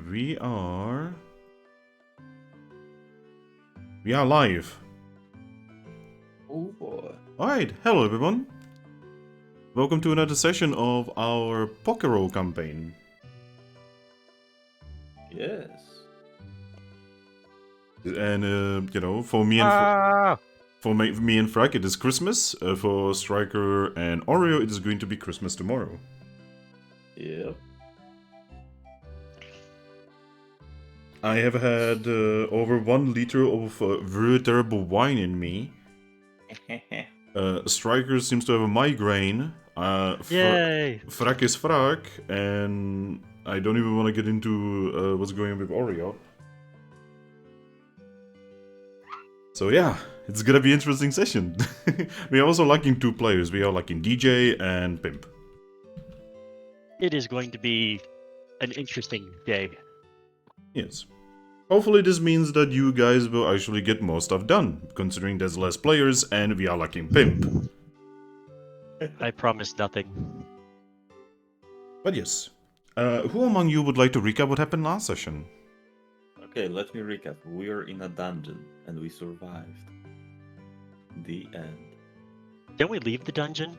we are live. Oh boy. Alright, hello everyone. Welcome to another session of our Pokerole campaign. Yes. And you know, for me and me and Thrack, it is Christmas. For Striker and Oreo, it is going to be Christmas tomorrow. Yep. I have had over 1 liter of very terrible wine in me. Striker seems to have a migraine. Yay! Thrack is Thrack, and I don't even want to get into what's going on with Oreo. So yeah, it's gonna be an interesting session. We are also lacking 2 players. We are lacking DJ and Pimp. It is going to be an interesting day. Yes. Hopefully this means that you guys will actually get more stuff done, considering there's less players and we are lacking Pimp. I promise nothing. But yes. Who among you would like to recap what happened last session? Okay, let me recap. We are in a dungeon and we survived. The end. Didn't we leave the dungeon?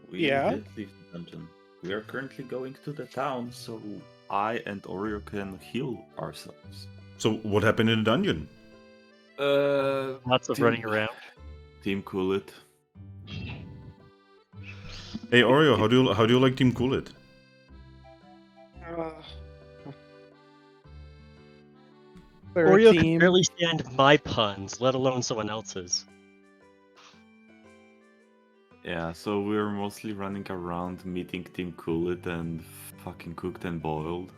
We Yeah. did leave the dungeon. We are currently going to the town, so I and Oreo can heal ourselves. So what happened in the dungeon? Lots of running around. Team Cool It. Hey Oreo, how do you like Team Cool It? Oreo can barely stand my puns, let alone someone else's. Yeah, so we're mostly running around meeting Team Cool It and fucking cooked and boiled.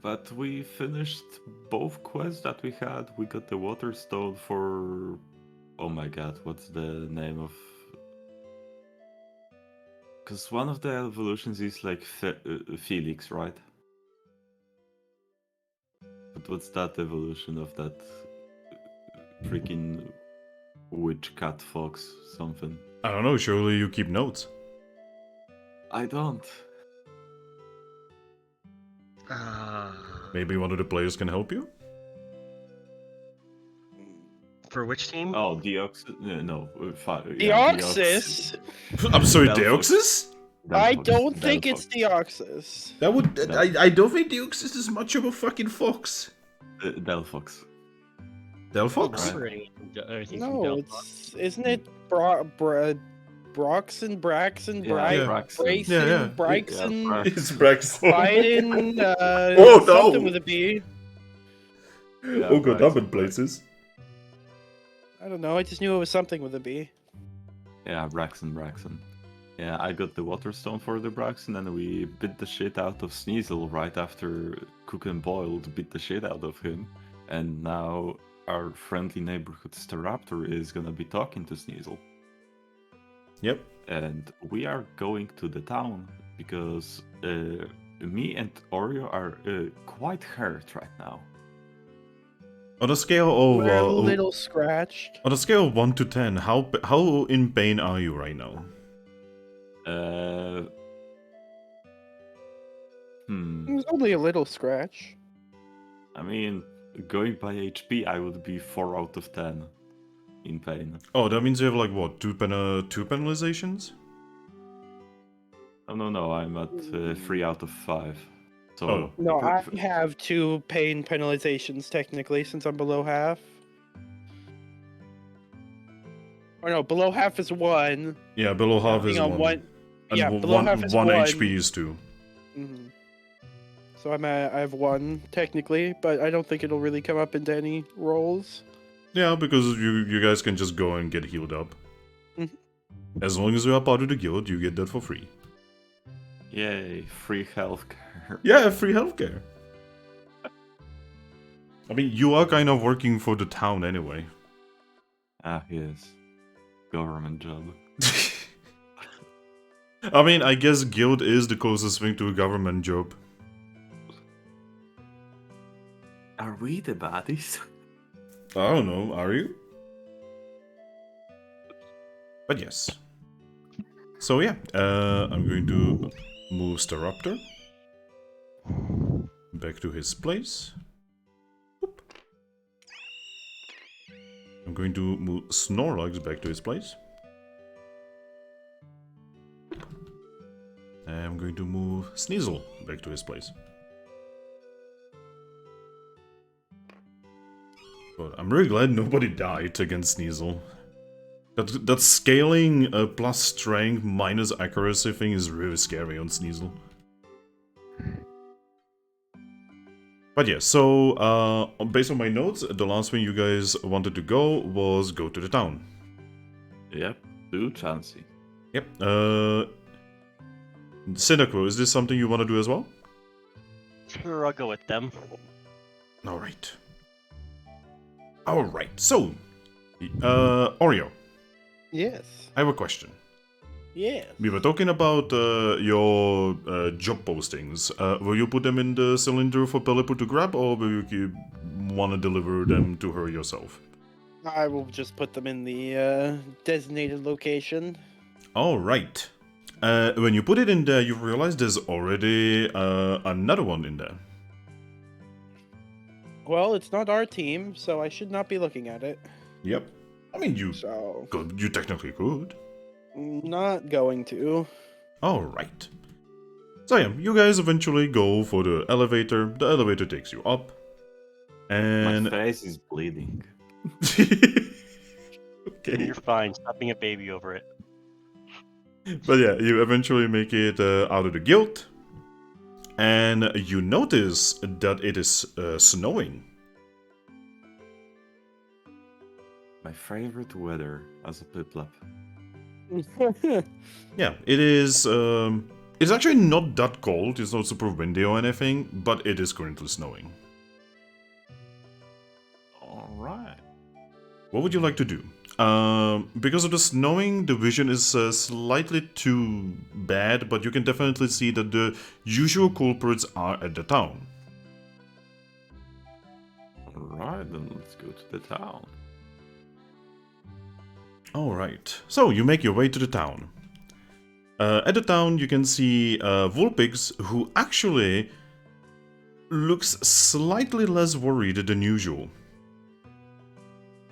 But we finished both quests that we had. We got the water stone for... Oh my god, what's the name of... Because one of the evolutions is like Felix, right? But what's that evolution of that freaking witch cat fox something? I don't know, surely you keep notes. I don't. Maybe one of the players can help you? For which team? Oh, Deoxys? No. Deoxys? I'm sorry, Delphox. Deoxys? I don't think it's Deoxys. That would... I don't think Deoxys is much of a fucking fox. Delphox. Delphox? No, isn't it Broxon, Braxon, Yeah. Brayson, Yeah. Bryson, It's Braxton. Biden, Oh, no. something with a B. Yeah, Oh god, Braxton, I'm in places. I don't know, I just knew it was something with a B. Yeah, Braxton. Yeah, I got the water stone for the Braxton and we bit the shit out of Sneasel right after Cook and Boiled beat the shit out of him. And now our friendly neighborhood Staraptor is gonna be talking to Sneasel. Yep. And we are going to the town because me and Oreo are quite hurt right now. On a scale of We're a little scratched. on a scale of 1 to 10, how in pain are you right now? It was only a little scratch. I mean, going by HP, I would be 4 out of 10 in pain. Oh, that means you have like what, two penalizations? Oh no, I'm at 3 out of 5. So Oh. No, I have 2 pain penalizations technically since I'm below half. Or no, below half is 1. Yeah, below half is Being on 1. And yeah, below half is 1 1. HP is 2. Mm-hmm. So I have 1 technically, but I don't think it'll really come up into any rolls. Yeah, because you guys can just go and get healed up. Mhm. As long as you are part of the guild, you get that for free. yay, free healthcare. Yeah, free healthcare. I mean, you are kind of working for the town anyway. Ah, yes. Government job. I mean, I guess guild is the closest thing to a government job. Are we the baddies? I don't know, are you? But yes. So yeah, I'm going to move Staraptor back to his place. Whoop. I'm going to move Snorlax back to his place. And I'm going to move Sneasel back to his place. But I'm really glad nobody died against Sneasel. That scaling plus strength minus accuracy thing is really scary on Sneasel. But yeah, so based on my notes, the last thing you guys wanted to go was go to the town. Yep, do Chansey. Yep. Cyndaquil, is this something you want to do as well? Sure, I'll go with them. Alright. Alright, so... Oreo, Yes. I have a question. Yes. We were talking about your job postings. Will you put them in the cylinder for Piplup to grab, or will you want to deliver them to her yourself? I will just put them in the designated location. Alright. When you put it in there, you realize there's already another one in there. Well, it's not our team, so I should not be looking at it. Yep. I mean, you technically could. Not going to. Alright. So yeah, you guys eventually go for the elevator. The elevator takes you up. And... My face is bleeding. Okay. You're fine. Stop being a baby over it. But yeah, you eventually make it out of the guild. And you notice that it is snowing. My favorite weather as a Piplup. Yeah, it is... it's actually not that cold, it's not super windy or anything, but it is currently snowing. Alright. What would you like to do? Because of the snowing, the vision is slightly too bad, but you can definitely see that the usual culprits are at the town. Alright, then let's go to the town. Alright, so you make your way to the town. At the town you can see Vulpix, who actually looks slightly less worried than usual.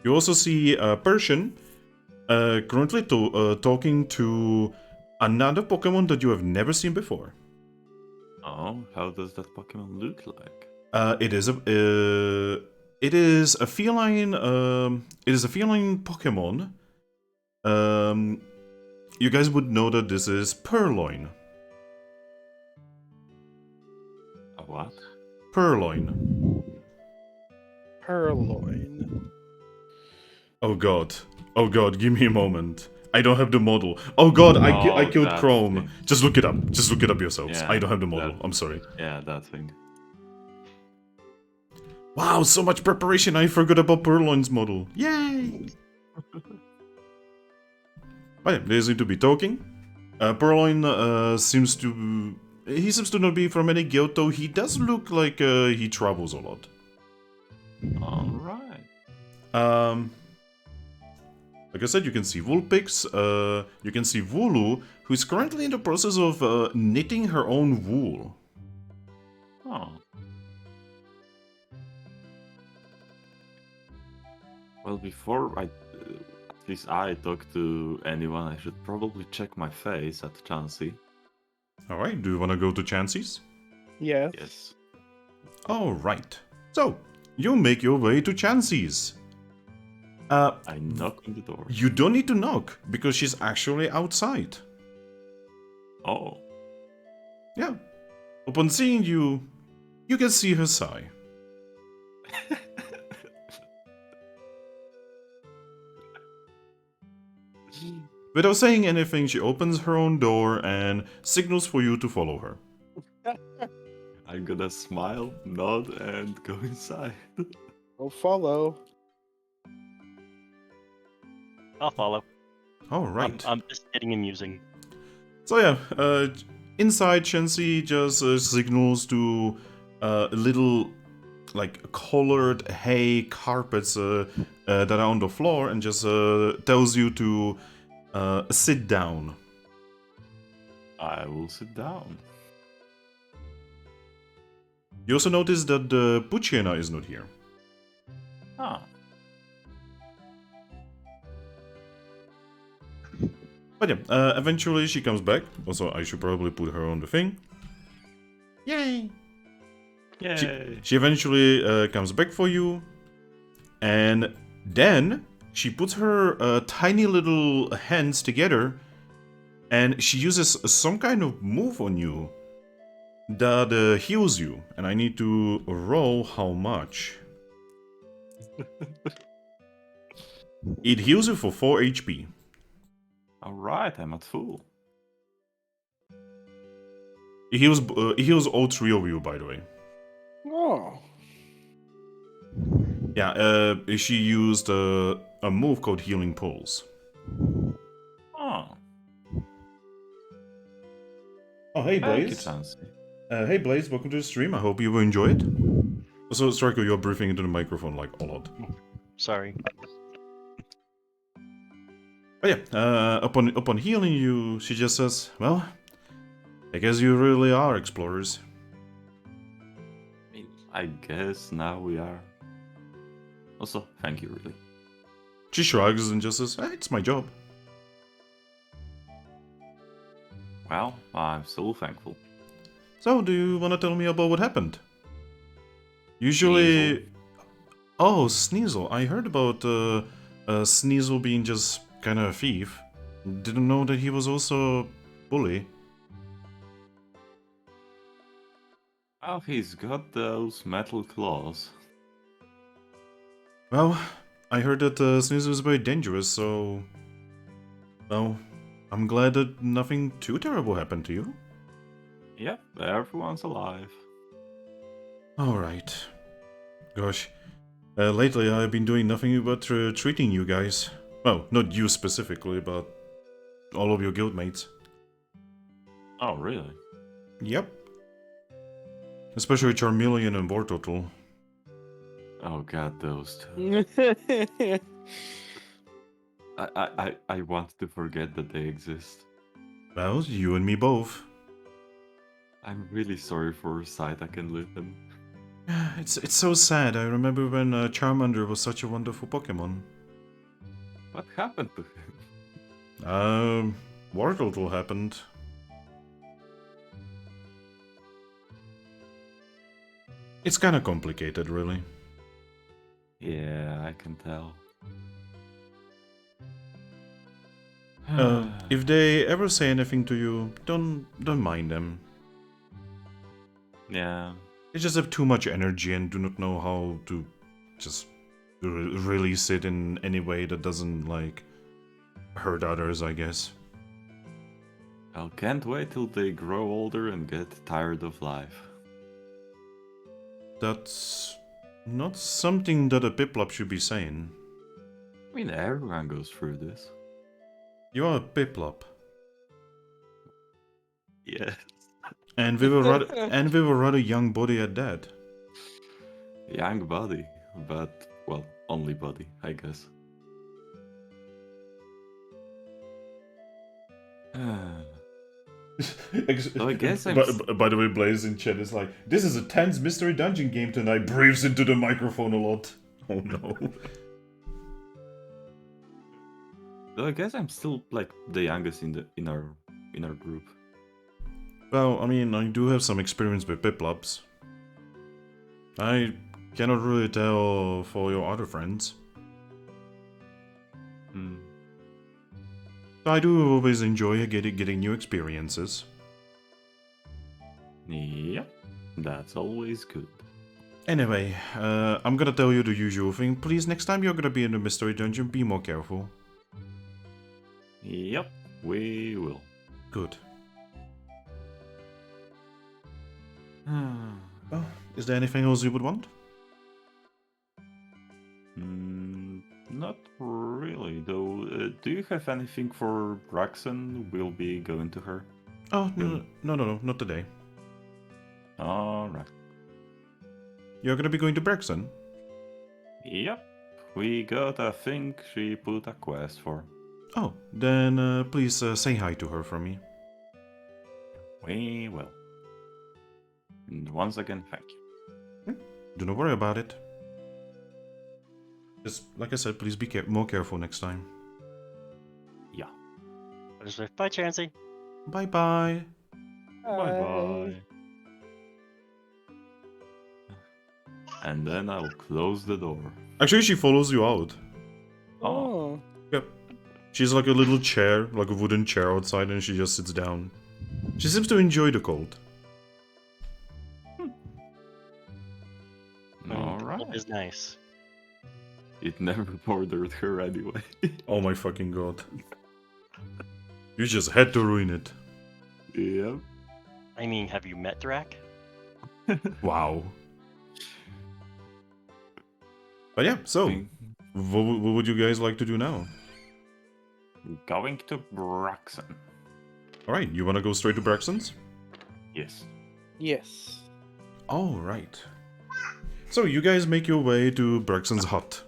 You also see Persian currently talking to another Pokemon that you have never seen before. Oh, how does that Pokemon look like? It is a feline. It is a feline Pokemon. You guys would know that this is Purloin. A what? Purloin. Purloin. Oh god. Oh god, give me a moment. I don't have the model. Oh god, I killed Chrome. Thing. Just look it up. Just look it up yourselves. Yeah, I don't have the model. that- I'm sorry. Yeah, that thing. Wow, so much preparation. I forgot about Purloin's model. Yay! Oh yeah, they seem to be talking. Purloin seems to... He seems to not be from any guild, though he does look like he travels a lot. Alright. Like I said, you can see Vulpix, you can see Wooloo, who is currently in the process of knitting her own wool. Oh. Well, before at least I talk to anyone, I should probably check my face at Chansey. Alright, do you want to go to Chansey's? Yes. Yes. Alright. So, you make your way to Chansey's. I knock on the door. You don't need to knock, because she's actually outside. Oh. Yeah. Upon seeing you, you can see her sigh. Without saying anything, she opens her own door and signals for you to follow her. I'm gonna smile, nod, and go inside. I'll follow. I'll follow. Alright. I'm just getting amusing. So yeah, inside Chansey just signals to little like colored hay carpets that are on the floor and just tells you to sit down. I will sit down. You also notice that the Puchena is not here. Ah, But yeah, eventually she comes back. Also, I should probably put her on the thing. Yay! yay! She eventually comes back for you. And then she puts her tiny little hands together. And she uses some kind of move on you that heals you. And I need to roll how much. It heals you for 4 HP. Alright, I'm at full. It heals all 3 of you, by the way. Oh. Yeah, she used a move called Healing Pulse. Oh, Oh, hey, thank you, Blaze. Chansey. Hey, Blaze, welcome to the stream. I hope you will enjoy it. Also, Striker, you're breathing into the microphone like a lot. Sorry. But yeah, upon healing you, she just says, well, I guess you really are explorers. I guess now we are. Also, thank you, really. She shrugs and just says, it's my job. Well, I'm so thankful. So, do you want to tell me about what happened? Usually... Sneasel. Oh, Sneasel. I heard about Sneasel being just kind of a thief. Didn't know that he was also a bully. Oh, he's got those metal claws. Well, I heard that Sneasel is very dangerous, so... Well, I'm glad that nothing too terrible happened to you. Yep, everyone's alive. Alright. Gosh. Lately I've been doing nothing but treating you guys. Well, not you specifically, but all of your guildmates. Oh, really? Yep. Especially Charmeleon and Vortotal. Oh god, those two. I want to forget that they exist. Well, you and me both. I'm really sorry for Psyduck and Litten. It's so sad. I remember when Charmander was such a wonderful Pokemon. What happened to him? Vortotal happened. It's kinda complicated, really. Yeah, I can tell. If they ever say anything to you, don't mind them. Yeah. They just have too much energy and do not know how to just release it in any way that doesn't, like, hurt others, I guess. I can't wait till they grow older and get tired of life. That's not something that a Piplup should be saying. I mean, everyone goes through this. You are a Piplup. Yes. And we were rather young body at that. Young body, but, well, only body, I guess. So I guess I'm... By the way, Blaze in chat is like, this is a tense mystery dungeon game tonight. Breathes into the microphone a lot. Oh no. So I guess I'm still, like, the youngest in our group. Well, I mean, I do have some experience with Piplups. I cannot really tell for your other friends. Hmm. I do always enjoy getting new experiences. Yep, that's always good. Anyway, I'm gonna tell you the usual thing. Please, next time you're gonna be in the mystery dungeon, be more careful. Yep, we will. Good. Well, is there anything else you would want? Not really, though. Do you have anything for Braxton? We'll be going to her. Oh, no, not today. Alright. You're gonna be going to Braxton? Yep, we got a thing she put a quest for. Oh, then please say hi to her for me. We will. And once again, thank you. Do not worry about it. Just, like I said, please be more careful next time. Yeah. Bye, Chansey. Bye-bye. Bye-bye. And then I'll close the door. Actually, she follows you out. Oh. Yep. She's like a little chair, like a wooden chair outside, and she just sits down. She seems to enjoy the cold. Alright. Is nice. It never bothered her anyway. Oh my fucking god. You just had to ruin it. Yep. I mean, have you met Thrack? Wow. But yeah, so, what would you guys like to do now? Going to Braxton. Alright, you wanna go straight to Braxton's? Yes. Yes. Alright. So, you guys make your way to Braxton's hut.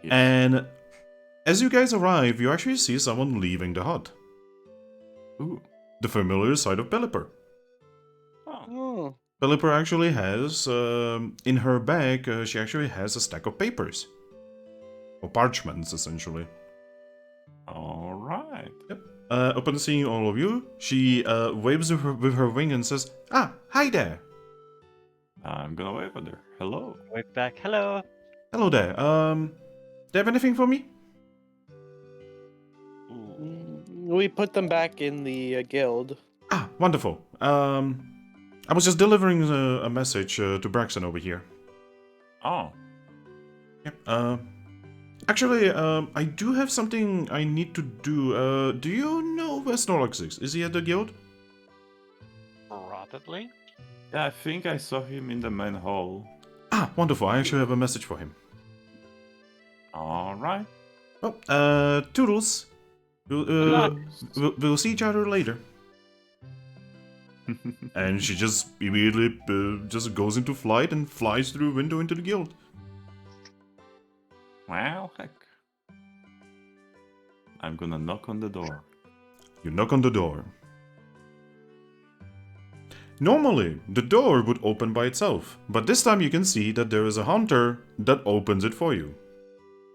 Yes. And as you guys arrive, you actually see someone leaving the hut. Ooh. The familiar sight of Pelipper. Oh. Oh. Pelipper actually has, in her bag, she actually has a stack of papers. Or parchments, essentially. Alright. Yep. Upon seeing all of you, she waves with her wing and says, "Ah, hi there. I'm gonna wave at her. Hello. Wave back. Hello. Hello there. Do you have anything for me?" We put them back in the guild. Ah, wonderful. I was just delivering a message to Braxton over here. Oh. Yep. Actually, I do have something I need to do. Do you know where Snorlax is? Is he at the guild? Probably. Yeah, I think I saw him in the main hall. Ah, wonderful. I actually have a message for him. Alright. Well, toodles. We'll see each other later. And she just immediately just goes into flight and flies through a window into the guild. Well, heck. I'm gonna knock on the door. You knock on the door. Normally, the door would open by itself, but this time you can see that there is a hunter that opens it for you.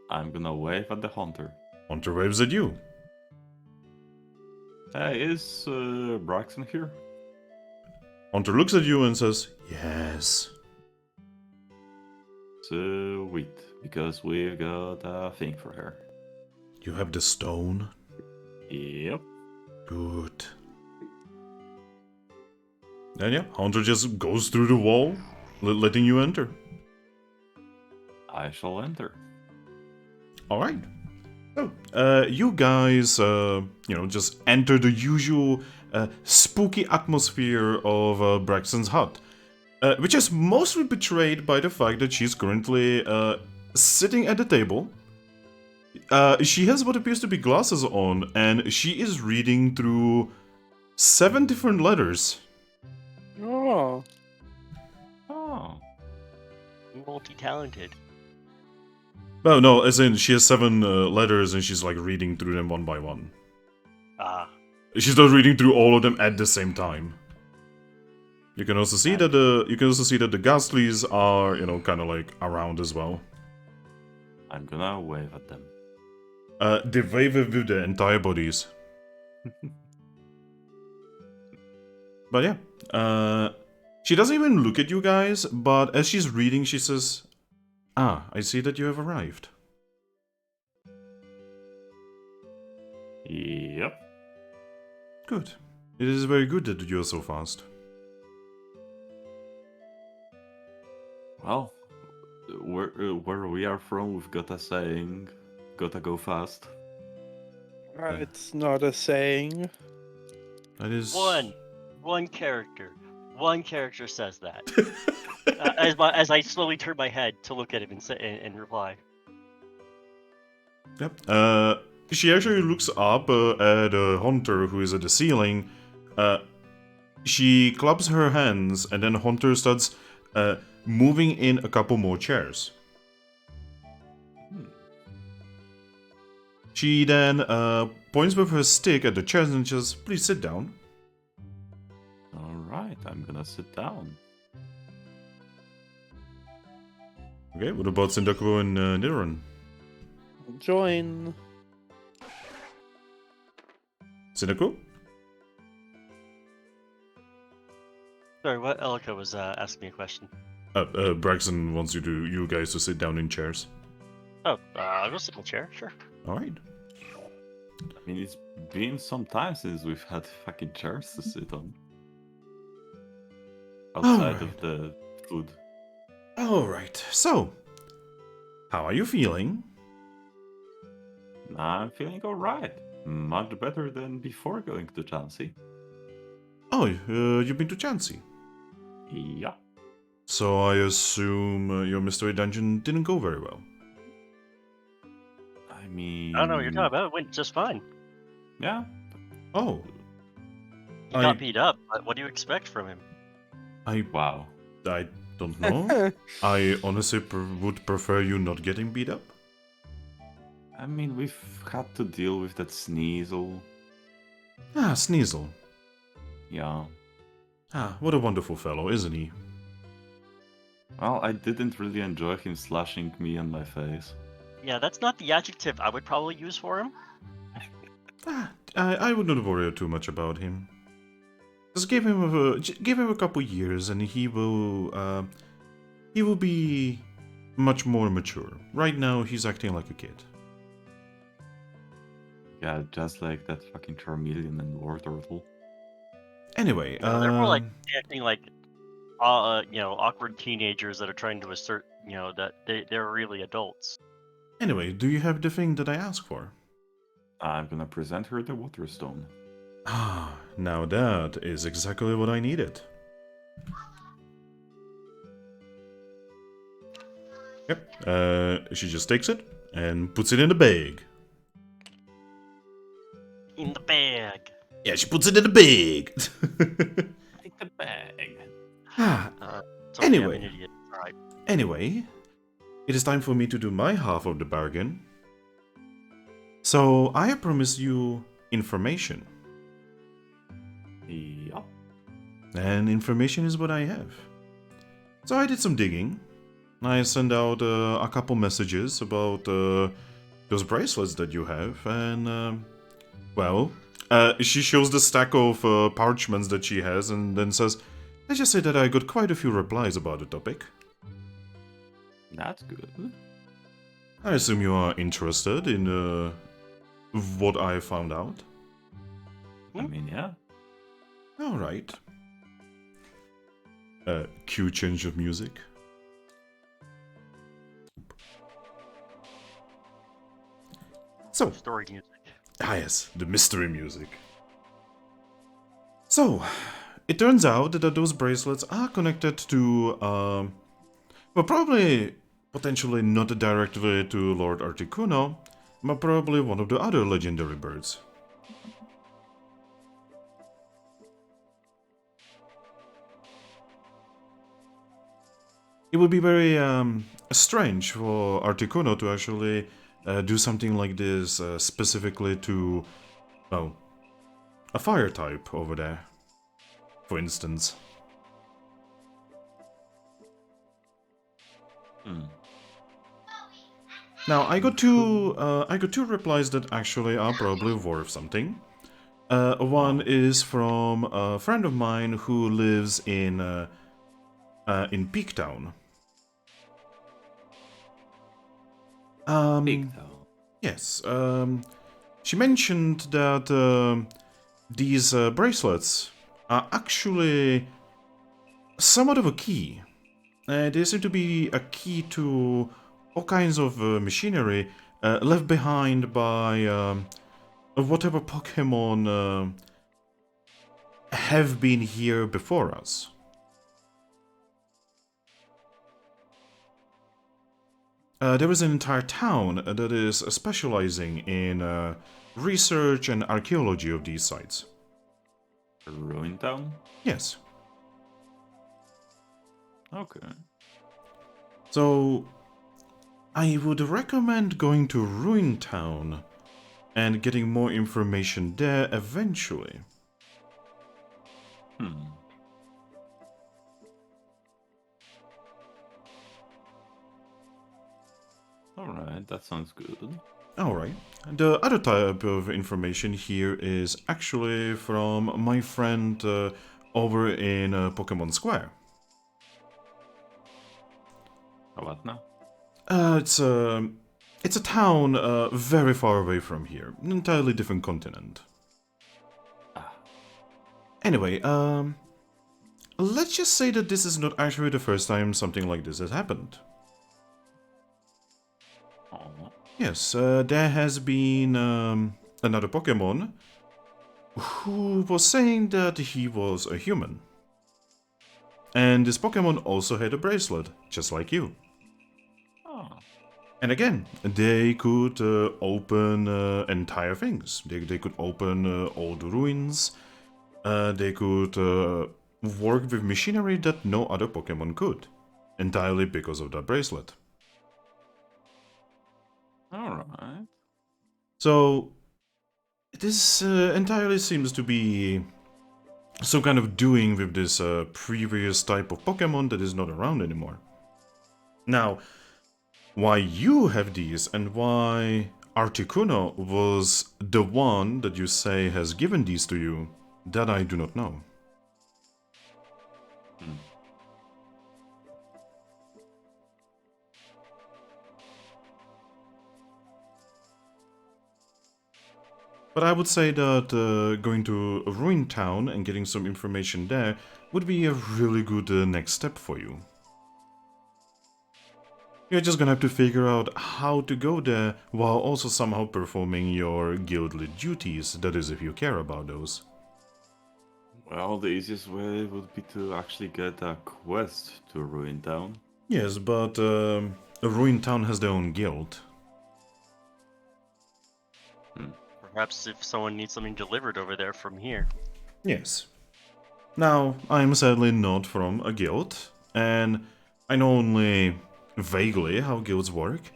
I'm gonna wave at the hunter. Hunter waves at you. Hey, is Braxton here? Hunter looks at you and says, "Yes." Sweet, because we've got a thing for her. You have the stone? Yep. Good. And yeah, Hunter just goes through the wall, letting you enter. I shall enter. Alright. So, you guys, just enter the usual spooky atmosphere of Braxton's hut, which is mostly betrayed by the fact that she's currently sitting at the table. She has what appears to be glasses on, and she is reading through 7 different letters. Oh. Oh. Multi-talented. Oh, no, as in she has 7 letters and she's like reading through them one by one. Ah. She's not reading through all of them at the same time. You can also see that the Ghastlies are, kind of like around as well. I'm gonna wave at them. They wave with their entire bodies. But yeah, she doesn't even look at you guys, but as she's reading, she says, "Ah, I see that you have arrived." Yep. Good. It is very good that you're so fast. Well, where we are from, we've got a saying, gotta go fast. It's not a saying. That is... One character. One character says that. As I slowly turn my head to look at him and reply. Yep. She actually looks up at Hunter, who is at the ceiling. She claps her hands, and then Hunter starts moving in a couple more chairs. She then points with her stick at the chairs and says, "Please sit down." Alright, I'm gonna sit down. Okay, what about Cyndaquil and Nidoran? Join. Cyndaquil? Sorry, what? Elika was asking me a question. Braxton wants you guys to sit down in chairs. Oh, I'll go sit in the chair, sure. Alright. I mean, it's been some time since we've had fucking chairs to sit on. Outside of Alright. the food. Alright, so, how are you feeling? I'm feeling alright. Much better than before going to Chansey. Oh, you've been to Chansey. Yeah. So I assume your mystery dungeon didn't go very well. I mean... I don't know what you're talking about. It went just fine. Yeah. Oh, He got beat up, but what do you expect from him? Wow. I don't know. I honestly would prefer you not getting beat up. I mean, we've had to deal with that Sneasel. Ah, Sneasel. Yeah. Ah, what a wonderful fellow, isn't he? Well, I didn't really enjoy him slashing me on my face. Yeah, that's not the adjective I would probably use for him. Ah, I would not worry too much about him. Just give him a couple years, and he will be much more mature. Right now, he's acting like a kid. Yeah, just like that fucking Charmeleon and War Turtle. Anyway, They're more like acting like, awkward teenagers that are trying to assert, that they're really adults. anyway, do you have the thing that I asked for? I'm gonna present her the Water Stone. Ah, now that is exactly what I needed. Yep, she just takes it and puts it in the bag. In the bag. Yeah, she puts it in the bag. Take the bag. Ah, It's okay, Anyway. I'm an idiot. Alright. anyway, it is time for me to do my half of the bargain. So, I promise you information. Yup. And information is what I have. So I did some digging. I sent out a couple messages about those bracelets that you have, and she shows the stack of parchments that she has, and then says, "Let's just say that I got quite a few replies about the topic. That's good. I assume you are interested in what I found out. I mean, yeah. All right. Cue change of music." So, Story music. ah yes, the mystery music. So, it turns out that those bracelets are connected to, probably, potentially not directly to Lord Articuno, but probably one of the other legendary birds. It would be very strange for Articuno to actually do something like this specifically to, well, a fire type over there, for instance. Now, I got two replies that actually are probably worth something. One is from a friend of mine who lives in Peaktown. Big though. Yes, she mentioned that these bracelets are actually somewhat of a key. They seem to be a key to all kinds of machinery left behind by whatever Pokemon have been here before us. There is an entire town that is specializing in research and archaeology of these sites. Ruin Town? Yes. Okay. So, I would recommend going to Ruin Town and getting more information there eventually. Alright, that sounds good. Alright. The other type of information here is actually from my friend over in Pokemon Square. What now? It's a town very far away from here, an entirely different continent. Ah. Anyway, let's just say that this is not actually the first time something like this has happened. Oh. Yes, there has been another Pokemon who was saying that he was a human. And this Pokemon also had a bracelet, just like you. Oh. And again, they could open entire things. They could open old ruins. They could work with machinery that no other Pokemon could. Entirely because of that bracelet. Alright. So, this entirely seems to be some kind of doing with this previous type of Pokemon that is not around anymore. Now, why you have these and why Articuno was the one that you say has given these to you, that I do not know. Hmm. But I would say that going to a ruined town and getting some information there would be a really good next step for you. You're just gonna have to figure out how to go there while also somehow performing your guildly duties, that is if you care about those. Well, the easiest way would be to actually get a quest to Ruin Town. Yes, but a ruined town has their own guild. Perhaps if someone needs something delivered over there from here. Yes. Now, I'm sadly not from a guild, and I know only vaguely how guilds work.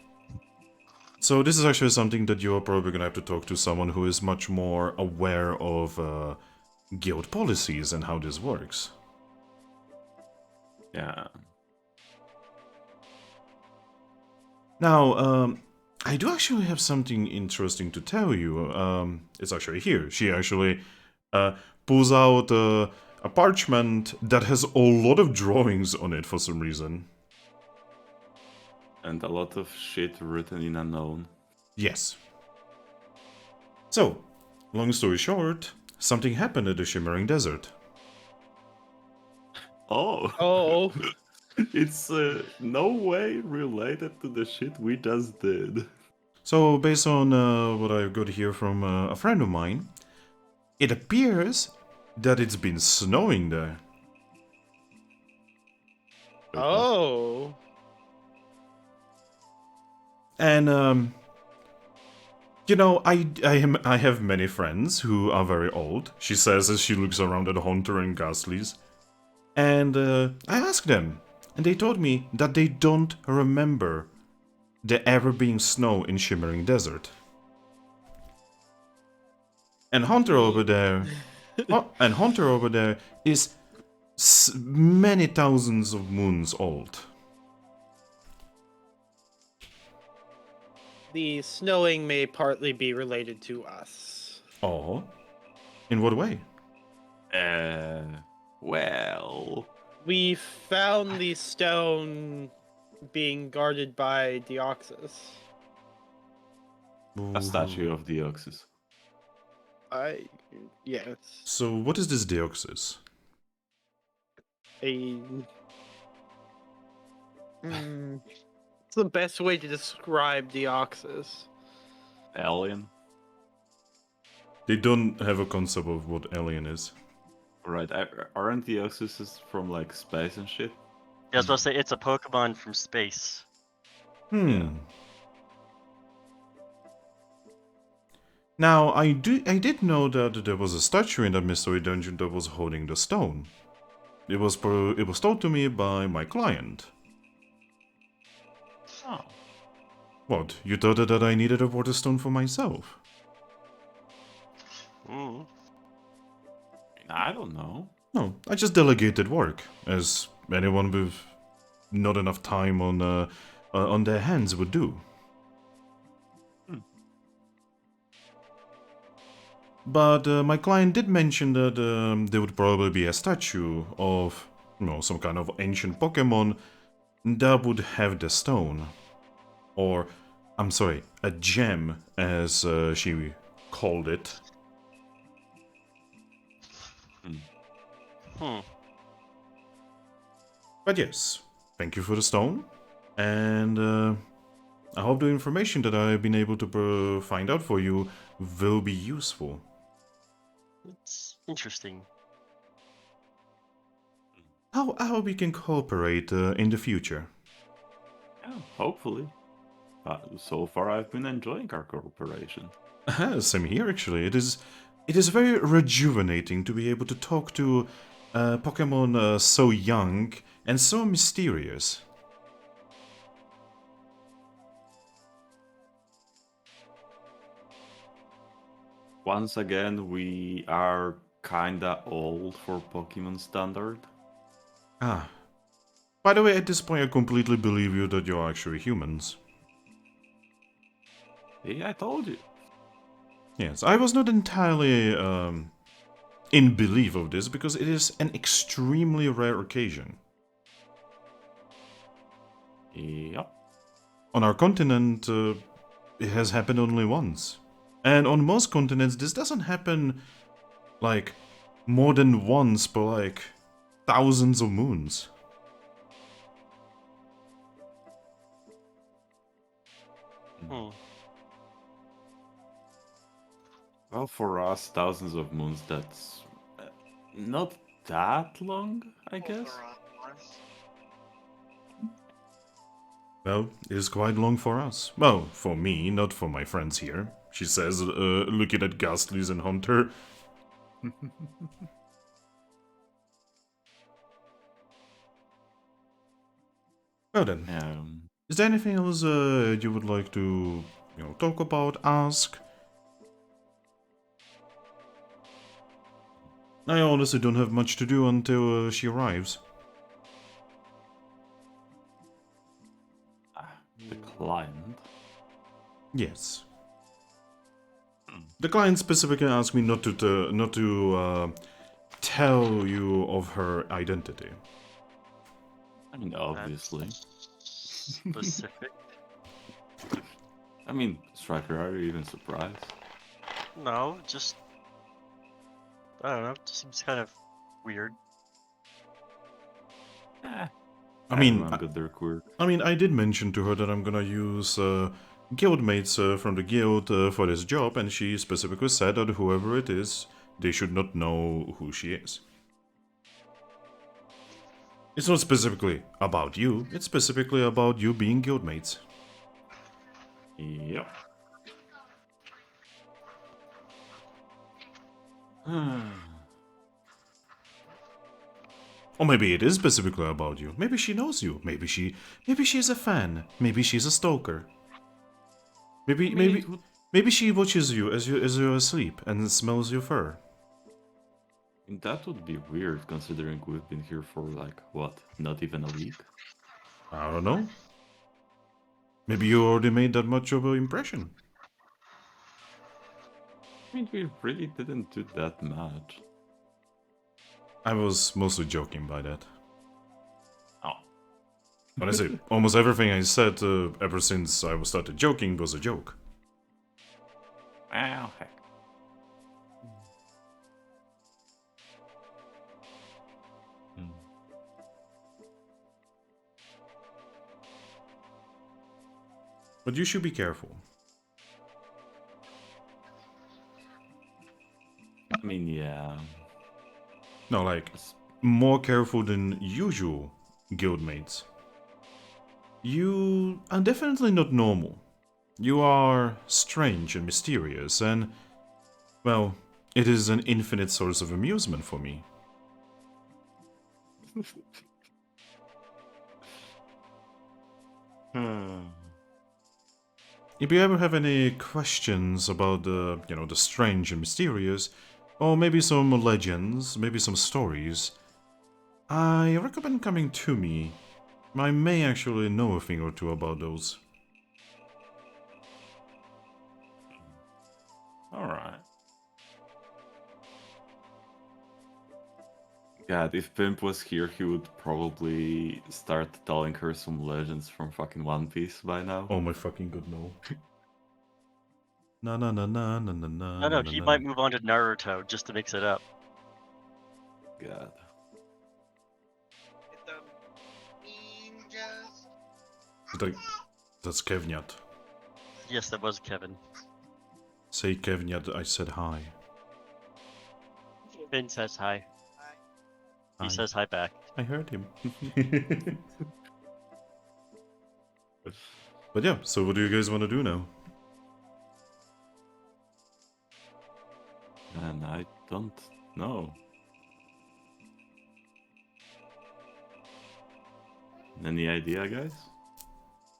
So this is actually something that you're probably gonna have to talk to someone who is much more aware of guild policies and how this works. Yeah. Now, I do actually have something interesting to tell you. It's actually here. She actually pulls out a parchment that has a lot of drawings on it for some reason. And a lot of shit written in unknown. Yes. So, long story short, something happened at the Shimmering Desert. Oh! Oh, It's no way related to the shit we just did. So, based on what I got here from a friend of mine, it appears that it's been snowing there. oh. And you know, I have many friends who are very old. She says as she looks around at Hunter and Ghastly's, and I asked them, and they told me that they don't remember there ever being snow in Shimmering Desert. And Hunter over there, is many thousands of moons old. The snowing may partly be related to us. Oh, in what way? Well... We found the stone being guarded by Deoxys. A statue of Deoxys. Yes. So what is this Deoxys? It's the best way to describe Deoxys. Alien? They don't have a concept of what alien is. Right, aren't Deoxys from like space and shit? I was supposed to say it's a Pokemon from space. Now, I did know that there was a statue in that mystery dungeon that was holding the stone. It was told to me by my client. Oh. What, you thought that I needed a water stone for myself? Mm. I don't know. No, I just delegated work, as anyone with not enough time on their hands would do. But my client did mention that there would probably be a statue of, some kind of ancient Pokemon that would have the stone. Or, I'm sorry, a gem, as she called it. Hmm. But yes, thank you for the stone. And I hope the information that I've been able to find out for you will be useful. It's interesting. How we can cooperate in the future? Yeah, hopefully. So far, I've been enjoying our cooperation. Same here, actually. It is very rejuvenating to be able to talk to Pokemon so young and so mysterious. Once again, we are kinda old for Pokemon standard. Ah. By the way, at this point I completely believe you that you're actually humans. Yeah, I told you. Yes, I was not entirely in belief of this because it is an extremely rare occasion. Yep. On our continent, it has happened only once. And on most continents, this doesn't happen, like, more than once per, like, thousands of moons. Hmm. Well, for us, thousands of moons, that's not that long, I guess. Well, it is quite long for us. Well, for me, not for my friends here, she says, looking at Ghastlies and Hunter. Well then, is there anything else you would like to, talk about, ask? I honestly don't have much to do until she arrives. The client? Yes. The client specifically asked me not to tell you of her identity. I mean, obviously. Specific? I mean, Striker, are you even surprised? No, just I don't know. It just seems kind of weird. I mean, Everyone got their quirk. I mean, I did mention to her that I'm gonna use guildmates from the guild for this job, and she specifically said that whoever it is, they should not know who she is. It's not specifically about you, it's specifically about you being guildmates. Yep. Or maybe it is specifically about you. Maybe she knows you. Maybe she's a fan. Maybe she's a stalker. Maybe she watches you as you're asleep and smells your fur. That would be weird, considering we've been here for, like, what, not even a week? I don't know. Maybe you already made that much of an impression. I mean, we really didn't do that much. I was mostly joking by that. Oh. Honestly, almost everything I said ever since I started joking was a joke. Well, heck. But you should be careful. I mean, yeah. No, like, more careful than usual guildmates. You are definitely not normal. You are strange and mysterious, and, well, it is an infinite source of amusement for me. If you ever have any questions about the, the strange and mysterious, or maybe some legends, maybe some stories, I recommend coming to me. I may actually know a thing or two about those. Alright. God, if Pimp was here, he would probably start telling her some legends from fucking One Piece by now. Oh my fucking god, no. Na na na na na na na. No, na, he na. might move on to Naruto just to mix it up. God. Like, that's Kevniat. Yes, that was Kevin. Say Kevniat, I said hi. Finn says hi. He Hi. says hi back. I heard him. But yeah, so what do you guys want to do now? Man, I don't know. Any idea, guys?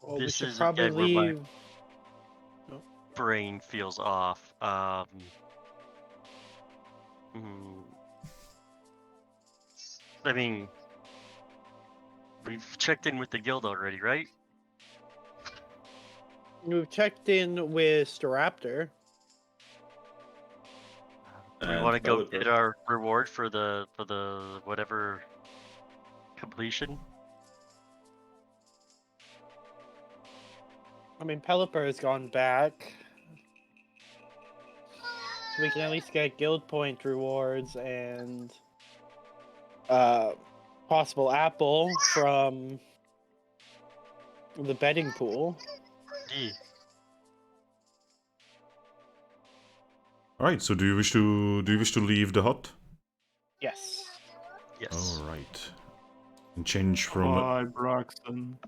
Well, we This should is probably again where my leave. brain feels off. I mean, we've checked in with the guild already, right? We've checked in with Staraptor. Do we And want to go Pelipper. get our reward for the whatever completion? I mean, Pelipper has gone back. So we can at least get guild point rewards and possible apple from the betting pool. Yeah. All right. So do you wish to leave the hut? Yes. Yes. All right. And change from. Bye, Braxton.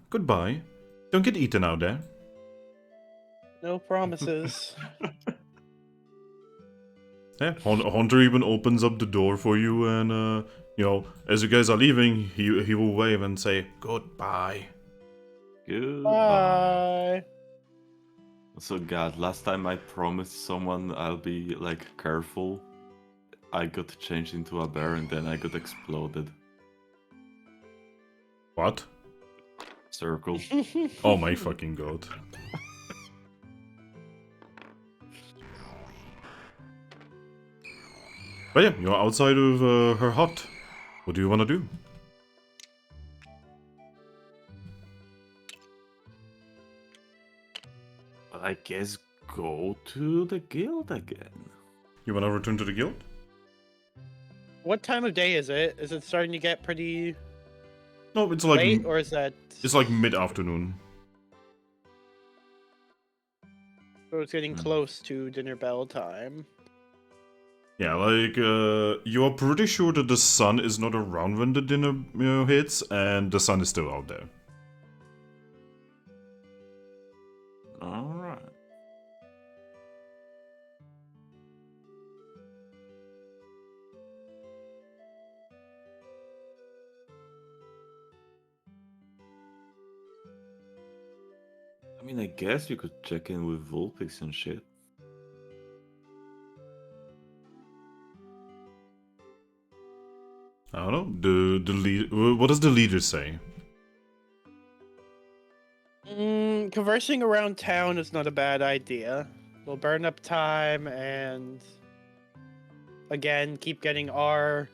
Goodbye. Don't get eaten out there. No promises. Yeah, Hunter even opens up the door for you, and as you guys are leaving, he will wave and say goodbye. Goodbye. Bye. So, God, last time I promised someone I'll be, like, careful, I got changed into a bear and then I got exploded. What? Circle. Oh my fucking god. But yeah, you're outside of her hut. What do you want to do? I guess go to the guild again. You want to return to the guild? What time of day is it? Is it starting to get pretty No, it's like late, or is that? it's like mid-afternoon. So it's getting close to dinner bell time. Yeah, like you are pretty sure that the sun is not around when the dinner hits, and the sun is still out there. Alright. I mean, I guess you could check in with Vulpix and shit. I don't know. The lead. What does the leader say? Conversing around town is not a bad idea. We'll burn up time and again keep getting our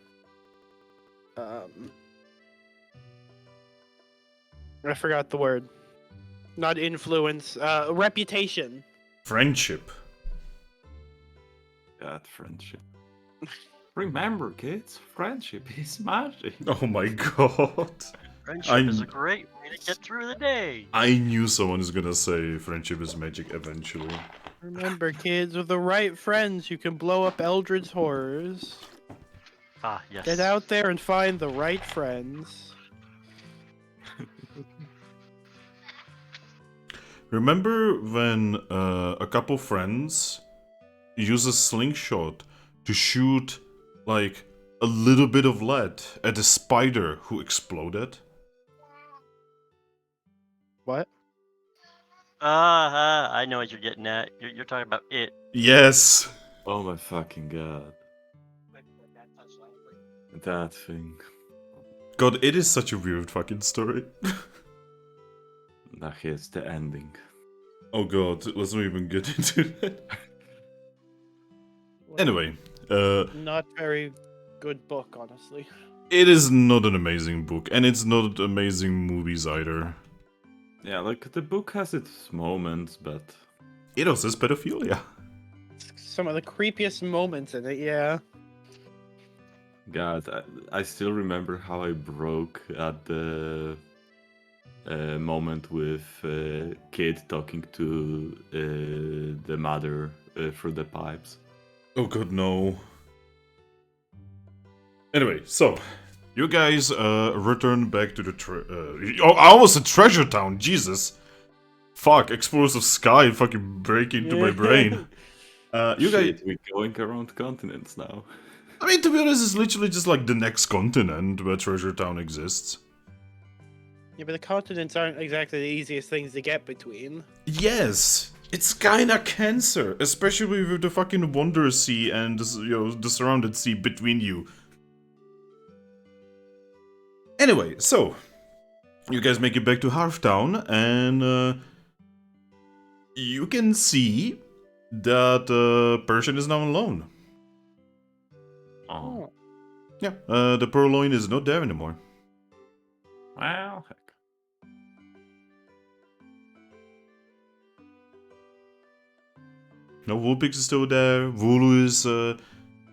I forgot the word. Not influence, reputation. Friendship. God, friendship. Remember, kids, friendship is magic. Oh my god. Friendship is a great way to get through the day. I knew someone was gonna say friendship is magic eventually. Remember, kids, with the right friends, you can blow up Eldred's horrors. Ah, yes. Get out there and find the right friends. Remember when a couple friends use a slingshot to shoot like a little bit of lead at a spider who exploded? What? I know what you're getting at. You're talking about it. Yes. Oh my fucking god. That thing. God, it is such a weird fucking story. Now here's the ending. Oh god, let's not even get into that. Anyway, Not very good book, honestly. It is not an amazing book, and it's not amazing movies either. Yeah, like the book has its moments, but It also has pedophilia. Some of the creepiest moments in it, yeah. God, I still remember how I broke at the moment with kid talking to the mother through the pipes. Oh god, no. Anyway, so you guys return back to the I almost said Treasure Town. Jesus, fuck! Explosive sky fucking break into my brain. You guys. Shit, we're going around continents now. I mean, to be honest, it's literally just like the next continent where Treasure Town exists. Yeah, but the continents aren't exactly the easiest things to get between. Yes, it's kinda cancer, especially with the fucking Wonder Sea and the surrounded sea between you. Anyway, so you guys make it back to Hearthtown, and you can see that Persian is now alone. Oh, Yeah, the Purloin is not there anymore. well, heck. No, Woolpix is still there. Wooloo is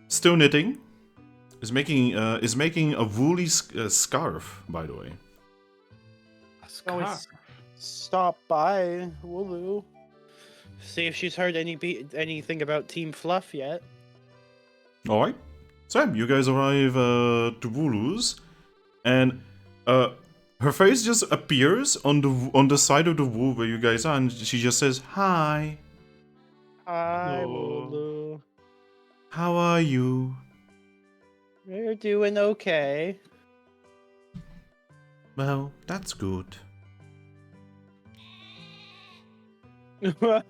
still knitting. Is making a woolly scarf, by the way. A Always scar. stop by Wooloo. See if she's heard anything about Team Fluff yet. All right. So you guys arrive to Wooloo's, and her face just appears on the side of the wool where you guys are, and she just says, "Hi, Hi, Hello. Wooloo. how are you?" We're doing okay. Well, that's good. There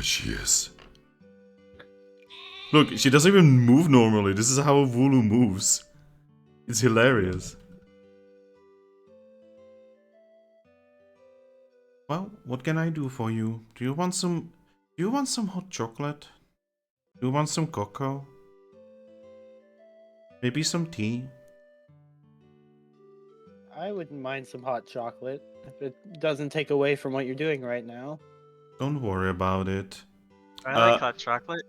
she is. Look, she doesn't even move normally. This is how a Wooloo moves. It's hilarious. Well, what can I do for you? Do you want some hot chocolate? Do you want some cocoa? Maybe some tea? I wouldn't mind some hot chocolate if it doesn't take away from what you're doing right now. Don't worry about it. I like hot chocolate.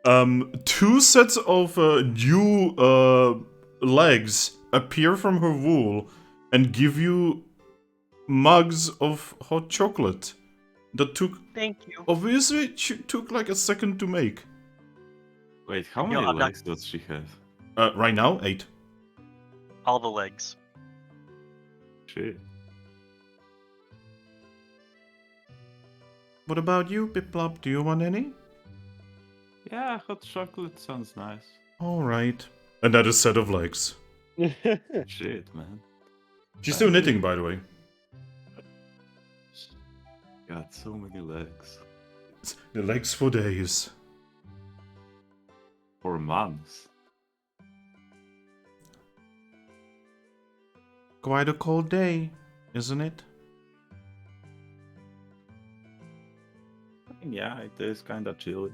2 sets of new legs appear from her wool and give you mugs of hot chocolate. That took, Thank you. obviously, it took like a second to make. Wait, how Yo, many I'm not- legs does she have? Right now, 8. All the legs. Shit. What about you, Piplup? Do you want any? Yeah, hot chocolate sounds nice. Alright. Another set of legs. Shit, man. She's still knitting, by the way. Got so many legs. The legs for days. For months. Quite a cold day, isn't it? Yeah, it is kinda chilly.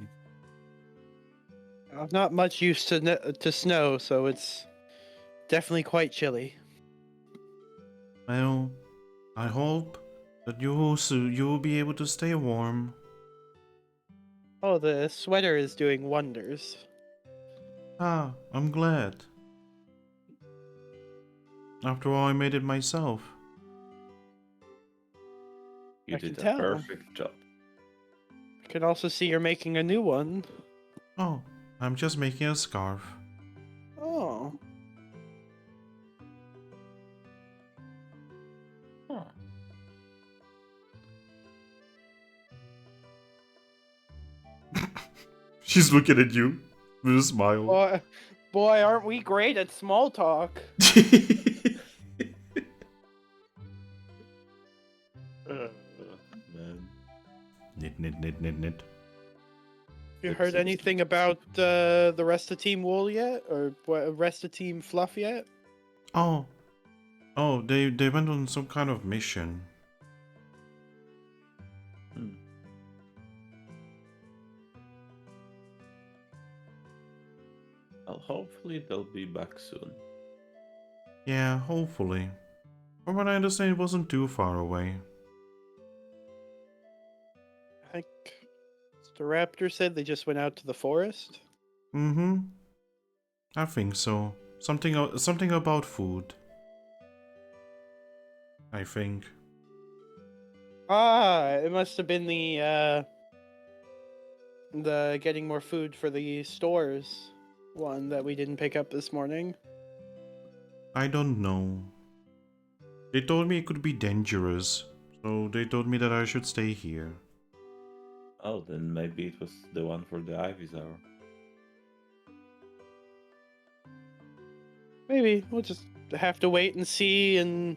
I'm not much used to snow, so it's definitely quite chilly. Well, I hope that you will be able to stay warm. Oh, the sweater is doing wonders. Ah, I'm glad. After all, I made it myself. You I can did a tell. perfect job. I can also see you're making a new one. Oh, I'm just making a scarf. Oh. Huh. She's looking at you with a smile. Boy, aren't we great at small talk? Man. Knit. You heard anything about the rest of Team Wool yet, or rest of Team Fluff yet? Oh, they went on some kind of mission. Hmm. Well, hopefully they'll be back soon. Yeah, hopefully. From what I understand, it wasn't too far away. I think the raptor said they just went out to the forest. Mm-hmm. I think so. Something about food. I think. Ah, it must have been the getting more food for the stores one that we didn't pick up this morning. I don't know. They told me it could be dangerous, so they told me that I should stay here. Oh, then maybe it was the one for the Ivysaur. Maybe we'll just have to wait and see, and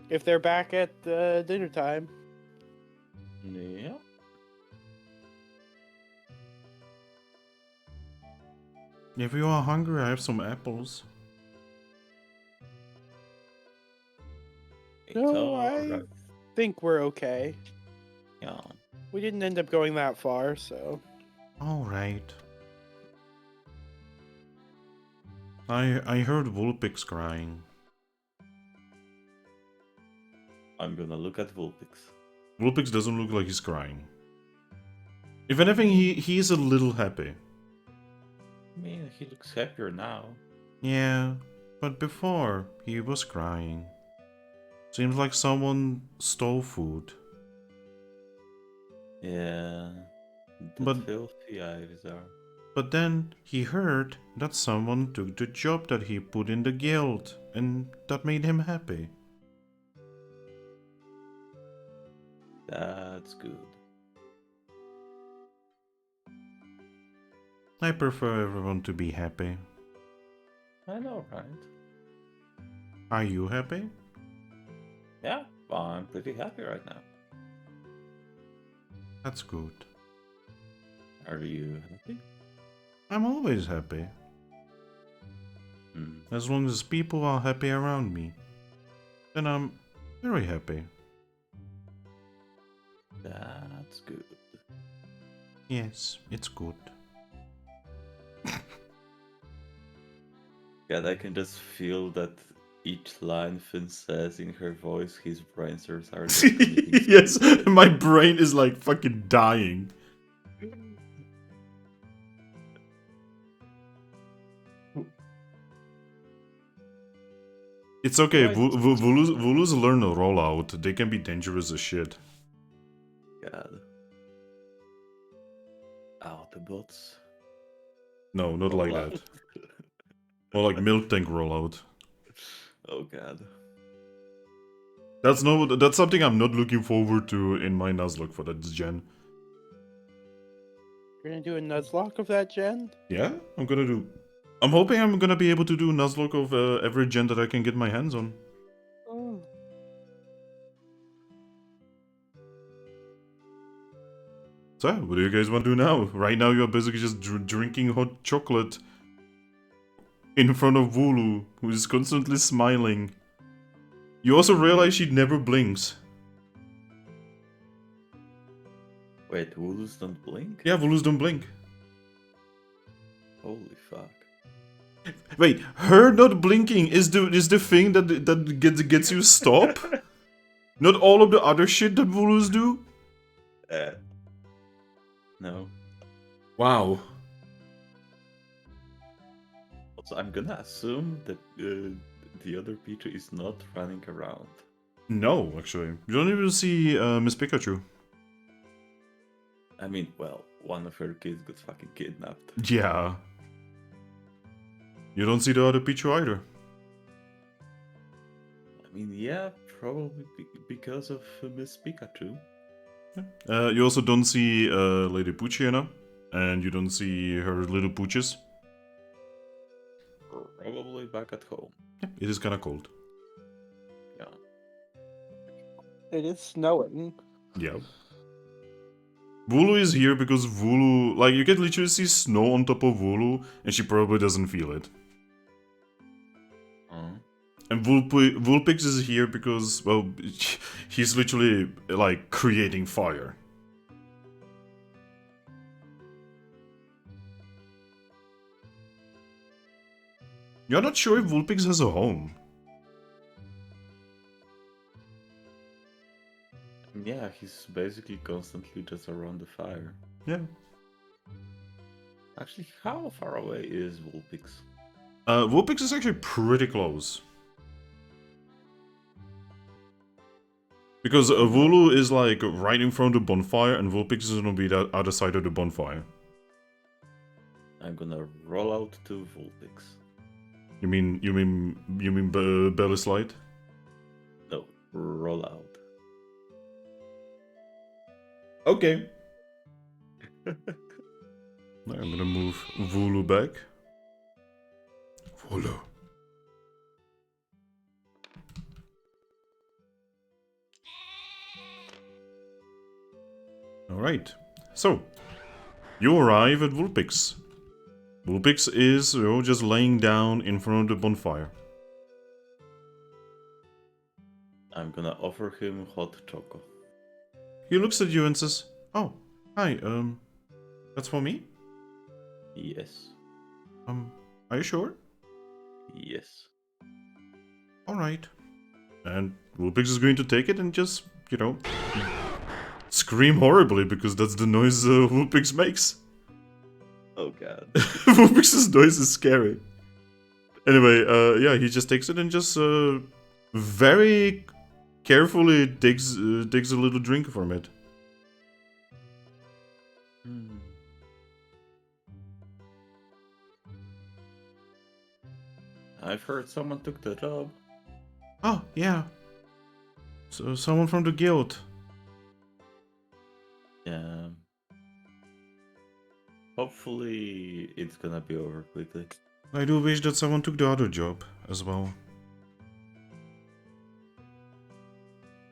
if they're back at dinner time. Yeah. If you are hungry, I have some apples. It's No, all I right. think we're okay. Yeah. We didn't end up going that far, so. Alright. I heard Vulpix crying. I'm gonna look at Vulpix. Vulpix doesn't look like he's crying. If anything, he's a little happy. I mean, he looks happier now. Yeah, but before, he was crying. Seems like someone stole food. Yeah. The But- filthy Ivysaur. But then he heard that someone took the job that he put in the guild, and that made him happy. That's good. I prefer everyone to be happy. I know, right? Are you happy? Yeah, I'm pretty happy right now. That's good. Are you happy? I'm always happy. Hmm. As long as people are happy around me, then I'm very happy. That's good. Yes, it's good. God, I can just feel that each line Finn says in her voice, his brain cells are just committing Yes, suicide. my brain is like fucking dying. It's okay, Right. Vulus learn a rollout. They can be dangerous as shit. God. Autobots. No, not like Rollout. that. More like milk tank rollout. Oh god. That's something I'm not looking forward to in my Nuzlocke for that gen. You're gonna do a Nuzlocke of that, Jen? Yeah, I'm hoping I'm gonna be able to do Nuzlocke of every gen that I can get my hands on. Oh. So, what do you guys want to do now? Right now, you're basically just drinking hot chocolate in front of Vulu, who is constantly smiling. You also realize she never blinks. Wait, Woolus don't blink? Yeah, Vulus don't blink. Holy fuck. Wait, her not blinking is the thing that gets you stop? Not all of the other shit that Vulus do? No. Wow. Also, I'm gonna assume that the other Pichu is not running around. No, actually. You don't even see Miss Pikachu. I mean, well, one of her kids got fucking kidnapped. Yeah. You don't see the other Pichu either. I mean, yeah, probably because of Miss Pikachu. You also don't see Lady Poochyena, and you don't see her little pooches. Probably back at home. Yeah, it is kind of cold. Yeah. It is snowing. Yeah. Vulu is here because Vulu, like, you can literally see snow on top of Vulu, and she probably doesn't feel it. And Vulpix is here because, well, he's literally, like, creating fire. You're not sure if Vulpix has a home. Yeah, he's basically constantly just around the fire. Yeah. Actually, how far away is Vulpix? Vulpix is actually pretty close. Because Vulu is like right in front of the bonfire, and Vulpix is gonna be the other side of the bonfire. I'm gonna roll out to Vulpix. You mean belly slide? No, roll out. Okay. Now I'm gonna move Vulu back. Vulu. Alright. So, you arrive at Vulpix. Vulpix is, just laying down in front of the bonfire. I'm gonna offer him hot choco. He looks at you and says, "Oh, hi, that's for me? Yes. Are you sure?" Yes. Alright. And Vulpix is going to take it and just, scream horribly, because that's the noise Vulpix makes. Oh god. Vulpix's noise is scary. Anyway, yeah, he just takes it and just very carefully takes a little drink from it. I've heard someone took the job. Oh, yeah. So, someone from the guild. Yeah. Hopefully it's gonna be over quickly. I do wish that someone took the other job as well.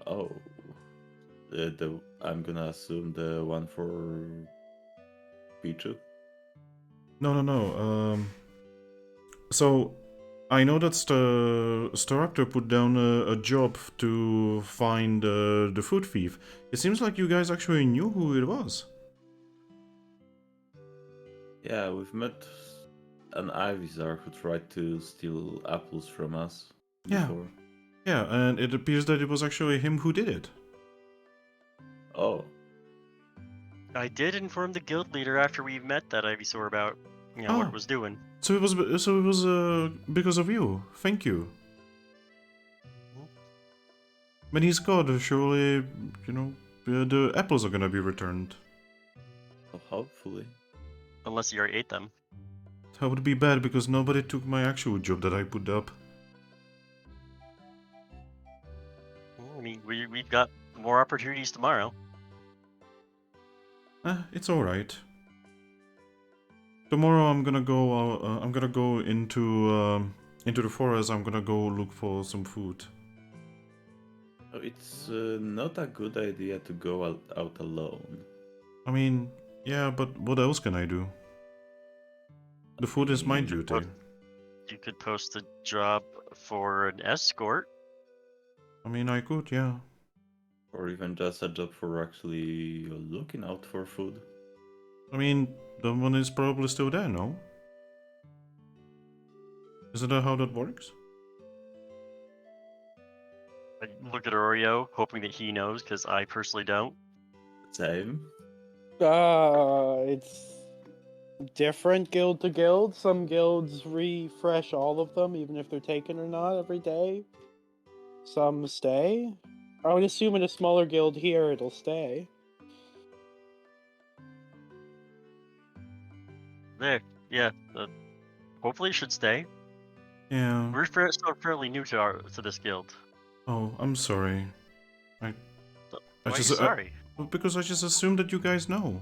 Oh. I'm gonna assume the one for Pichu. No. So, I know that Staraptor put down a job to find the food thief. It seems like you guys actually knew who it was. Yeah, we've met an Ivysaur who tried to steal apples from us before. Yeah, and it appears that it was actually him who did it. Oh. I did inform the guild leader after we met that Ivysaur about, what it was doing. So it was because of you. Thank you. When he's gone, surely, the apples are gonna be returned. Well, hopefully. Unless you already ate them. That would be bad because nobody took my actual job that I put up. Well, I mean, we've got more opportunities tomorrow. It's alright. Tomorrow I'm gonna go into the forest. I'm gonna go look for some food. It's not a good idea to go out alone. I mean, yeah, but what else can I do? The food is my duty. You could post a job for an escort. I mean, I could, yeah. Or even just a job for actually looking out for food. I mean, the one is probably still there, no? Isn't that how that works? I look at Oreo, hoping that he knows, because I personally don't. Same. It's different guild to guild. Some guilds refresh all of them, even if they're taken or not, every day. Some stay. I would assume in a smaller guild here, it'll stay. There, yeah. Hopefully it should stay. Yeah. We're still fairly new to this guild. Oh, I'm sorry. Why are you sorry? Because I just assumed that you guys know.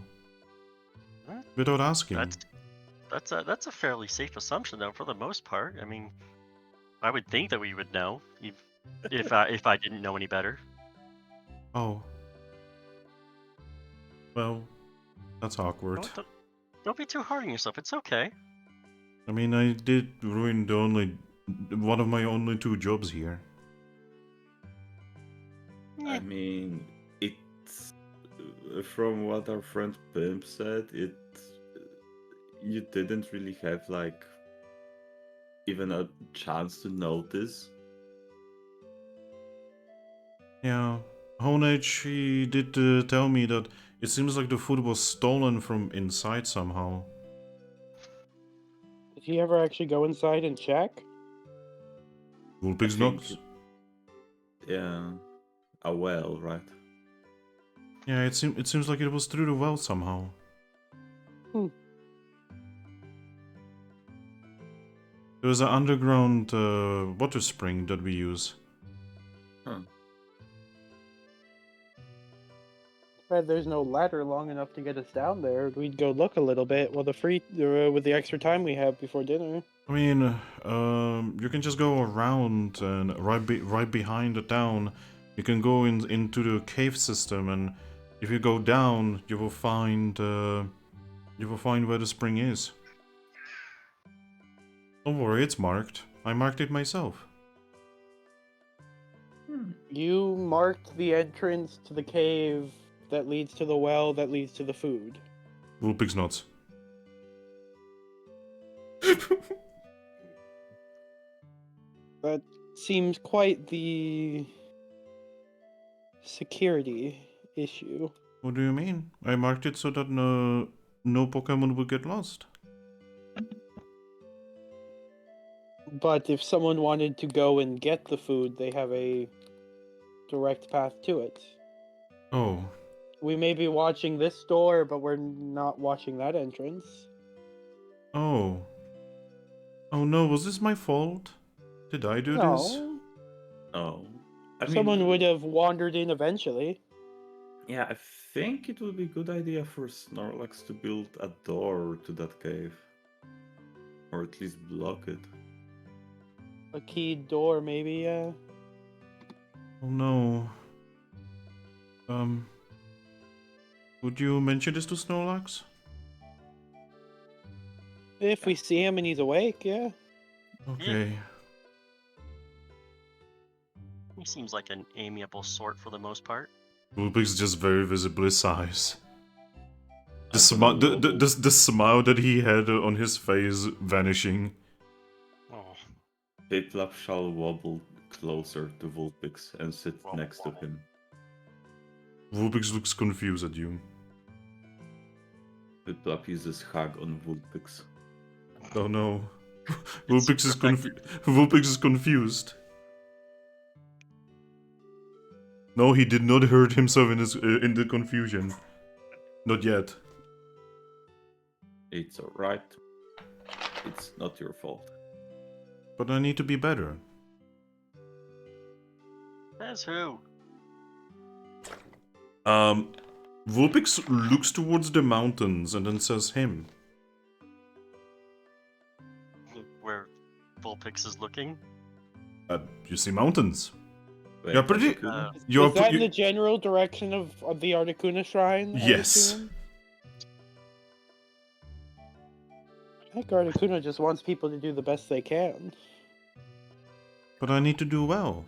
What? Without asking. That's a fairly safe assumption, though, for the most part. I mean, I would think that we would know if I didn't know any better. Oh. Well, that's awkward. Don't be too hard on yourself. It's okay. I mean, I did ruin one of my only 2 jobs here. I mean, it's from what our friend Pimp said, you didn't really have like even a chance to notice. Yeah, Honedge, he did tell me that it seems like the food was stolen from inside somehow. Did he ever actually go inside and check? Vulpix think knocks. Yeah, a well, right? Yeah, it seems like it was through the well somehow. There was an underground water spring that we use. Huh. But there's no ladder long enough to get us down there. We'd go look a little bit. Well, with the extra time we have before dinner. I mean, you can just go around and right behind the town, you can go into the cave system, and if you go down, you will find where the spring is. Don't worry, it's marked. I marked it myself. You marked the entrance to the cave that leads to the well that leads to the food. Vulpix nods. That seems quite the security issue. What do you mean? I marked it so that no Pokemon would get lost. But if someone wanted to go and get the food, they have a direct path to it. Oh. We may be watching this door, but we're not watching that entrance. Oh. Oh no, was this my fault? Did I do this? No. Oh. I mean, Someone would have wandered in eventually. Yeah, I think it would be a good idea for Snorlax to build a door to that cave. Or at least block it. A keyed door, maybe, yeah. Oh no. Would you mention this to Snorlax? If we see him and he's awake, yeah. Okay. He seems like an amiable sort for the most part. Vulpix just very visibly sighs. The, I'm gonna roll. the smile that he had on his face vanishing. Oh, Piplup shall wobble closer to Vulpix and sit Wobble, next to wobble. him. Vulpix looks confused at you. Piplup uses hug on Vulpix. Oh no. It's Vulpix is, perfected. Vulpix is confused. No, he did not hurt himself in the confusion. Not yet. It's alright. It's not your fault. But I need to be better. Says who? Vulpix looks towards the mountains and then says him. Where Vulpix is looking? You see mountains. Wait, You're pretty... Uh, You're Is that you- in the general direction of the Articuno Shrine? I Yes. assume? I think Articuno just wants people to do the best they can. But I need to do well.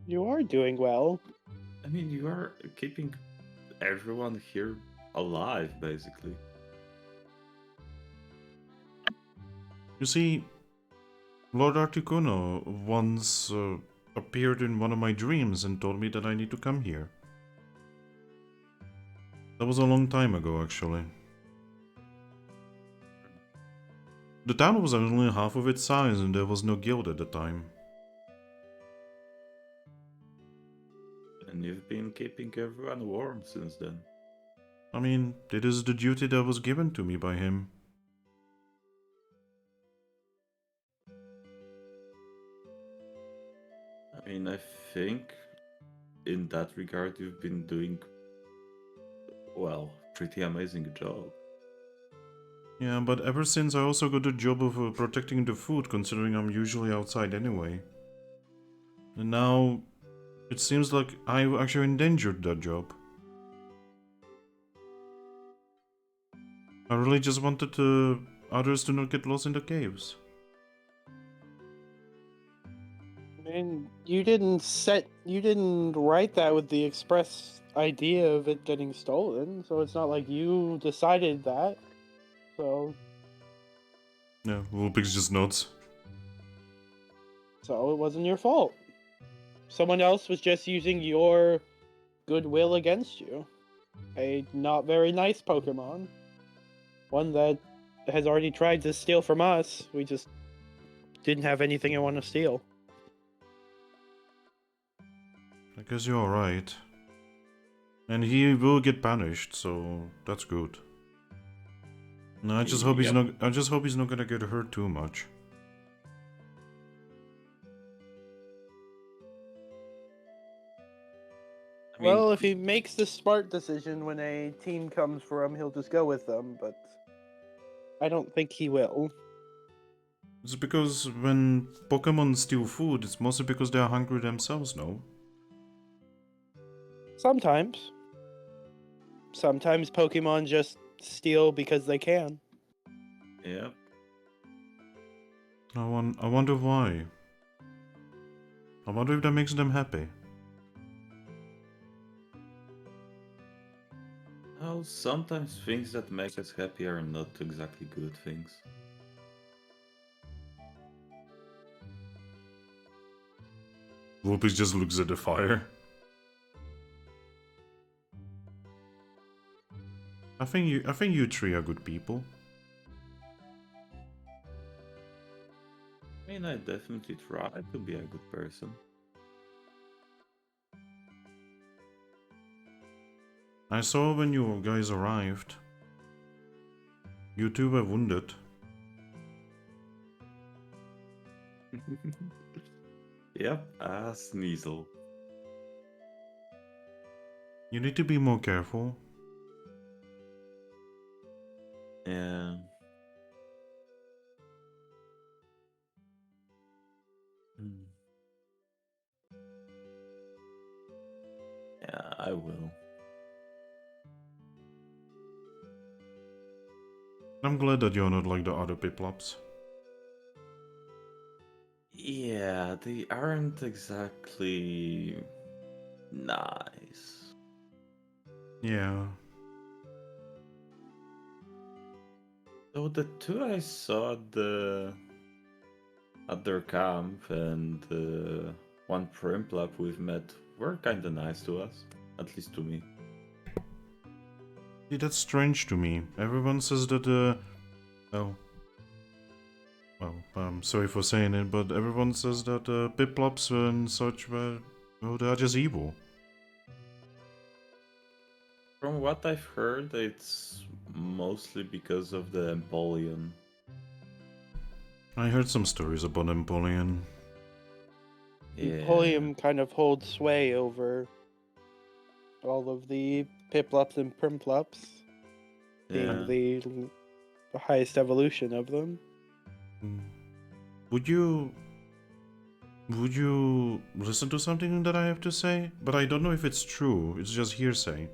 You are doing well. I mean, you are keeping everyone here alive, basically. You see, Lord Articuno once appeared in one of my dreams and told me that I need to come here. That was a long time ago, actually. The town was only half of its size and there was no guild at the time. And you've been keeping everyone warm since then. I mean, it is the duty that was given to me by him. I mean, I think in that regard you've been doing, well, pretty amazing job. Yeah, but ever since I also got the job of protecting the food, considering I'm usually outside anyway. And now, it seems like I actually endangered that job. I really just wanted others to not get lost in the caves. I mean, you didn't write that with the express idea of it getting stolen, so it's not like you decided that. So, Yeah, Vulpix just nods. So it wasn't your fault. Someone else was just using your goodwill against you. A not very nice Pokemon. One that has already tried to steal from us. We just didn't have anything I want to steal. I guess you're right. And he will get punished, so that's good. No, I just hope he's Yep. not. I just hope he's not gonna get hurt too much. I mean, Well, if he makes the smart decision when a team comes for him, he'll just go with them, but I don't think he will. It's because when Pokemon steal food, it's mostly because they are hungry themselves, no? Sometimes. Sometimes Pokemon just steal because they can. yep. I wonder why. I wonder if that makes them happy. Well, sometimes things that make us happy are not exactly good things. Vulpix just looks at the fire. I think you three are good people. I mean, I definitely try to be a good person. I saw when you guys arrived. You two were wounded. Yep, a Sneasel. You need to be more careful. Yeah. Hmm. Yeah, I will. I'm glad that you're not like the other Piplups. Yeah, they aren't exactly nice. Yeah. So the two I saw at their camp and one Piplup we've met were kinda nice to us, at least to me. See, that's strange to me. Everyone says that, well, sorry for saying it, but everyone says that Piplups and such were, well, they are just evil. From what I've heard, it's mostly because of the Empoleon. I heard some stories about Empoleon. Yeah. Empoleon kind of holds sway over all of the Piplups and Primplups, being Yeah. the highest evolution of them. Mm. Would you listen to something that I have to say? But I don't know if it's true. It's just hearsay.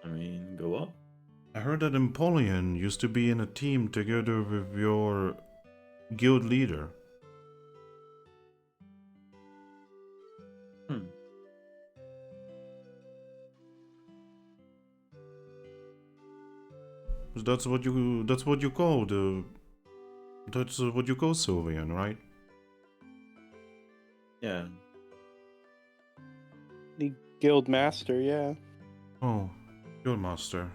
I mean, go on. I heard that Empoleon used to be in a team together with your guild leader. Hmm. That's what you call the that's what you call Sylveon, right? Yeah. The guild master, yeah. Oh, guild master.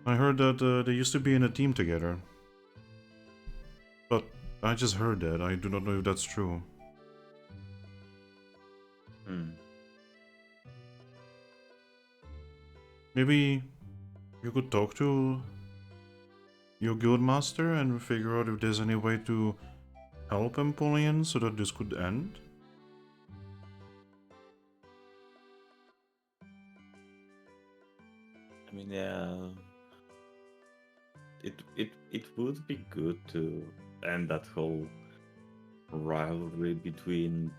I heard that they used to be in a team together. But I just heard that. I do not know if that's true. Hmm. Maybe you could talk to your guild master and figure out if there's any way to help Empoleon so that this could end? I mean, yeah. It would be good to end that whole rivalry between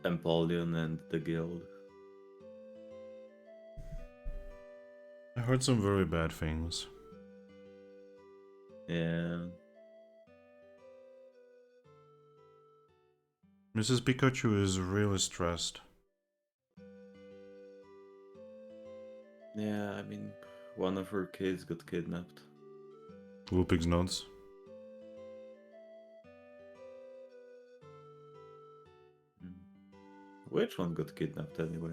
Empoleon and the guild. I heard some very bad things. Yeah. Mrs. Pikachu is really stressed. Yeah, I mean, one of her kids got kidnapped. Whoopig's nuts. Which one got kidnapped anyway?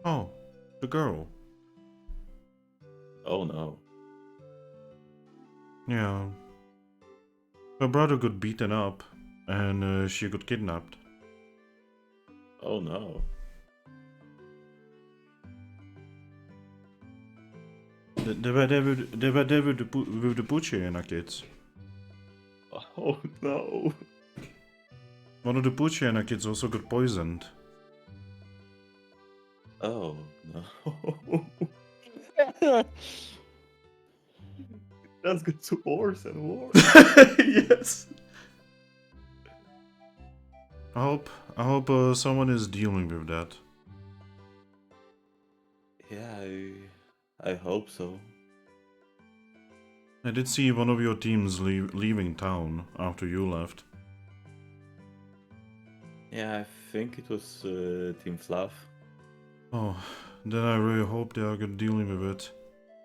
Oh, the girl. Oh no. Yeah. Her brother got beaten up, and she got kidnapped. Oh no. They were there with the Pokémon kids. Oh no. One of the Pokémon kids also got poisoned. Oh no. That's gets worse and worse. Yes. I hope someone is dealing with that. Yeah, I hope so. I did see one of your teams leaving town after you left. Yeah, I think it was Team Fluff. Oh, then I really hope they are good dealing with it.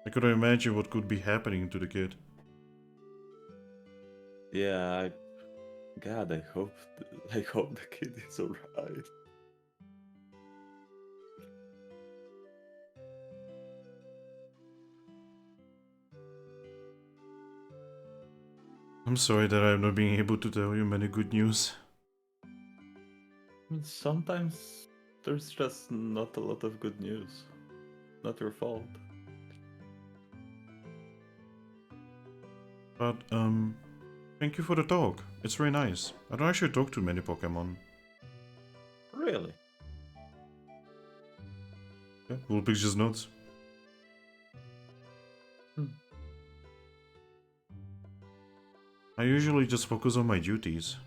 I couldn't imagine what could be happening to the kid. Yeah, God, I hope the kid is alright. I'm sorry that I'm not being able to tell you many good news. Sometimes there's just not a lot of good news. Not your fault. But, thank you for the talk. It's very nice. I don't actually talk to many Pokemon. Really? Yeah, Vulpix just nods. I usually just focus on my duties.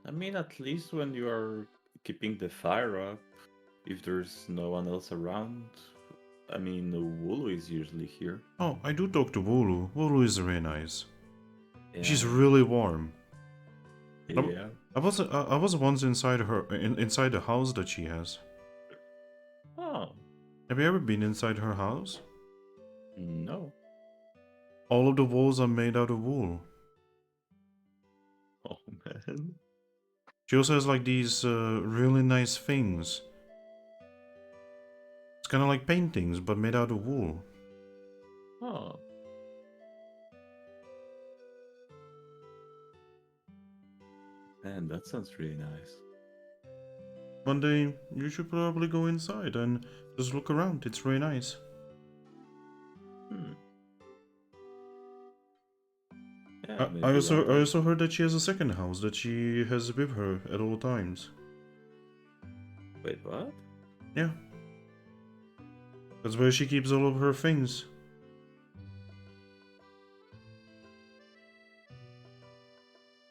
I mean, at least when you are keeping the fire up, if there's no one else around, I mean, Wooloo is usually here. Oh, I do talk to Wooloo. Wooloo is very nice. Yeah. She's really warm. Yeah. I was once inside inside the house that she has. Oh, Have you ever been inside her house? no. All of the walls are made out of wool. Oh, man. She also has like these really nice things. It's kind of like paintings, but made out of wool. Oh. Man, that sounds really nice. One day, you should probably go inside and just look around. It's really nice. Yeah, I also heard that she has a second house that she has with her at all times. Wait, what? Yeah. That's where she keeps all of her things.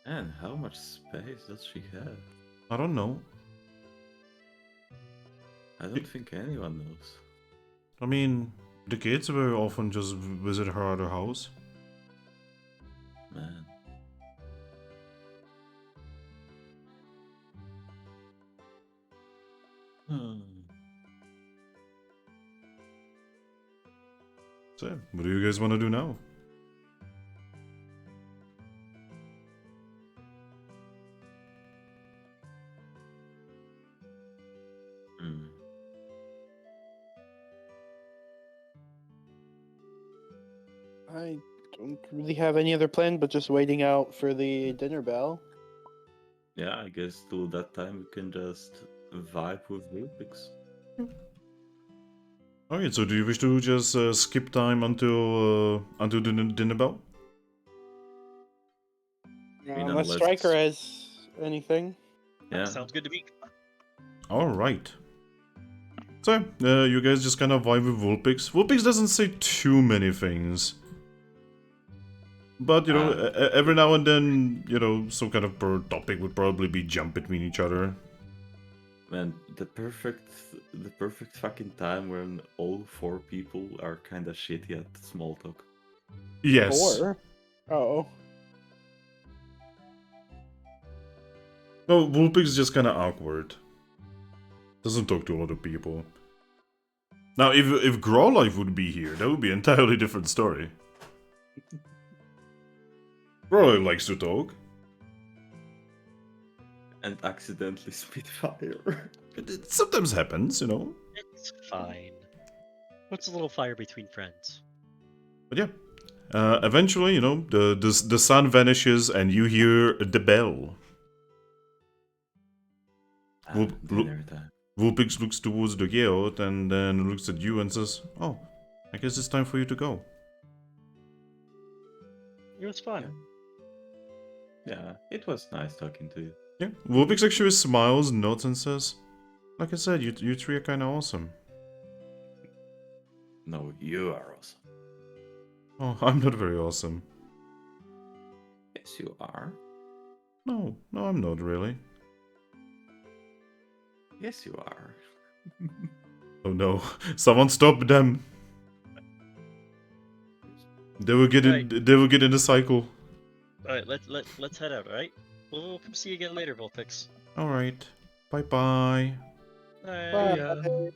And how much space does she have? I don't know. I don't think anyone knows. I mean, the kids will often just visit her other house. Man. So, what do you guys want to do now? I don't really have any other plan but just waiting out for the dinner bell. Yeah, I guess till that time we can just vibe with Vulpix. Okay, so do you wish to just skip time until the dinner bell? mean, Unless unless Striker it's- has anything. Yeah. Sounds good to me. Alright. So, you guys just kind of vibe with Vulpix. Vulpix doesn't say too many things. But, you know, every now and then, you know, some kind of topic would probably be jump between each other. Man, the perfect fucking time when all four people are kinda shitty at small talk. Yes. Or, oh, No, Vulpix is just kind of awkward. Doesn't talk to a lot of people. Now, if Growlife would be here, that would be an entirely different story. Probably likes to talk. And accidentally spit fire. It sometimes happens, you know. It's fine. What's a little fire between friends? But yeah. Eventually, you know, the sun vanishes and you hear the bell. Dinner time. Vulpix looks towards the guild and then looks at you and says, "Oh, I guess it's time for you to go." It was fun. Yeah, it was nice talking to you. Yeah. Vulpix actually smiles, nods, and says, "Like I said, you three are kind of awesome." No, you are awesome. Oh, I'm not very awesome. Yes, you are. No, I'm not really. Yes, you are. Oh no, someone stop them. They will get in. They will get in the cycle. All right, let's head out. All right. We'll come see you again later, Vulpix. All right. Bye bye. Bye.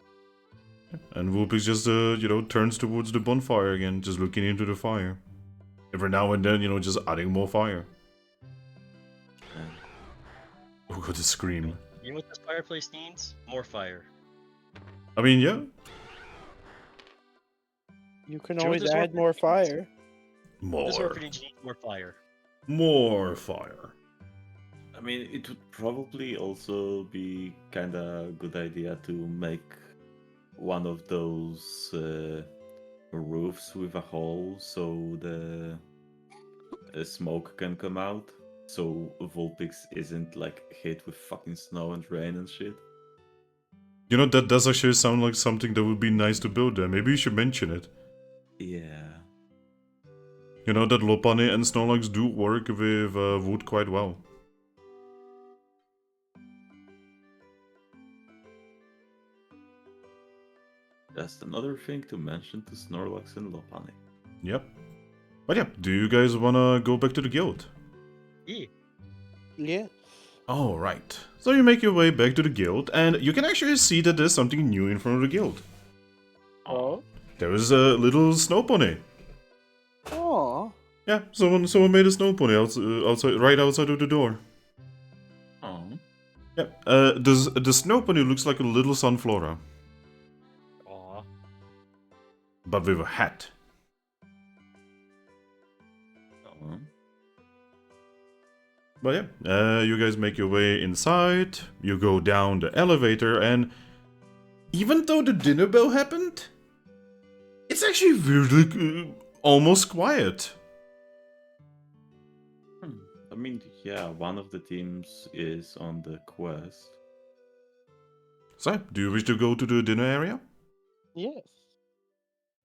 And Vulpix just you know, turns towards the bonfire again, just looking into the fire. Every now and then, you know, just adding more fire. Oh god, the scream. You know what this fireplace needs? More fire. I mean, yeah. You can Joe, always this add more fire. This More. orphanage needs more fire. More fire. I mean, it would probably also be kind of good idea to make one of those roofs with a hole so the smoke can come out. So Vulpix isn't like hit with fucking snow and rain and shit. You know, that does actually sound like something that would be nice to build there. Maybe you should mention it. Yeah. You know that Lopunny and Snorlax do work with wood quite well. That's another thing to mention to Snorlax and Lopunny. Yep. But yeah, do you guys wanna go back to the guild? Yeah. Yeah. Alright. So you make your way back to the guild, and you can actually see that there's something new in front of the guild. Oh. There is a little snow pony. Aw. Yeah, someone made a snow pony outside, right outside of the door. Oh. Yeah, the snow pony looks like a little sunflora, Aw. but with a hat. Oh. But yeah, you guys make your way inside, you go down the elevator, and even though the dinner bell happened, it's actually weirdly almost quiet. I mean, yeah, one of the teams is on the quest. So, do you wish to go to the dinner area? Yes.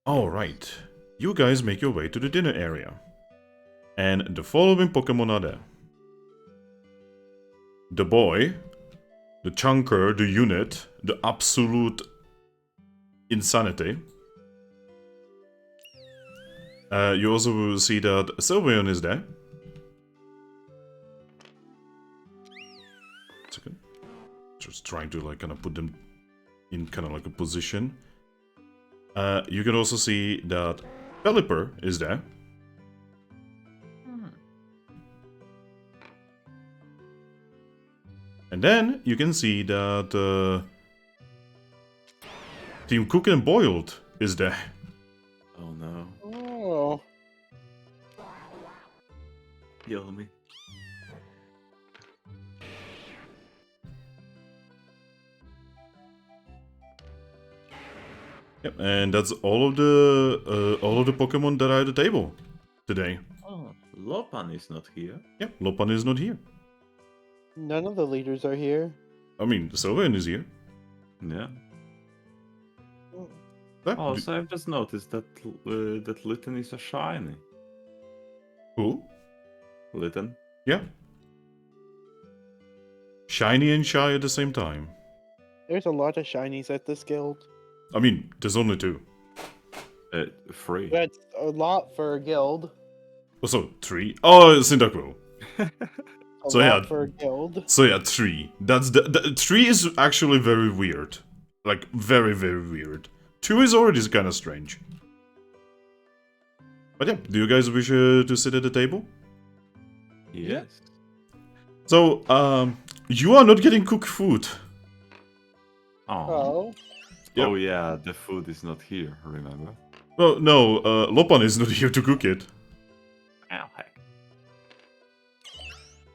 Alright, you guys make your way to the dinner area. And the following Pokemon are there. The boy, the chunker, the unit, the absolute insanity. You also will see that Sylveon is there. Second. Just trying to like kind of put them in kind of like a position. You can also see that Pelipper is there. And then you can see that Team Cook and Boiled is there. Oh no. Oh. Kill me. Yep, and that's all of the Pokemon that are at the table today. Oh, Lopan is not here. Yep, Lopan is not here. None of the leaders are here. I mean, Sylveon is here. Yeah. That- Oh, so I've just noticed that that Litten is a shiny. Who? Litten. Yeah. Shiny and shy at the same time. There's a lot of shinies at this guild. I mean, there's only two. 3. That's a lot for a guild. Also, 3. Oh, Cyndaquil. A So, lot yeah. for a guild. So yeah, 3. That's the 3 is actually very weird. Like, very, very weird. 2 is already kind of strange. But yeah, do you guys wish to sit at the table? Yes. So, you are not getting cooked food. Oh. Oh. Yep. Oh yeah, the food is not here. Remember? Well, no, Lopan is not here to cook it. Oh heck.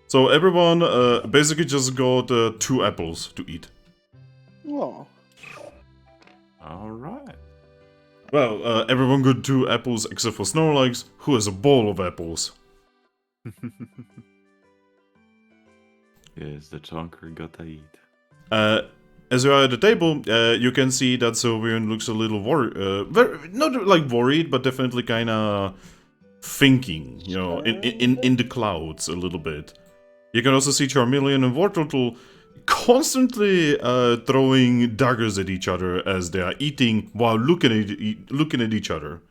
So everyone basically just got 2 apples to eat. Oh. All right. Well, everyone got 2 apples except for Snorlax, who has a bowl of apples. Yes, the chunker gotta eat. As you are at the table, you can see that Sylvian looks a little worried. Not like worried, but definitely kind of thinking, you know, in the clouds a little bit. You can also see Charmeleon and Wartortle constantly throwing daggers at each other as they are eating while looking at each other.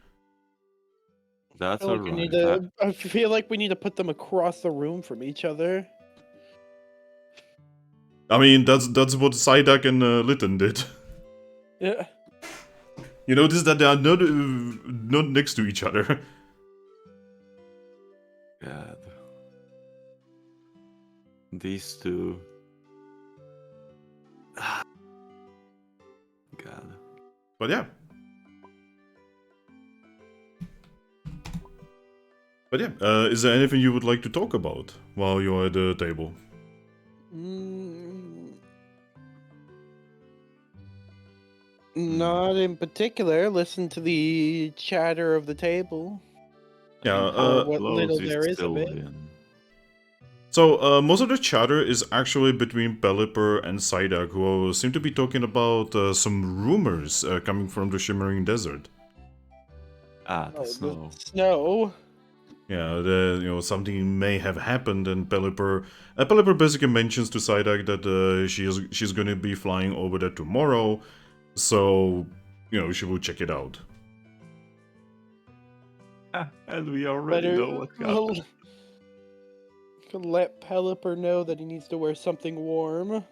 That's I feel like we need to put them across the room from each other. I mean, that's what Psyduck and Litten did. Yeah. You notice that they are not next to each other. God. These two. God. But yeah. Is there anything you would like to talk about while you're at the table? Not in particular. Listen to the chatter of the table. Yeah, Or what Close little there is of it. Sylvian. So, most of the chatter is actually between Pelipper and Psyduck, who seem to be talking about some rumors coming from the Shimmering Desert. Ah, the Oh, snow. the snow. Yeah, something may have happened, and Pelipper basically mentions to Psyduck that she's going to be flying over there tomorrow, so she will check it out. And we already know what happened. Can let Pelipper know that he needs to wear something warm.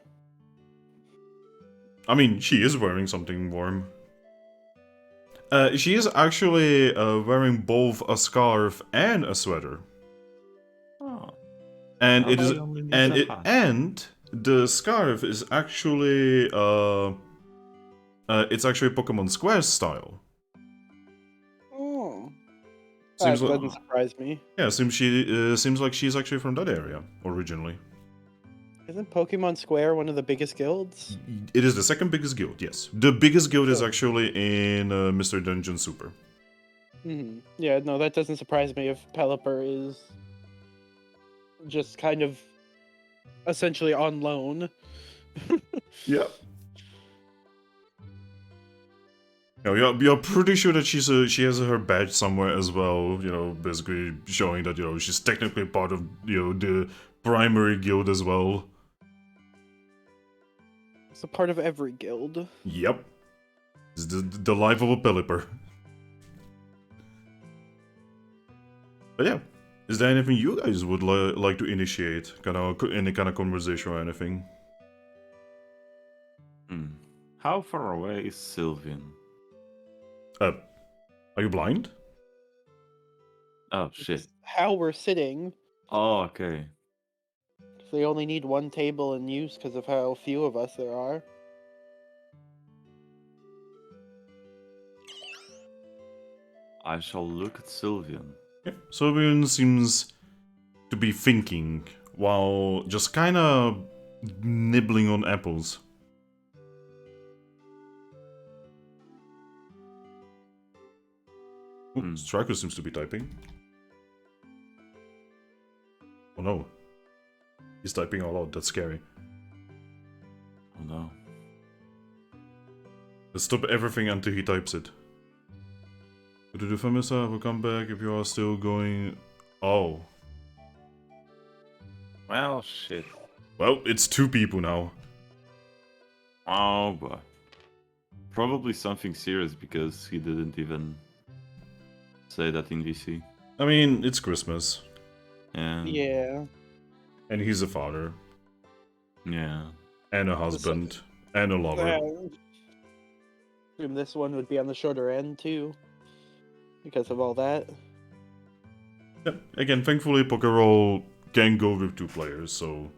I mean, she is wearing something warm. She is actually wearing both a scarf and a sweater. Oh. And Now it is I only need and a it hat. and the scarf is actually it's actually Pokemon Square style. Oh. Seems That like doesn't surprise me. yeah, seems like she's actually from that area originally. Isn't Pokemon Square one of the biggest guilds? It is the second biggest guild, yes. The biggest guild is Oh. actually in Mr. Dungeon Super. Yeah, no, that doesn't surprise me if Pelipper is just kind of essentially on loan. Yeah. You're pretty sure that she has her badge somewhere as well, basically showing that, she's technically part of, the primary guild as well. It's a part of every guild. Yep. It's the life of a Pelipper. But yeah, is there anything you guys would like to initiate? Any kind of conversation or anything? How far away is Sylvian? Are you blind? Oh shit. How we're sitting. Oh, okay. They only need one table in use because of how few of us there are. I shall look at Sylvian. Yeah. Sylvian seems to be thinking while just kind of nibbling on apples. Ooh, Striker seems to be typing. Oh no. He's typing out loud, that's scary. Oh no. Let's stop everything until he types it. The Famisa will come back if you are still going... Oh. Well, shit. Well, it's 2 people now. Oh boy. Probably something serious because he didn't even say that in VC. I mean, it's Christmas. Yeah. Yeah. And he's a father. Yeah. And a husband. And a lover. Assume this one would be on the shorter end too. Because of all that. Yep. Again, thankfully, Pokerole can go with 2 players, so...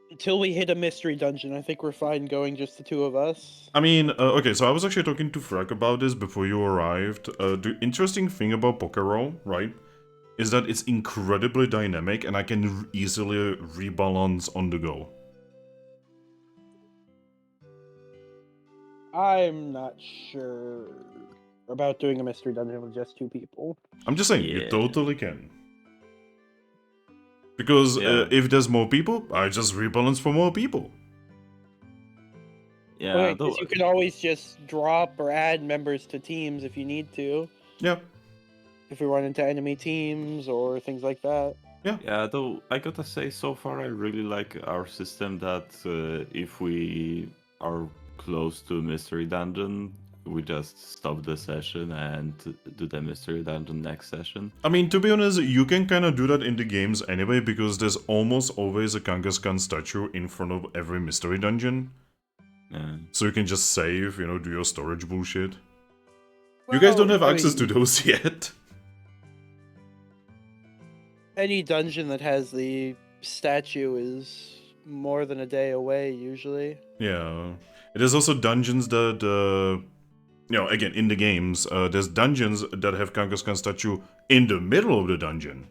Until we hit a mystery dungeon, I think we're fine going just the 2 of us. I mean, okay, so I was actually talking to Thrack about this before you arrived. The interesting thing about Pokerole, right, is that it's incredibly dynamic and I can easily rebalance on the go. I'm not sure about doing a mystery dungeon with just 2 people. I'm just saying, you Yeah. totally can. Because Yeah. if there's more people, I just rebalance for more people. Yeah, Right, though, 'cause you can always just drop or add members to teams if you need to. Yeah, If we run into enemy teams or things like that. yeah, though I gotta say, so far I really like our system that if we are close to a mystery dungeon, we just stop the session and do the mystery dungeon next session. I mean, to be honest, you can kind of do that in the games anyway, because there's almost always a Kangaskhan statue in front of every mystery dungeon. Yeah. So you can just save, you know, do your storage bullshit. You guys don't have access to those yet. Any dungeon that has the statue is more than a day away, usually. Yeah. There's also dungeons that, you know, again, in the games, there's dungeons that have Kangaskhan statue in the middle of the dungeon.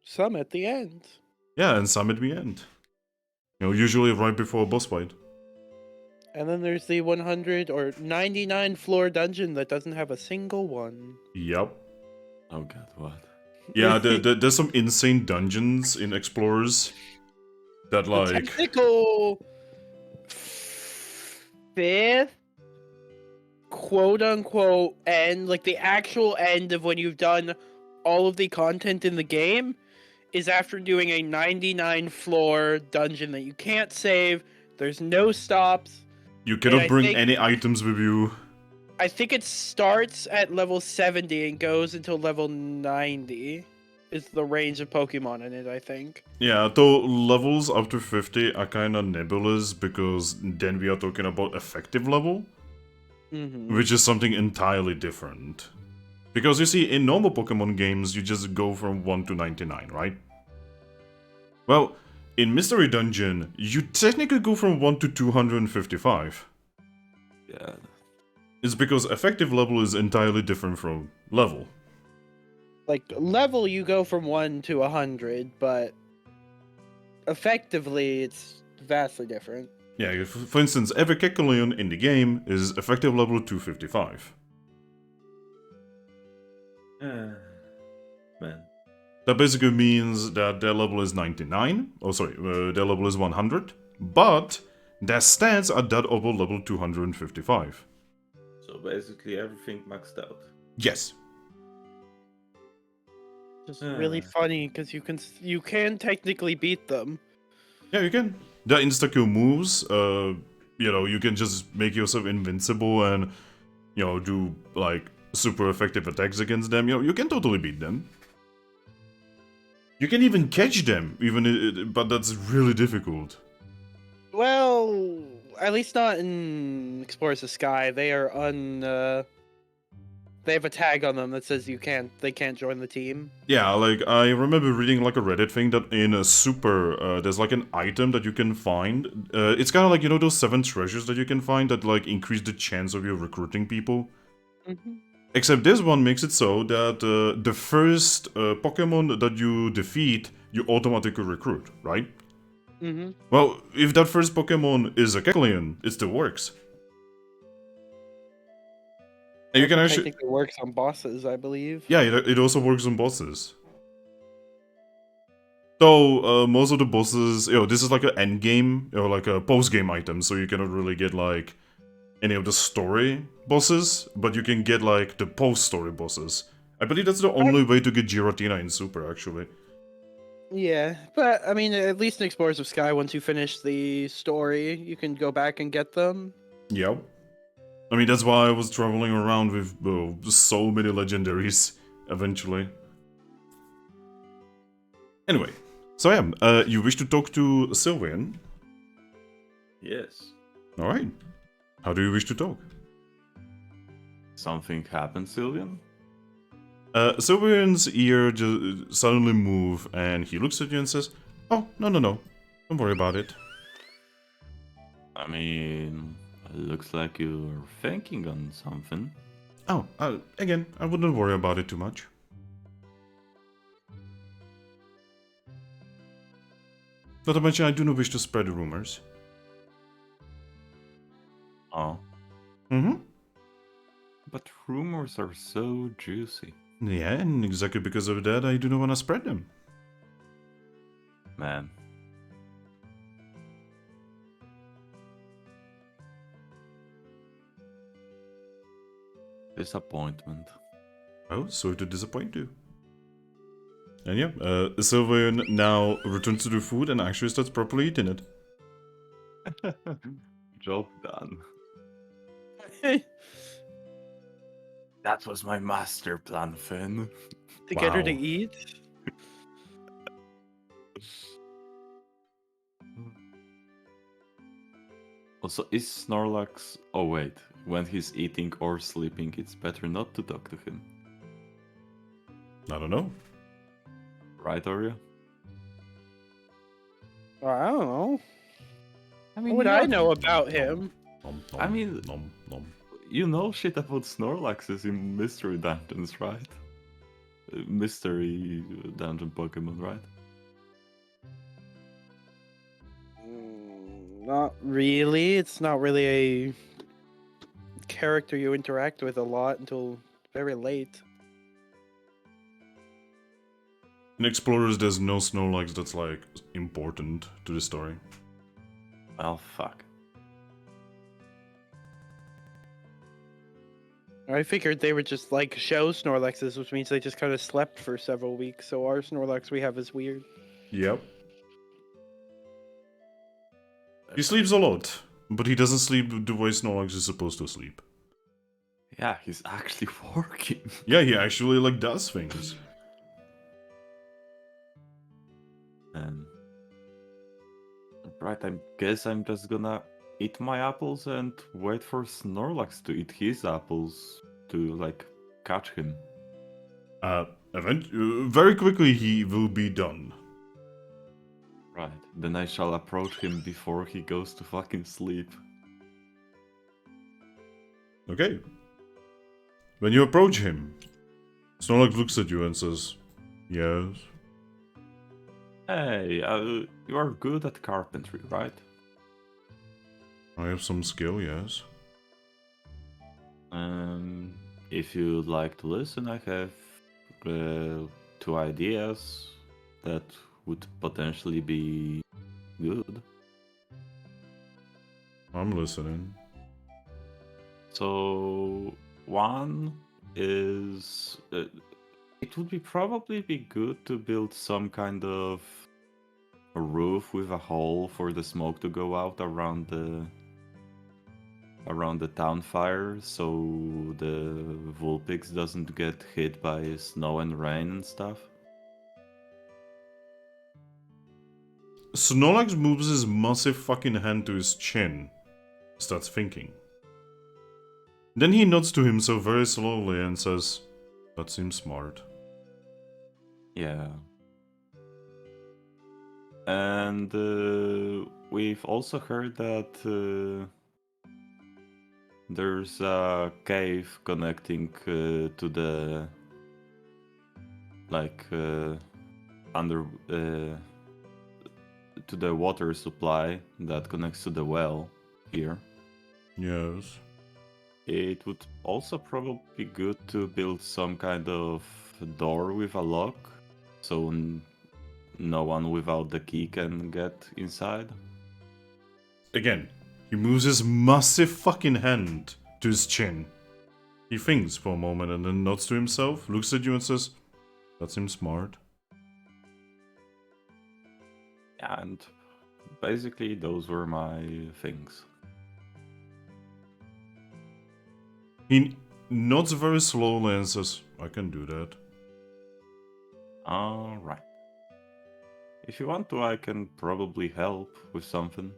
Some at the end. Yeah, and some at the end. You know, usually right before a boss fight. And then there's the 100 or 99 floor dungeon that doesn't have a single one. Yep. Oh god, what? Yeah, there's some insane dungeons in Explorers that, The like... technical 5th quote unquote end, like the actual end of when you've done all of the content in the game, is after doing a 99 floor dungeon that you can't save, there's no stops. You cannot I bring think- any items with you. I think it starts at level 70 and goes until level 90 is the range of Pokemon in it, I think. Yeah, though levels up to 50 are kinda nebulous, because then we are talking about effective level, Mm-hmm. which is something entirely different. Because you see, in normal Pokemon games, you just go from 1 to 99, right? Well, in Mystery Dungeon, you technically go from 1 to 255. Yeah. It's because effective level is entirely different from level. Like, level you go from 1 to 100, but effectively it's vastly different. Yeah, for instance, every Kecleon in the game is effective level 255. Man. That basically means that their level is 99, their level is 100, but their stats are that of a level 255. So basically everything maxed out. Yes. It's really funny because you can technically beat them. Yeah, you can. The insta-kill moves, you know, you can just make yourself invincible and, you know, do, like, super effective attacks against them. You know, you can totally beat them. You can even catch them, but that's really difficult. Well, at least not in Explorers of Sky. They are they have a tag on them that says they can't join the team. Yeah, like, I remember reading, like, a Reddit thing that in a Super, there's, like, an item that you can find. It's kind of like, you know, those 7 treasures that you can find that, like, increase the chance of you recruiting people? Mm-hmm. Except this one makes it so that the first Pokemon that you defeat, you automatically recruit, right? Mm-hmm. Well, if that first Pokemon is a Kecleon, it still works. And you can actually... Technically works on bosses, I believe. Yeah, it also works on bosses. So, most of the bosses, you know, this is like an end game, or like a post-game item, so you cannot really get, like, any of the story bosses, but you can get, like, the post-story bosses. I believe that's the only way to get Giratina in Super, actually. Yeah, but I mean, at least in Explorers of Sky, once you finish the story, you can go back and get them. Yep. I mean, that's why I was traveling around with so many legendaries, eventually. Anyway, so yeah, you wish to talk to Sylvian? Yes. Alright. How do you wish to talk? Something happened, Sylvian? Sylvian's ear suddenly move, and he looks at you and says, "Oh, no, no, no. Don't worry about it." I mean, it looks like you're thinking on something. Oh, again, I wouldn't worry about it too much. Not to mention, I do not wish to spread rumors. Oh, Mm-hmm. but rumors are so juicy. Yeah, and exactly because of that, I do not want to spread them. Man. Disappointment. Oh, sorry to disappoint you. And yeah, Sylvian now returns to the food and actually starts properly eating it. Job done. That was my master plan, Finn. To get her to Wow. eat? Also, is Snorlax... Oh wait, when he's eating or sleeping, it's better not to talk to him. I don't know. Right, Oreo? Well, I don't know. I What would I know about him? Nom, I nom, mean- nom, nom. You know shit about Snorlaxes in mystery dungeons, right? Mystery dungeon Pokemon, right? Not really. It's not really a character you interact with a lot until very late. In Explorers, there's no Snorlax that's like important to the story. Well, fuck. I figured they would just like show Snorlaxes, which means they just kind of slept for several weeks. So our Snorlax we have is weird. Yep. He sleeps a lot, but he doesn't sleep the way Snorlax is supposed to sleep. Yeah, he's actually working. Yeah, he actually like does things. And... Right, I guess I'm just gonna eat my apples and wait for Snorlax to eat his apples to, like, catch him. Very quickly he will be done. Right, then I shall approach him before he goes to fucking sleep. Okay. When you approach him, Snorlax looks at you and says, "Yes." Hey, you are good at carpentry, right? I have some skill, yes. If you'd like to listen, I have 2 ideas that would potentially be good. I'm listening. So, one is it would be probably be good to build some kind of a roof with a hole for the smoke to go out around the town fire, so the Vulpix doesn't get hit by snow and rain and stuff. Snorlax moves his massive fucking hand to his chin. Starts thinking. Then he nods to himself very slowly and says, "That seems smart." Yeah. And we've also heard that there's a cave connecting to the under to the water supply that connects to the well here. Yes. It would also probably be good to build some kind of door with a lock, so no one without the key can get inside. Again, he moves his massive fucking hand to his chin. He thinks for a moment and then nods to himself, looks at you and says, "That seems smart." And basically, those were my things. He nods very slowly and says, "I can do that." Alright. If you want to, I can probably help with something.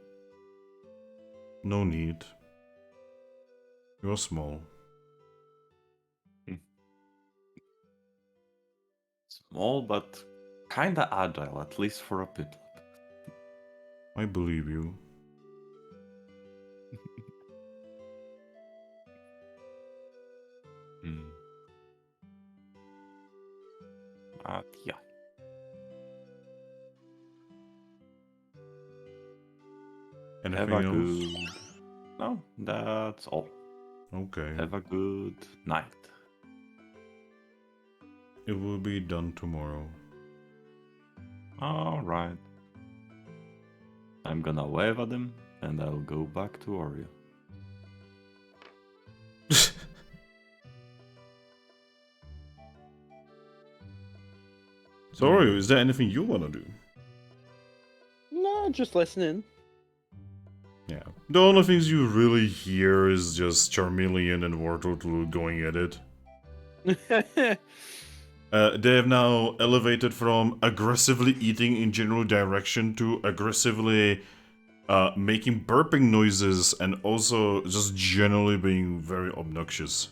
No need. You're small. Small, but kinda agile, at least for a Piplup. I believe you. Hmm. Yeah. Have Anything a else? good... No, that's all. Okay. Have a good night. It will be done tomorrow. Alright. I'm gonna wave at him, and I'll go back to Oreo. Sorry, is there anything you want to do? No, just listening. Yeah. The only things you really hear is just Charmeleon and Wartortle going at it. They have now elevated from aggressively eating in general direction to aggressively making burping noises and also just generally being very obnoxious.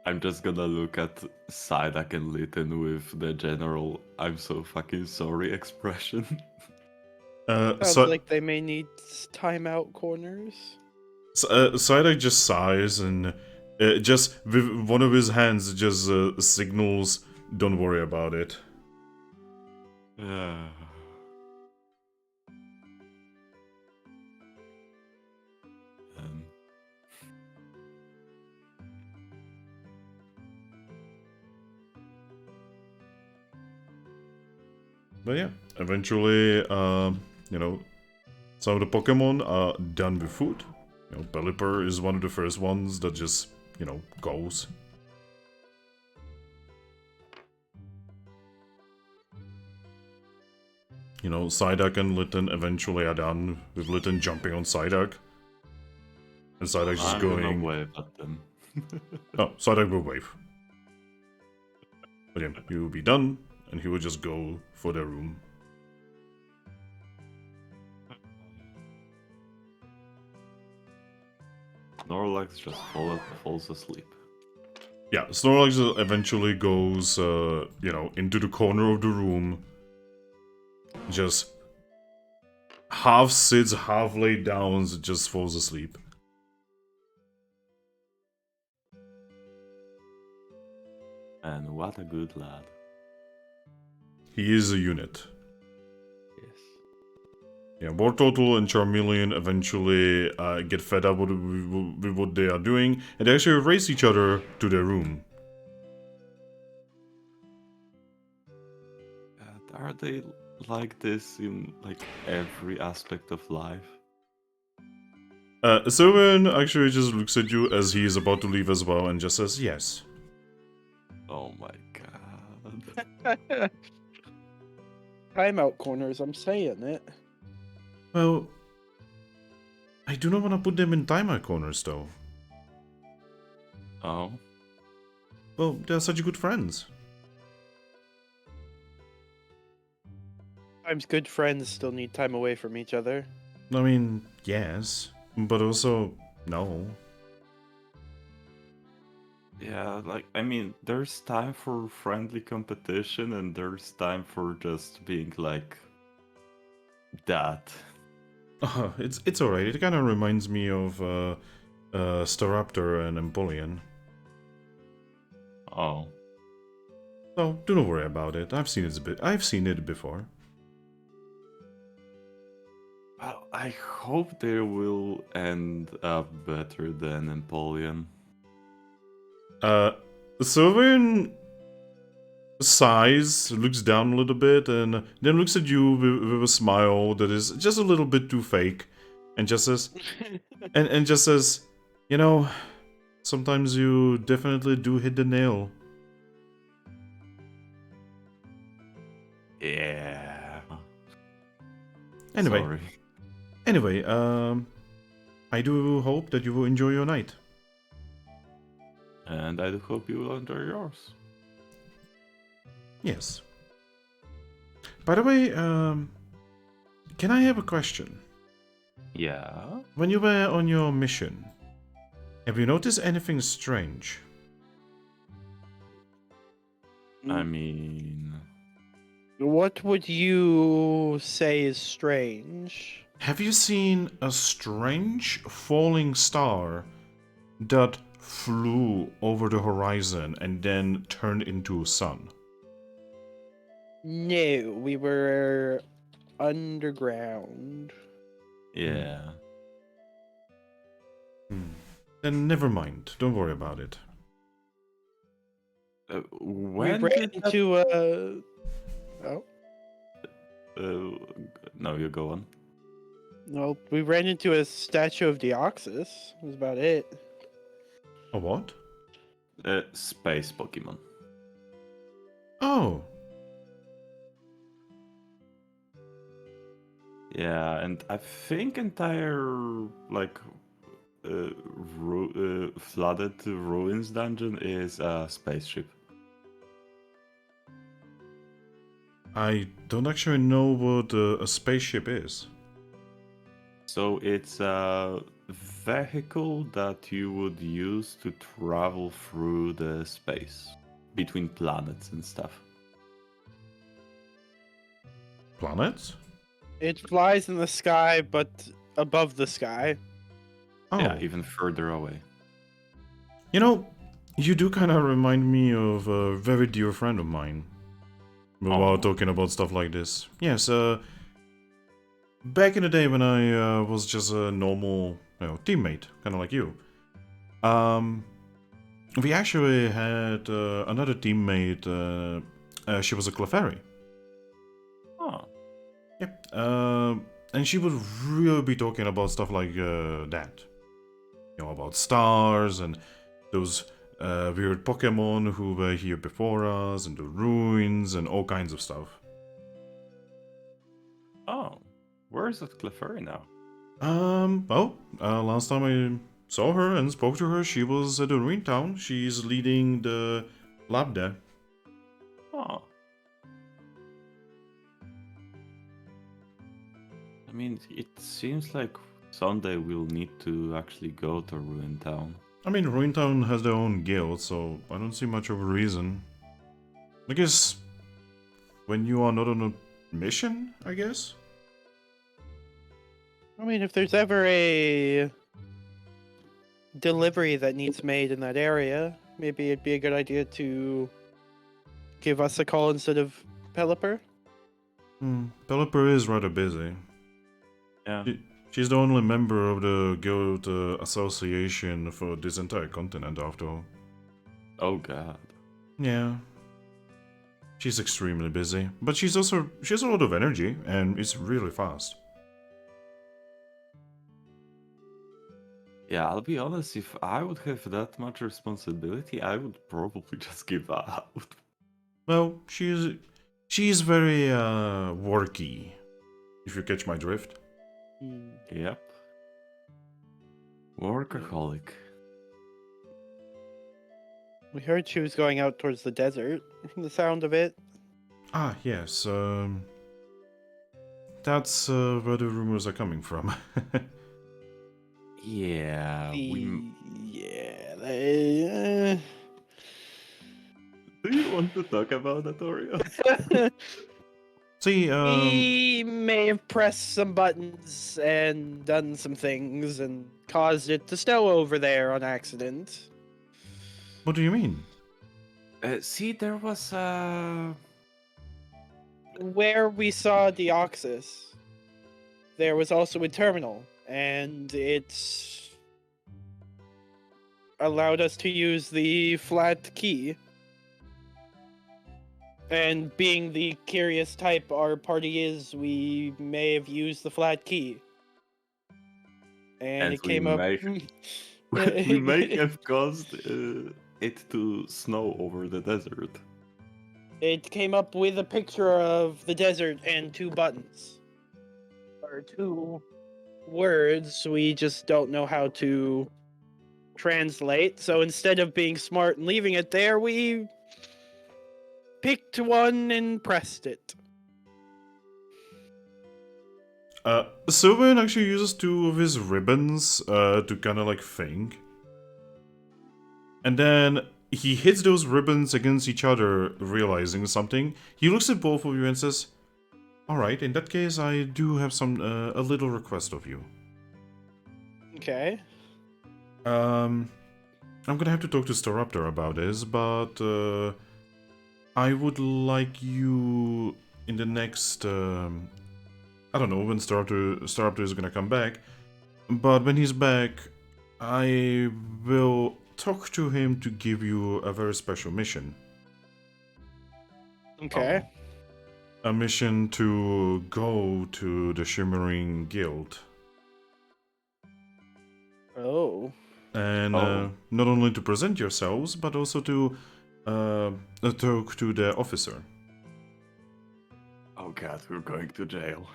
I'm just gonna look at Psyduck and Litten with the general "I'm so fucking sorry" expression. Sounds So like they may need timeout corners. Psyduck just sighs and just with one of his hands just signals, "Don't worry about it." Yeah. Um, But yeah, eventually, you know, some of the Pokemon are done with food. You know, Pelipper is one of the first ones that just, you know, goes. You know, Psyduck and Litten eventually are done, with Litten jumping on Psyduck. And Psyduck just I'm going... gonna wave at them. Oh, Psyduck will wave. But yeah, he will be done, and he will just go for their room. Snorlax just falls asleep. Yeah, Snorlax eventually goes, you know, into the corner of the room. Just half sits, half laid down, just falls asleep. And what a good lad. He is a unit. Yes. Yeah, Wartortle and Charmeleon eventually get fed up with what they are doing, and they actually race each other to their room. Are they like this in like every aspect of life? Sylvan actually just looks at you as he is about to leave as well and just says yes. Oh my god. Timeout corners, I'm saying it. Well, I do not want to put them in timer corners though. Oh. Well, they're such good friends. Sometimes good friends still need time away from each other. I mean, yes, but also no. Yeah, like, I mean, there's time for friendly competition and there's time for just being like that. It's alright. It kind of reminds me of Staraptor and Empoleon. Oh. So do not worry about it. I've seen it before. Well, I hope they will end up better than Empoleon. Sylvan sighs, looks down a little bit, and then looks at you with a smile that is just a little bit too fake, and just says, and just says, you know, sometimes you definitely do hit the nail. Yeah. Anyway, Sorry. anyway, I do hope that you will enjoy your night. And I do hope you will enjoy yours. Yes. By the way, can I have a question? Yeah. When you were on your mission, have you noticed anything strange? I mean, What would you say is strange? Have you seen a strange falling star that flew over the horizon and then turned into a sun? No, we were underground. yeah. Then never mind. Don't worry about it. When we ran did that... into a. Oh. No, you go on. No, we ran into a statue of Deoxys. That was about it. A what? Space Pokemon. Oh, Yeah, and I think entire like flooded ruins dungeon is a spaceship. I don't actually know what a spaceship is. So it's a vehicle that you would use to travel through the space between planets and stuff. Planets? It flies in the sky, but above the sky. Oh, Yeah, even further away. you know, you do kind of remind me of a very dear friend of mine. While talking about stuff like this. Yes, back in the day when I was just a normal, teammate, kind of like you. We actually had another teammate. She was a Clefairy. Oh, Yep. And she would really be talking about stuff like that. About stars and those weird Pokemon who were here before us, and the ruins and all kinds of stuff. oh, where is that Clefairy now? Last time I saw her and spoke to her, she was at the ruin town. She's leading the lab there. Oh. I mean, it seems like someday we'll need to actually go to Ruin Town. I mean, Ruin Town has their own guild, so I don't see much of a reason. I guess when you are not on a mission, I guess? I mean, if there's ever a delivery that needs made in that area, maybe it'd be a good idea to give us a call instead of Pelipper. Pelipper is rather busy. Yeah. She's the only member of the guild association for this entire continent, after all. Oh god. Yeah. She's extremely busy, but she has a lot of energy, and it's really fast. Yeah, I'll be honest, if I would have that much responsibility, I would probably just give up. Well, she's very worky, if you catch my drift. Yep. Workaholic. We heard she was going out towards the desert, from the sound of it. Ah, yes, that's where the rumors are coming from. Yeah, They, Do you want to talk about that, Oreo? See, he may have pressed some buttons and done some things and caused it to snow over there on accident. what do you mean? See, there was Where we saw Deoxys, there was also a terminal, and it's allowed us to use the flat key. And being the curious type our party is, we may have used the flat key. And it came up. we may have caused it to snow over the desert. It came up with a picture of the desert and two buttons. Or two words we just don't know how to translate. So instead of being smart and leaving it there, we picked one and pressed it. Sylvain actually uses 2 of his ribbons to kind of like think. And then he hits those ribbons against each other, realizing something. He looks at both of you and says, "Alright, in that case, I do have a little request of you. Okay. I'm gonna have to talk to Staraptor about this, but I would like you in the next, I don't know when Staraptor is gonna come back, but when he's back, I will talk to him to give you a very special mission. Okay. A mission to go to the Shimmering Guild. Oh. And Oh. not only to present yourselves, but also to talk to the officer. Oh god, we're going to jail.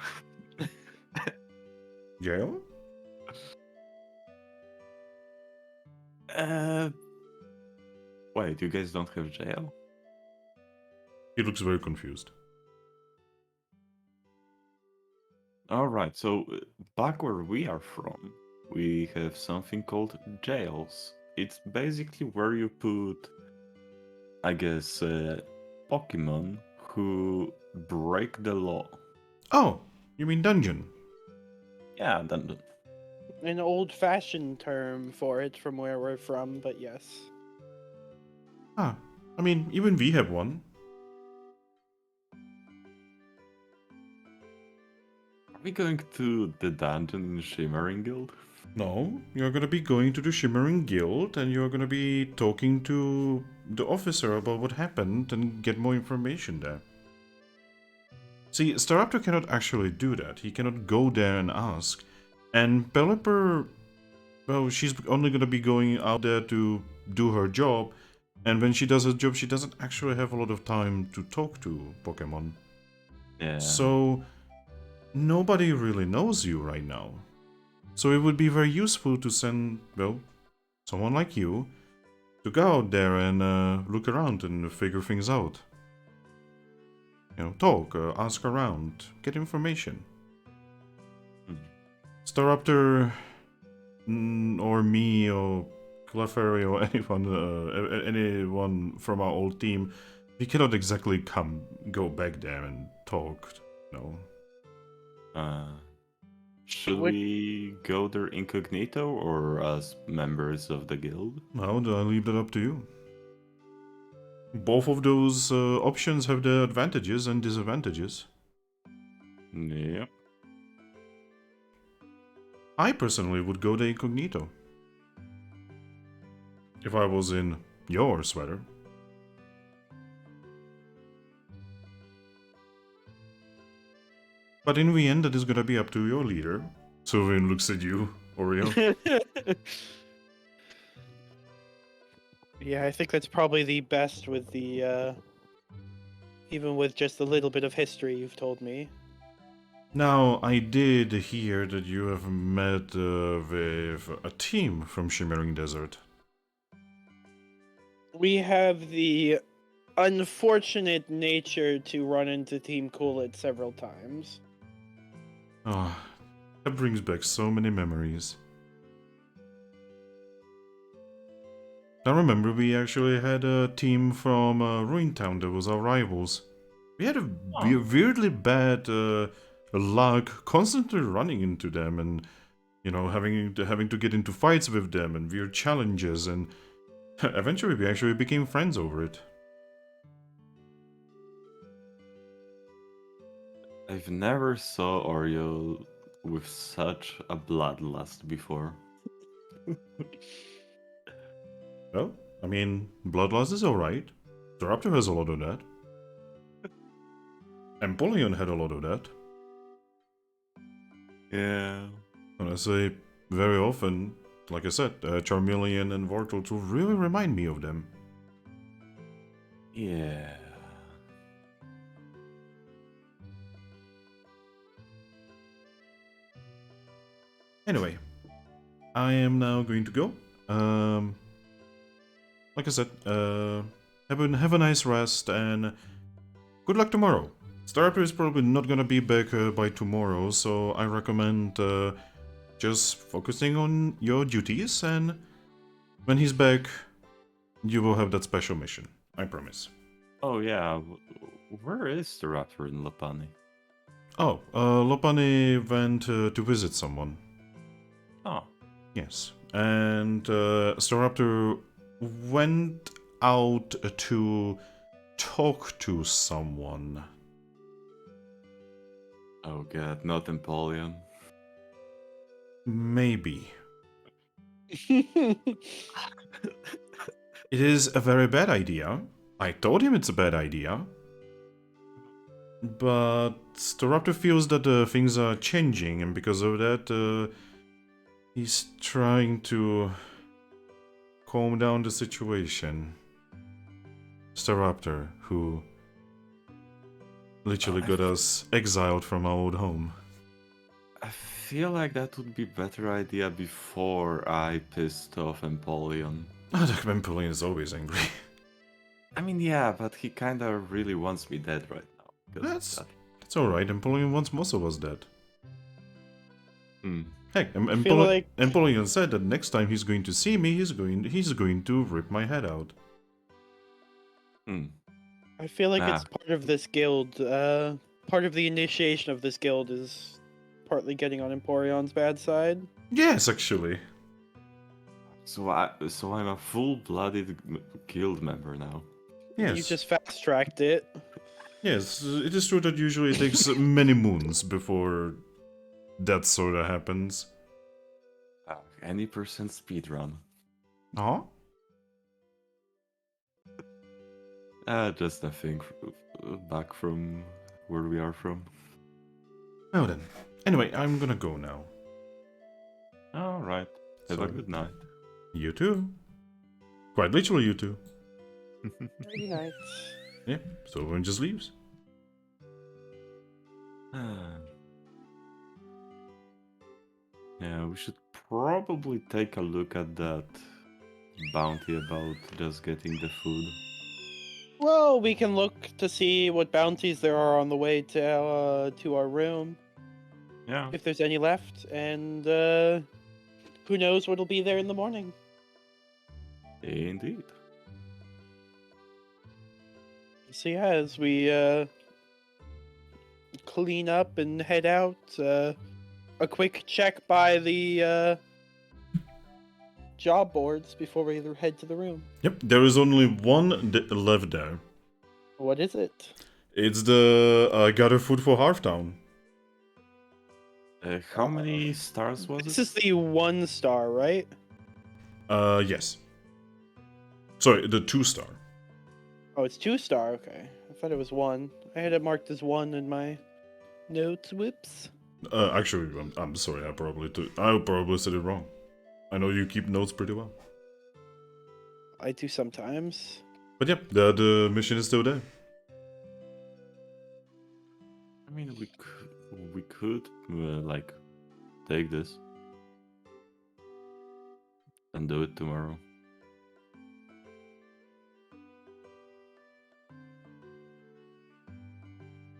Jail? Wait, you guys don't have jail? He looks very confused. Alright, so back where we are from, we have something called jails. It's basically where you put, I guess, Pokemon who break the law. Oh, you mean dungeon? Yeah, then An old-fashioned term for it from where we're from, but yes. Ah, I mean, even we have one. are we going to the dungeon in Shimmering Guild? No, you're gonna be going to the Shimmering Guild and you're gonna be talking to the officer about what happened and get more information there. See, Staraptor cannot actually do that. He cannot go there and ask. And Pelipper, well, she's only gonna be going out there to do her job. And when she does her job, she doesn't actually have a lot of time to talk to Pokemon. Yeah. So, nobody really knows you right now. So it would be very useful to send, well, someone like you to go out there and look around and figure things out. You know, talk, ask around, get information. Hmm. Staraptor, or me, or Clefairy, or anyone from our old team, we cannot exactly go back there and talk, no. Should What- we go there incognito or as members of the guild? Well, I'll leave that up to you. Both of those options have their advantages and disadvantages. Yeah. I personally would go the incognito. If I was in your sweater. But in the end, that is gonna be up to your leader. Sylvain looks at you, Oreo. Yeah, I think that's probably the best with the, even with just a little bit of history you've told me. Now, I did hear that you have met with a team from Shimmering Desert. We have the unfortunate nature to run into Team Coolit several times. Ah, that brings back so many memories. I remember we actually had a team from Ruintown that was our rivals. We had a weirdly bad luck constantly running into them and, you know, having to get into fights with them and weird challenges, and eventually we actually became friends over it. I've never saw Oreo with such a bloodlust before. Well, I mean, bloodlust is alright. Staraptor has a lot of that. Empoleon had a lot of that. Yeah. And I say very often, like I said, Charmeleon and Vortold really remind me of them. Yeah. Anyway, I am now going to go. Like I said, have a nice rest and good luck tomorrow. Staraptor is probably not gonna be back by tomorrow, so I recommend just focusing on your duties, and when he's back, you will have that special mission. I promise. Oh yeah, where is the raptor in Lapani? Oh, Lopani went to visit someone. Oh, Yes. And Staraptor went out to talk to someone. oh god, not Empoleon. Maybe. It is a very bad idea. I told him it's a bad idea. But Staraptor feels that things are changing, and because of that, he's trying to calm down the situation. Staraptor, who literally got us exiled from our old home. I feel like that would be better idea before I pissed off Empoleon. Oh, the Empoleon is always angry. I mean, yeah, but he kinda really wants me dead right now. because of That's alright, Empoleon wants most of us dead. that. Hmm. Heck, feel like- Empoleon said that next time he's going to see me, he's going to rip my head out. Hmm. I feel like Nah. it's part of this guild. Part of the initiation of this guild is partly getting on Empoleon's bad side. Yes, actually. So I'm a full-blooded guild member now. Yes. You just fast tracked it. Yes, it is true that usually it takes many moons before that sort of happens. Any percent speedrun. Huh? Just a thing back from where we are from. Oh then. Anyway, I'm gonna go now. Alright. Have a So- good night. You too. Quite literally, you too. Very nice. Yeah, so everyone just leaves. Yeah, we should probably take a look at that bounty about just getting the food. Well, we can look to see what bounties there are on the way to our room, Yeah. if there's any left, and who knows what'll be there in the morning. Indeed. So yeah, as we clean up and head out, a quick check by the job boards before we head to the room. Yep, there is only one left there. What is it? It's the gather food for Hearthtown. How many stars was This it? is the 1 star, right? Yes. Sorry, the 2-star. Oh, it's 2 star. Okay, I thought it was 1. I had it marked as 1 in my notes. Whoops. Actually, I'm sorry, I probably said it wrong. I know you keep notes pretty well. I do sometimes. But yep, the mission is still there. I mean, we could like take this and do it tomorrow.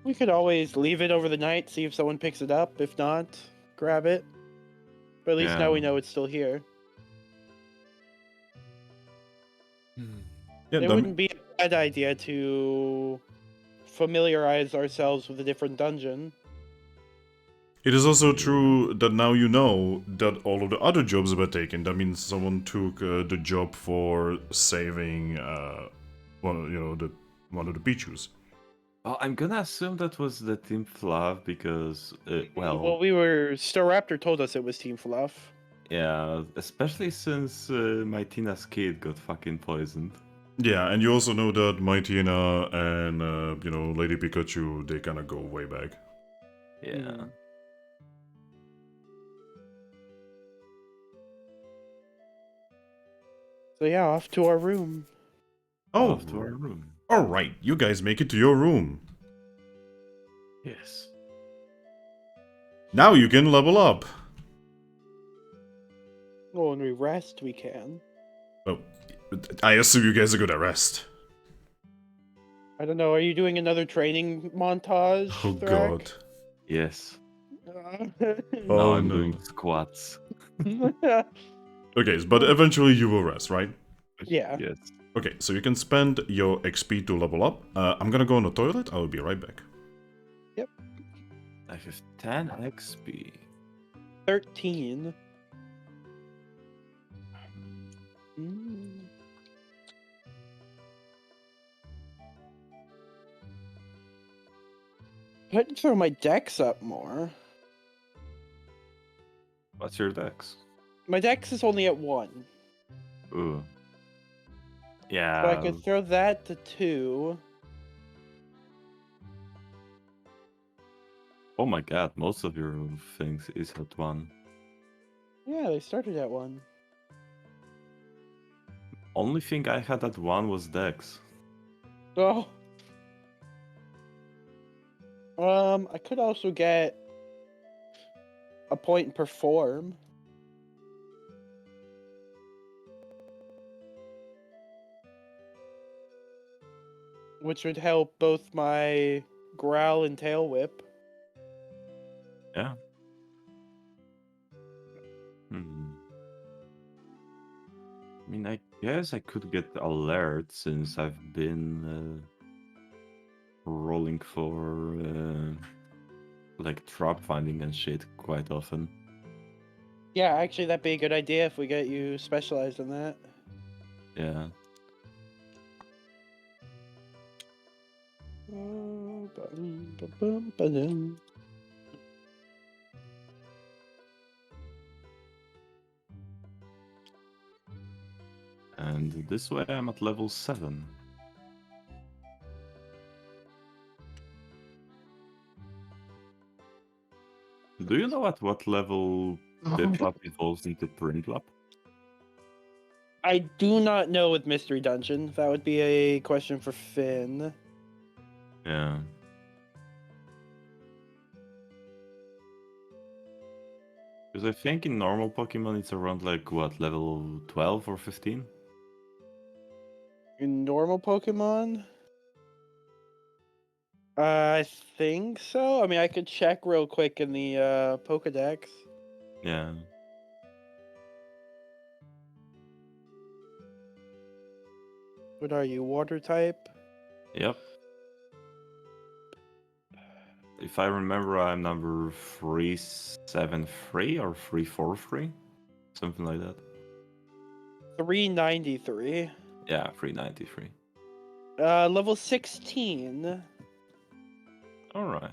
We could always leave it over the night, see if someone picks it up. If not, grab it. But at least now we Yeah. know it's still here. Yeah, It wouldn't be a bad idea to familiarize ourselves with a different dungeon. it is also true that now you know that all of the other jobs were taken. That means someone took the job for saving one of the Pichus. Well, I'm gonna assume that was the Team Fluff because, Well, we were. Staraptor told us it was Team Fluff. yeah, especially since my Tina's kid got fucking poisoned. Yeah, and you also know that Mightyena and Lady Pikachu, they kind of go way back. Yeah. Mhm. So yeah, off to our room. Oh, Off to our room. all right, you guys make it to your room. Yes. Now you can level up. Well, when we rest, we can. Oh, I assume you guys are good at rest. I don't know. Are you doing another training montage? Oh Thrack? god. Yes. Oh, Now I'm no. doing squats. Okay, but eventually you will rest, right? Yeah. Yes. Okay, so you can spend your XP to level up. I'm gonna go on the toilet. I will be right back. I have 10 XP. 13. Mm. I can throw my dex up more. What's your dex? My dex is only at 1. Ooh. So I Yeah. could throw that to 2. Oh my god, most of your things is at 1. Yeah, they started at 1. Only thing I had at 1 was dex. Oh. I could also get a point in perform. Which would help both my growl and tail whip. Yeah. Hmm. I mean, I guess I could get alert since I've been rolling for like trap finding and shit quite often. Yeah, actually that'd be a good idea if we get you specialized in that. Yeah. And this way I'm at level 7. Do you know at what level Piplup evolves into Prinplup? I do not know with Mystery Dungeon. That would be a question for Finn. Yeah. Because I think in normal Pokemon it's around like what, level 12 or 15? In normal Pokemon? I think so. I mean, I could check real quick in the Pokedex. Yeah. What are you, water type? Yep. If I remember, I'm number 373 or 343, something like that. 393. Yeah, 393. Level 16. All right.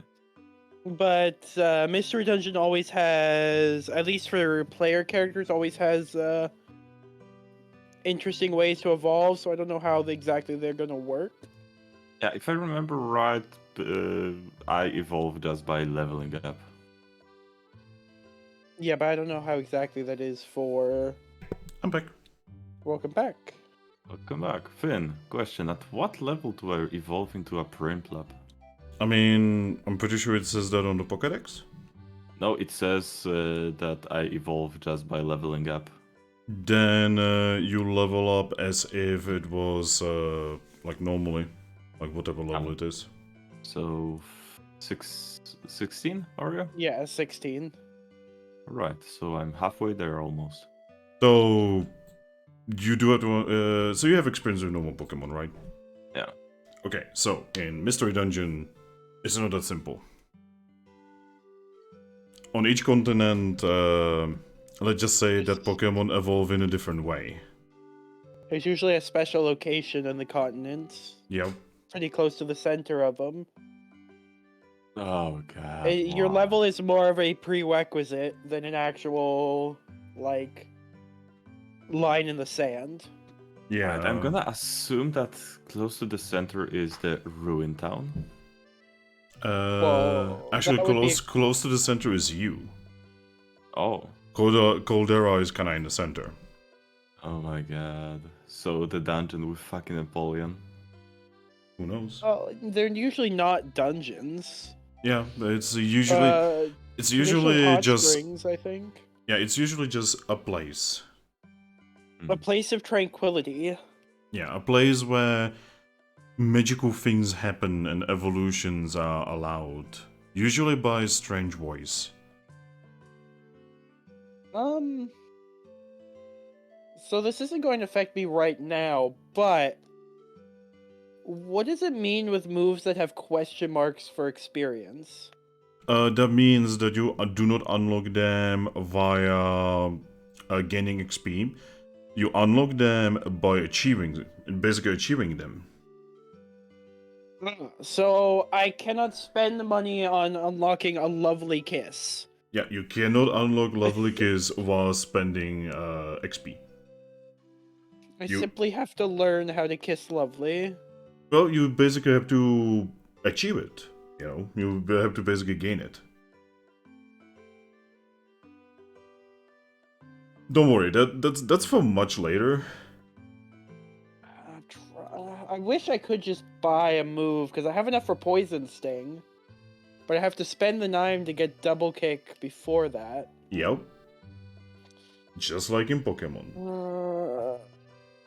But Mystery Dungeon always has, at least for player characters, always has interesting ways to evolve, so I don't know how exactly they're gonna work. Yeah, if I remember right, I evolved just by leveling up. Yeah, but I don't know how exactly that is for... I'm back. Welcome back. Welcome back. Finn, question. At what level do I evolve into a Prinplup? I mean, I'm pretty sure it says that on the Pokédex. No, it says that I evolve just by leveling up. Then you level up as if it was like normally, like whatever level it is. So, 16, Oreo? Yeah, 16. Right, so I'm halfway there almost. So you do have to. So you have experience with normal Pokemon, right? Yeah. Okay, so in Mystery Dungeon, it's not that simple. On each continent, let's just say that Pokemon evolve in a different way. There's usually a special location in the continents. Yeah. Pretty close to the center of them. Oh god. Your level is more of a prerequisite than an actual, like, line in the sand. Yeah. Right, I'm gonna assume that close to the center is the Ruin Town. Whoa, Actually, that would be- close to the center is you. Oh. Caldera is kind of in the center. Oh my god. So the dungeon with fucking Napoleon. Who knows? Oh, they're usually not dungeons. Yeah, it's usually Traditional hot just springs, I think. yeah, it's usually just a place. A place of tranquility. Yeah, a place where magical things happen and evolutions are allowed, usually by a strange voice. So this isn't going to affect me right now, but what does it mean with moves that have question marks for experience? That means that you do not unlock them via gaining XP. You unlock them by basically achieving them. So I cannot spend the money on unlocking a lovely kiss. Yeah, you cannot unlock Lovely Kiss while spending XP. I You- simply have to learn how to kiss lovely. Well, you basically have to achieve it. You have to basically gain it. Don't worry, that's for much later. I wish I could just buy a move, because I have enough for Poison Sting. But I have to spend the 9 to get Double Kick before that. Yep. Just like in Pokemon.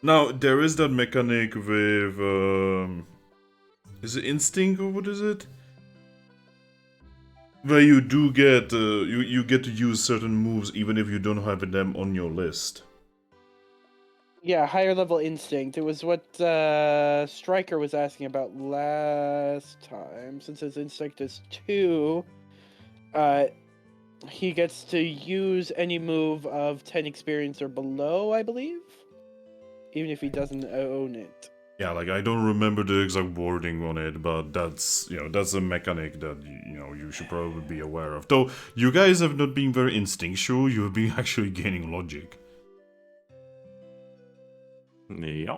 Now, there is that mechanic with... is it Instinct or what is it? Where you do get... you get to use certain moves even if you don't have them on your list. Yeah, higher level Instinct. It was what Striker was asking about last time. Since his Instinct is 2, he gets to use any move of 10 experience or below, I believe? Even if he doesn't own it. Yeah, like, I don't remember the exact wording on it, but that's, that's a mechanic that, you should probably be aware of. Though, you guys have not been very instinctual, you've been actually gaining logic. Yeah.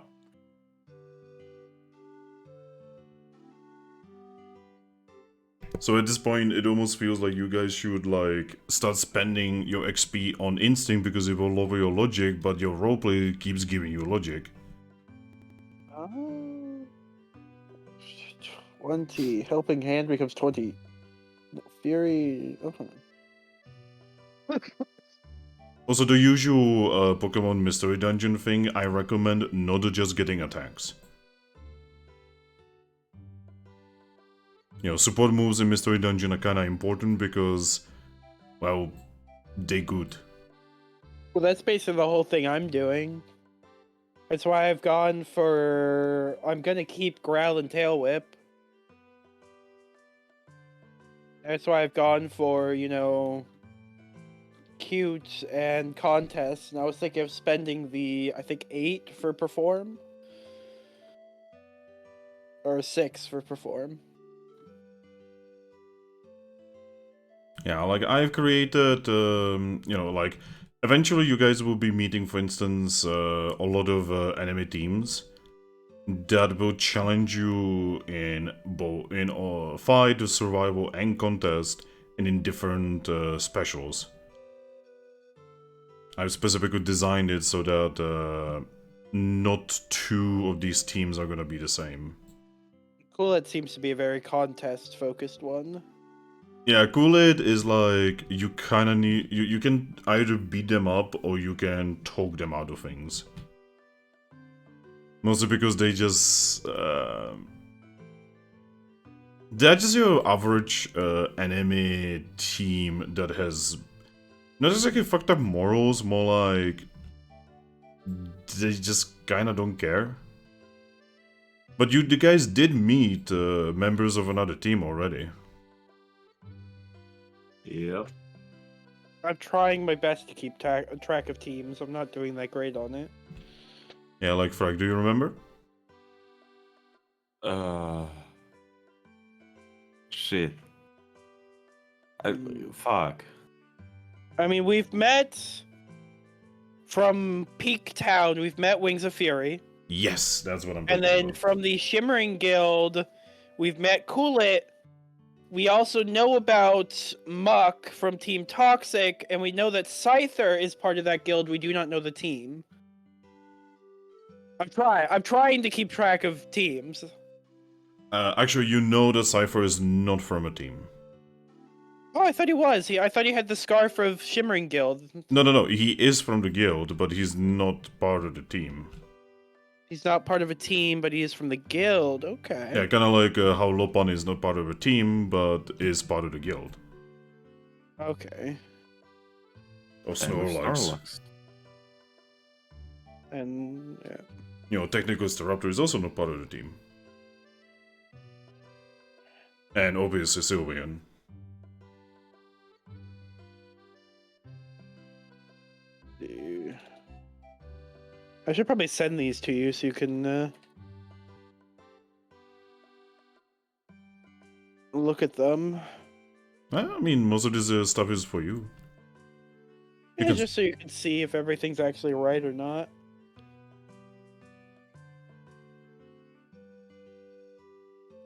So at this point, it almost feels like you guys should, like, start spending your XP on Instinct because it will lower your logic, but your roleplay keeps giving you logic. 20. Helping Hand becomes 20. Fury... Okay. Also, the usual Pokemon Mystery Dungeon thing, I recommend not just getting attacks. Support moves in Mystery Dungeon are kinda important because, well, they good. Well, that's basically the whole thing I'm doing. That's why I've gone for... I'm gonna keep Growl and Tail Whip. That's why I've gone for, cute and contests, and I was thinking of spending the, I think, 8 for Perform. Or 6 for Perform. Yeah, like, I've created, like, eventually you guys will be meeting, for instance, a lot of enemy teams that will challenge you in both fight, survival, and contest, and in different specials. I've specifically designed it so that not 2 of these teams are gonna be the same. Cool, it seems to be a very contest-focused one. Yeah, Kool-Aid is like, you kinda need... You can either beat them up or you can talk them out of things. Mostly because they just... they're just your average enemy team that has... not exactly fucked up morals, more like... they just kinda don't care. But the guys did meet members of another team already. Yep. I'm trying my best to keep track of teams. I'm not doing that great on it. Yeah, like Thrack, do you remember? Shit. Fuck. I mean, we've met... From Peak Town, we've met Wings of Fury. Yes, that's what I'm And talking then about. from the Shimmering Guild, we've met Coolit. We also know about Muck from Team Toxic, and we know that Scyther is part of that guild. We do not know the team. I'm trying to keep track of teams. Actually, you know that Cypher is not from a team. Oh, I thought he was. I thought he had the scarf of Shimmering Guild. No, he is from the guild, but he's not part of the team. He's not part of a team, but he is from the guild. Okay. Yeah, kind of like how Lopan is not part of a team, but is part of the guild. Okay. Or And Snorlax. Snorlax. And yeah. You know, technically Staraptor is also not part of the team. And obviously Sylveon. I should probably send these to you so you can look at them. I mean, most of this stuff is for you. You Yeah, can- just so you can see if everything's actually right or not.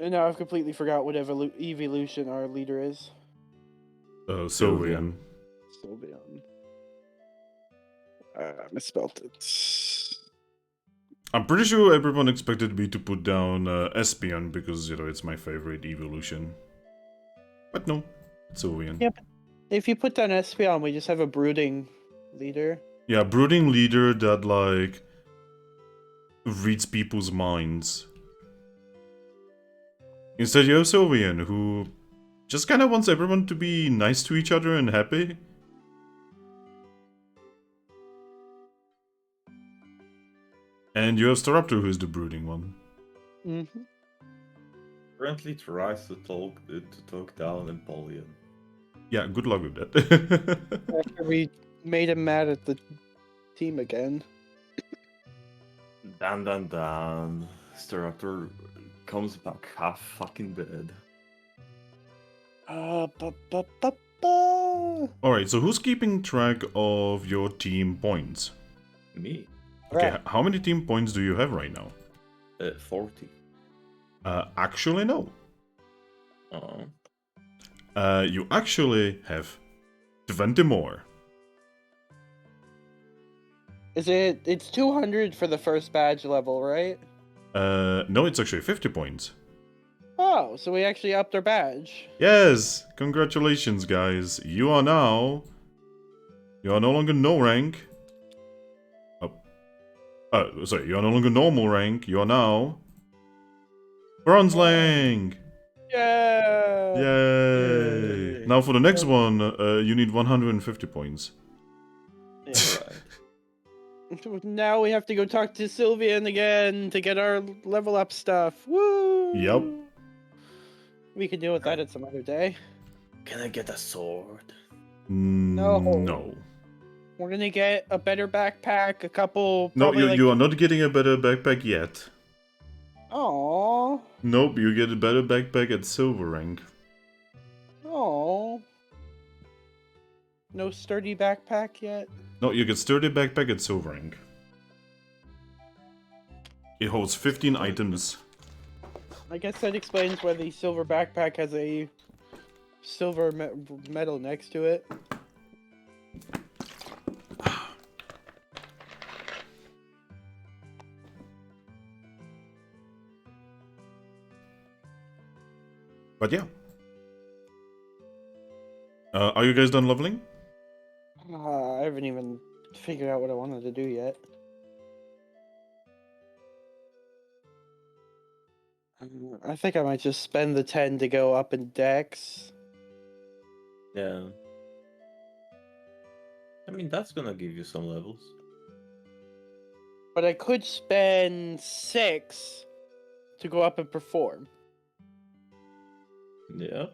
And now I've completely forgot what evolution our leader is. Sylveon. Sylveon. Misspelled it. I'm pretty sure everyone expected me to put down Espeon because, you know, it's my favorite evolution. But no, it's Sylveon. Yeah, but if you put down Espeon, we just have a brooding leader. Yeah, brooding leader that, like, reads people's minds. Instead, you have Sylveon, who just kind of wants everyone to be nice to each other and happy. And you have Staraptor, who's the brooding one. Mm-hmm. Currently tries to talk down Empoleon. Yeah, good luck with that. After we made him mad at the team again. Dan. Staraptor comes back half fucking dead. Alright, so who's keeping track of your team points? Me. Okay, Right. how many team points do you have right now? 40. Actually, no. Oh. You actually have 20 more. It's 200 for the first badge level, right? No, it's actually 50 points. Oh, so we actually upped our badge. Yes! Congratulations, guys. You are no longer no rank. Sorry, you are no longer normal rank. You are now bronze rank. Yeah. Yay! Yay. Now for the next one, you need 150 points. Now we have to go talk to Sylveon again to get our level up stuff. Woo! Yep. We can deal with that at some other day. Can I get a sword? No. We're gonna get a better backpack, a couple. No, Probably you are not getting a better backpack yet. Aww. Nope, you get a better backpack at silver rank. Aww. No sturdy backpack yet? No, you get sturdy backpack at silver rank. It holds 15 items. I guess that explains why the silver backpack has a silver medal next to it. But yeah. Are you guys done leveling? I haven't even figured out what I wanted to do yet. I think I might just spend the 10 to go up in Dex. Yeah. I mean, that's gonna give you some levels. But I could spend 6 to go up and perform. Yeah.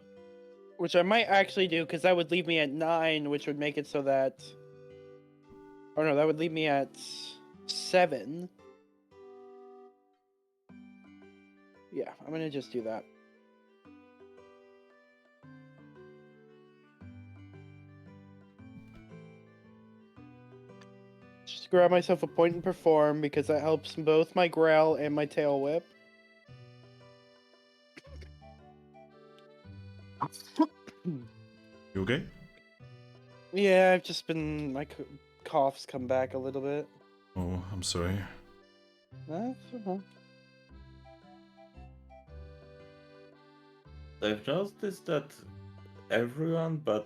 Which I might actually do, because that would leave me at 9, which would make it so that... Oh no, that would leave me at 7. Yeah, I'm gonna just do that. Just grab myself a point and perform, because that helps both my growl and my tail whip. You okay? Yeah, I've just been... My cough's come back a little bit. Oh, I'm sorry. That's okay. I've noticed that everyone but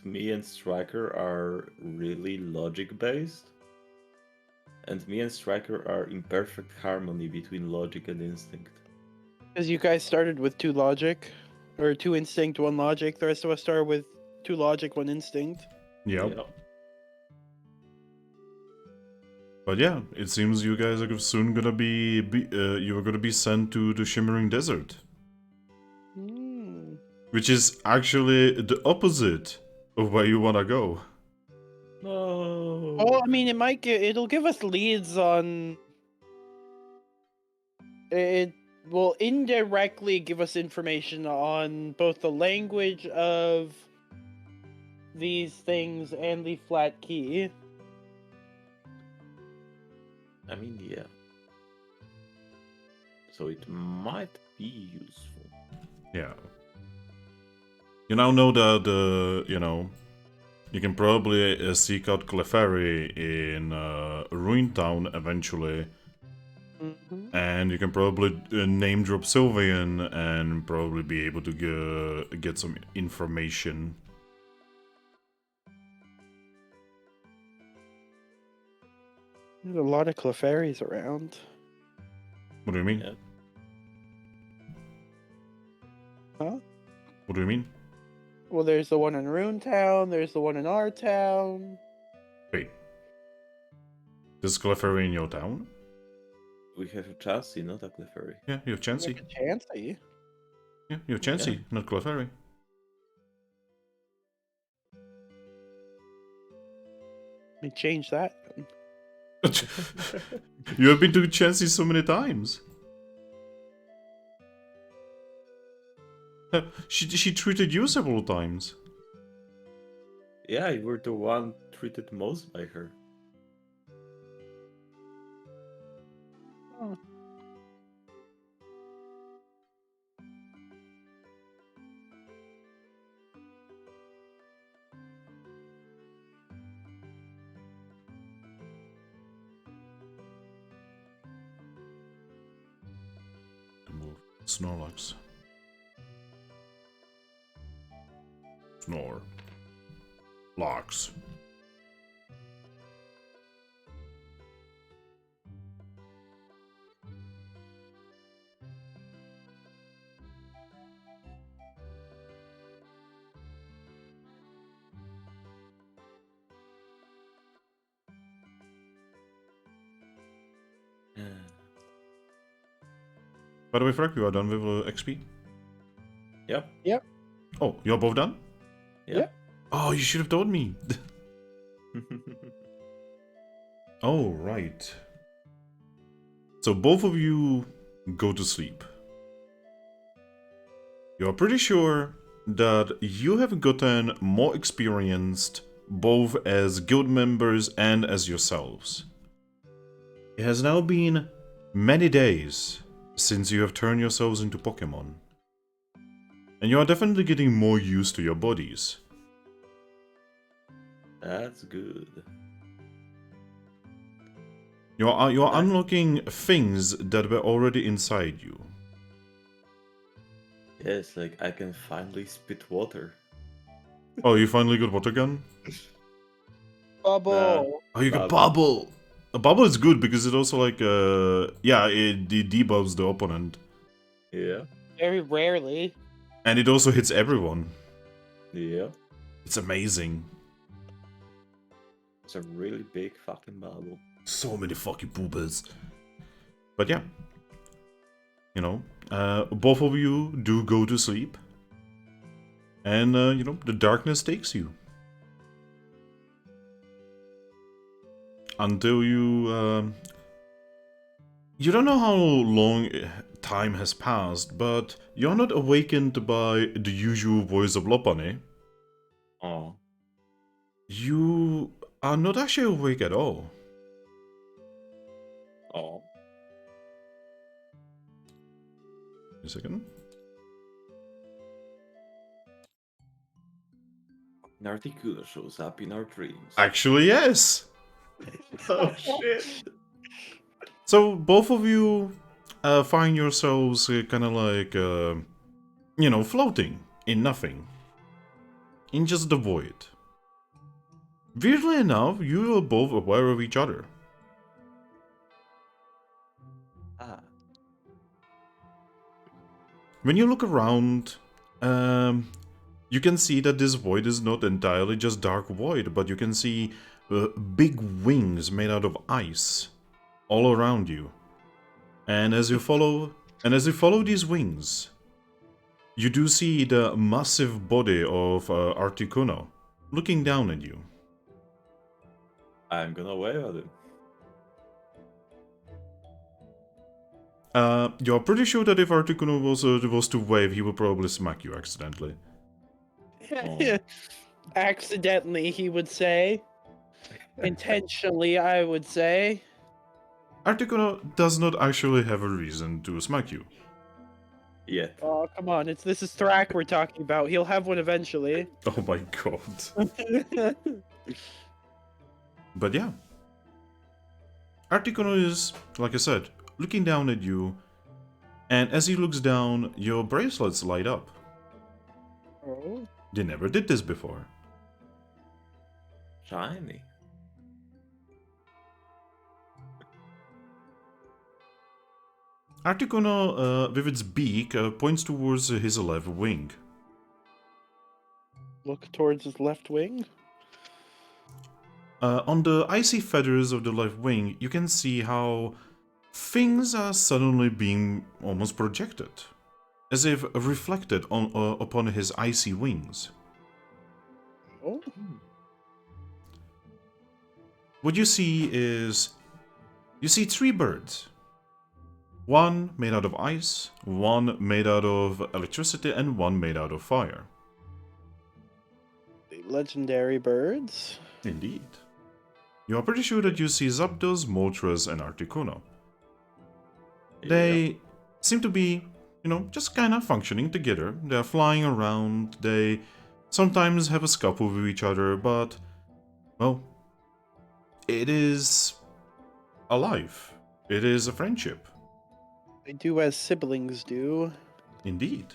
me and Striker are really logic based, And me and Striker are in perfect harmony between logic and instinct. Because you guys started with 2 logic, or 2 instinct, 1 logic. The rest of us started with 2 logic, 1 instinct. Yep. Yeah. But yeah, it seems you guys are soon gonna you're gonna be sent to the Shimmering Desert. Which is actually the opposite of where you wanna go. No. Well, I mean, it'll give us leads on. It will indirectly give us information on both the language of these things and the flat key. I mean, yeah. So it might be useful. Yeah. You now know that, you can probably seek out Clefairy in Ruin Town eventually. Mm-hmm. And you can probably name drop Sylvian and probably be able to get some information. There's a lot of Clefairies around. What do you mean? Yeah. Huh? What do you mean? Well, there's the one in Rune Town, there's the one in our town. Wait. There's Clefairy in your town? We have a Chansey, not a Clefairy. Yeah, you have Chansey. Like a Chansey. Yeah, you have Chansey, not Clefairy. Let me change that. You have been to Chansey so many times. She treated you several times. Yeah, you were the one treated most by her. Oh. Snorlax. Snore. Locks. By the way, Thrack, you are done with XP? Yep. Yep. Oh, you're both done? Yeah. Oh, you should have told me. Oh, right. So both of you go to sleep. You're pretty sure that you have gotten more experienced both as guild members and as yourselves. It has now been many days since you have turned yourselves into Pokemon. And you are definitely getting more used to your bodies. That's good. You're unlocking things that were already inside you. Yes, like I can finally spit water. Oh, you finally got water gun? Bubble! Oh, you got Bubble. bubble! A bubble is good because it also like, it debuffs the opponent. Yeah. Very rarely. And it also hits everyone. Yeah. It's amazing. It's a really big fucking bubble. So many fucking poopers. But yeah. You know, both of you do go to sleep. And, the darkness takes you. Until you, you don't know how long time has passed, but you're not awakened by the usual voice of Lopane. Oh. You are not actually awake at all. Oh. A second. Narticula shows up in our dreams. Actually, yes! Oh shit. So, both of you find yourselves kind of like, floating in nothing. In just the void. Weirdly enough, you are both aware of each other. When you look around, you can see that this void is not entirely just dark void, but you can see big wings made out of ice all around you. And as you follow these wings, you do see the massive body of Articuno looking down at you. I'm gonna wave at him. You're pretty sure that if Articuno was to wave, he would probably smack you accidentally. Oh. Accidentally, he would say. Intentionally, I would say. Articuno does not actually have a reason to smack you. Yet. Oh, come on. This is Thrack we're talking about. He'll have one eventually. Oh my god. But yeah. Articuno is, like I said, looking down at you, and as he looks down, your bracelets light up. Oh. They never did this before. Shiny. Articuno, with its beak, points towards his left wing. Look towards his left wing. On the icy feathers of the left wing, you can see how things are suddenly being almost projected, as if reflected upon his icy wings. Oh. What you see is, you see 3 birds. One made out of ice, one made out of electricity, and one made out of fire. The legendary birds. Indeed. You are pretty sure that you see Zapdos, Moltres, and Articuno. They seem to be, just kind of functioning together. They're flying around, they sometimes have a scuffle with each other, but, well, it is alive. It is a friendship. They do as siblings do. Indeed.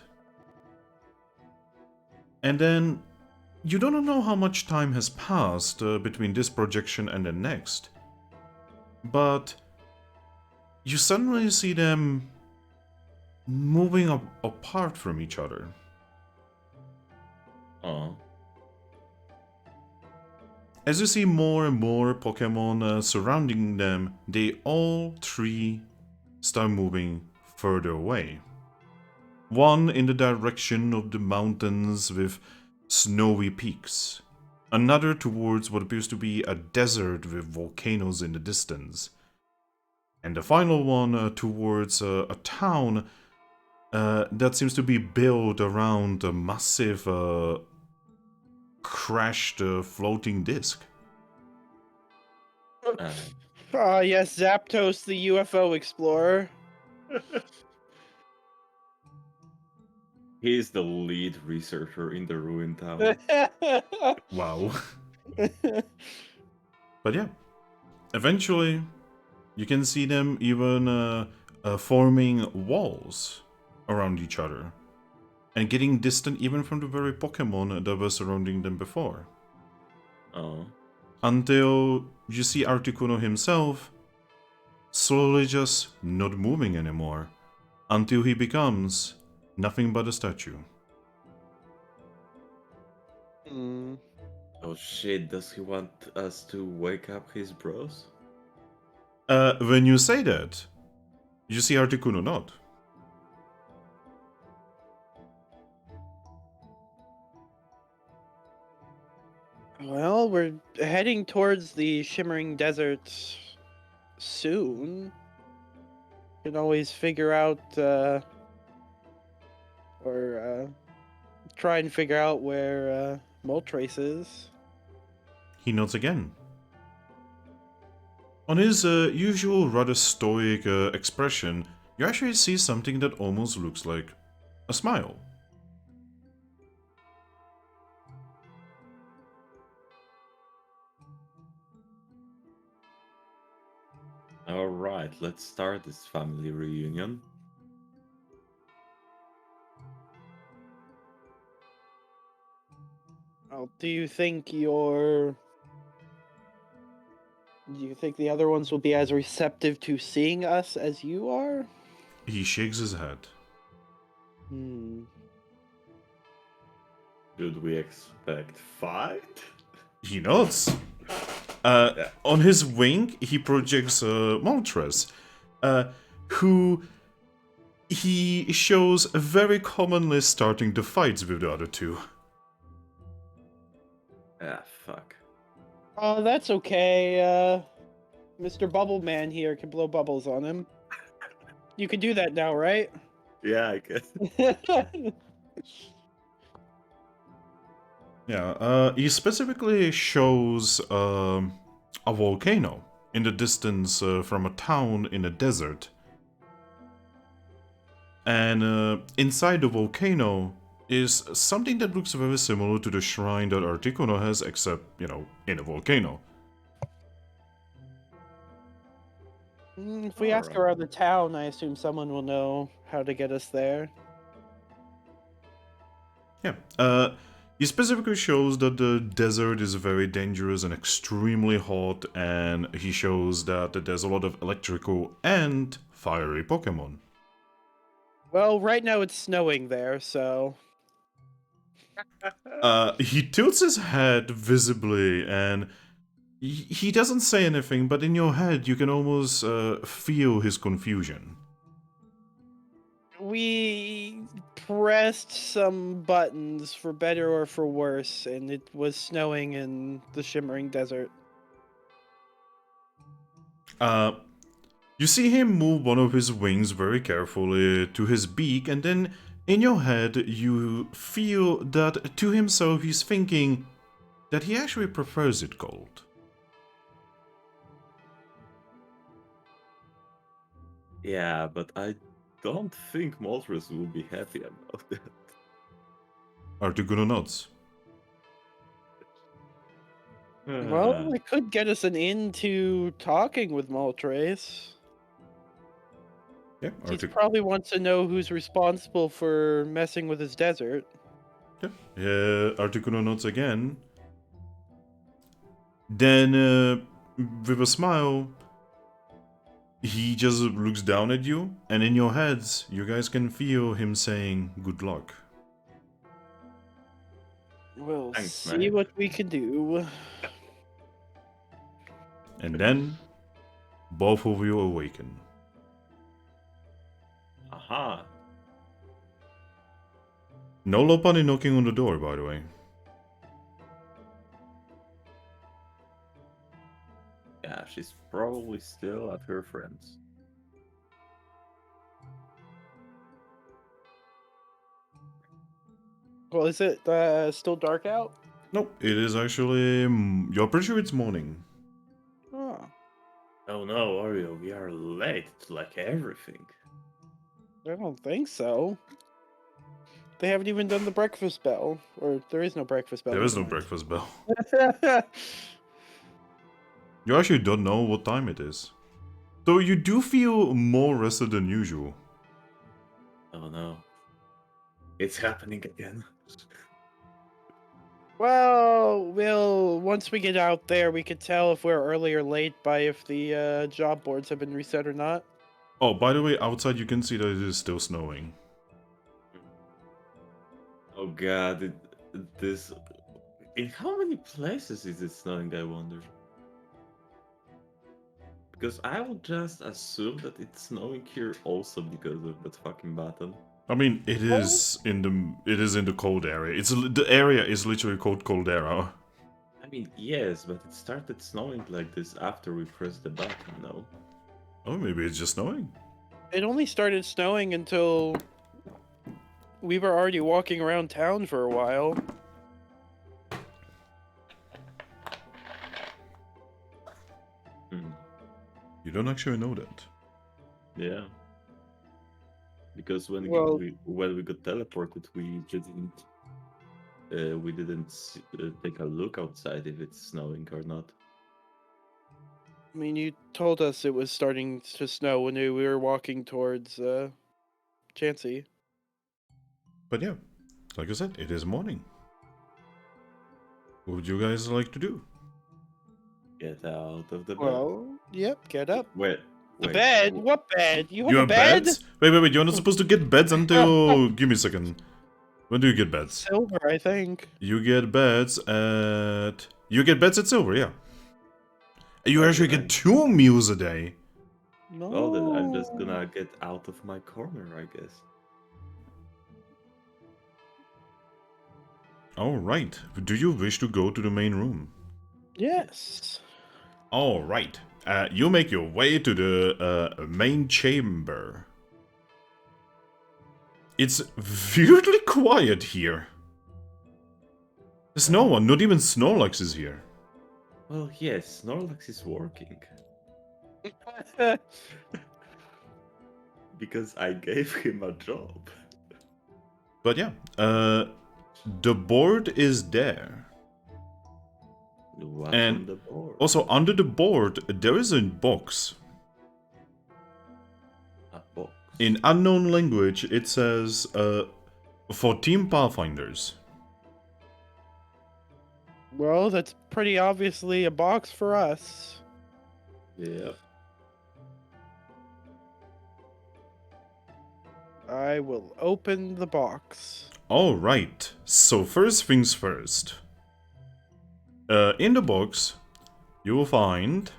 And then, you don't know how much time has passed between this projection and the next, but you suddenly see them moving apart from each other. Oh. As you see more and more Pokemon surrounding them, they all 3 start moving further away. One in the direction of the mountains with snowy peaks. Another towards what appears to be a desert with volcanoes in the distance. And the final one towards a town that seems to be built around a massive crashed floating disc. Ah, yes, Zapdos, the UFO explorer. He's the lead researcher in the ruined town. Wow. But yeah, eventually you can see them even forming walls around each other and getting distant even from the very Pokemon that were surrounding them before. Oh. Until you see Articuno himself slowly just not moving anymore, until he becomes nothing but a statue. Hmm. Oh shit, does he want us to wake up his bros? When you say that, you see Articuno nod. Well, we're heading towards the Shimmering Deserts soon. Can always figure out, try and figure out where Moltres is. He nods again. On his usual rather stoic expression, you actually see something that almost looks like a smile. Alright, let's start this family reunion. Well, do you think the other ones will be as receptive to seeing us as you are? He shakes his head. Hmm. Should we expect fight? He nods. Yeah. On his wing, he projects Moltres, who he shows very commonly starting the fights with the other two. Ah, fuck. Oh, that's okay. Mr. Bubble Man here can blow bubbles on him. You can do that now, right? Yeah, I guess. Yeah, he specifically shows a volcano in the distance from a town in a desert. And inside the volcano is something that looks very similar to the shrine that Articuno has, except, you know, in a volcano. If we ask Alright. around the town, I assume someone will know how to get us there. Yeah, he specifically shows that the desert is very dangerous and extremely hot, and he shows that there's a lot of electrical and fiery Pokemon. Well, right now it's snowing there, so... He tilts his head visibly, and he doesn't say anything, but in your head you can almost feel his confusion. We pressed some buttons for better or for worse, and it was snowing in the shimmering desert. You see him move one of his wings very carefully to his beak, and then in your head you feel that to himself he's thinking that he actually prefers it cold. Yeah, but I don't think Moltres will be happy about that. Articuno nods. Well, it could get us an into talking with Moltres. Yeah, He probably wants to know who's responsible for messing with his desert. Articuno nods again. Then, with a smile, he just looks down at you, and in your heads, you guys can feel him saying, "Good luck." We'll Thanks, see man. what we can do. And then, both of you awaken. Aha. No Lopani knocking on the door, by the way. Yeah, she's probably still at her friend's. Well, is it still dark out? Nope, it is actually. You're pretty sure it's morning. Oh. Oh no, Oreo, we are late, like everything. I don't think so. They haven't even done the breakfast bell. Or there is no breakfast bell. There is no never mind. breakfast bell. You actually don't know what time it is. So you do feel more rested than usual. Oh no. It's happening again. Well, once we get out there, we could tell if we're early or late by if the job boards have been reset or not. Oh, by the way, outside you can see that it is still snowing. Oh god, this... In how many places is it snowing, I wonder? Because I would just assume that it's snowing here also because of that fucking button. I mean, it is in the cold area. The area is literally called Coldera. I mean, yes, but it started snowing like this after we pressed the button, no? Oh, maybe it's just snowing. It only started snowing until we were already walking around town for a while. You don't actually know that. Yeah. Because when Well- we got teleported, we didn't take a look outside if it's snowing or not. I mean, you told us it was starting to snow when we were walking towards Chansey. But yeah, like I said, it is morning. What would you guys like to do? Get out of the bed. Well, yep, get up. The Wait, bed? What bed? You have You a have bed? beds? Wait, you're not supposed to get beds until... Give me a second. When do you get beds? Silver, I think. You get beds at... You get beds at silver, yeah. You actually get 2 meals a day. No. Well, then I'm just gonna get out of my corner, I guess. Alright. Do you wish to go to the main room? Yes. Alright. You make your way to the main chamber. It's weirdly quiet here. There's no one, not even Snorlax is here. Well, yes, Snorlax is working. Because I gave him a job. But yeah, the board is there. What's And on the board? Also, under the board, there is a box. A box. In unknown language, it says, for Team Pathfinders. Well, that's pretty obviously a box for us. Yeah. I will open the box. Alright, so first things first. In the box, you will find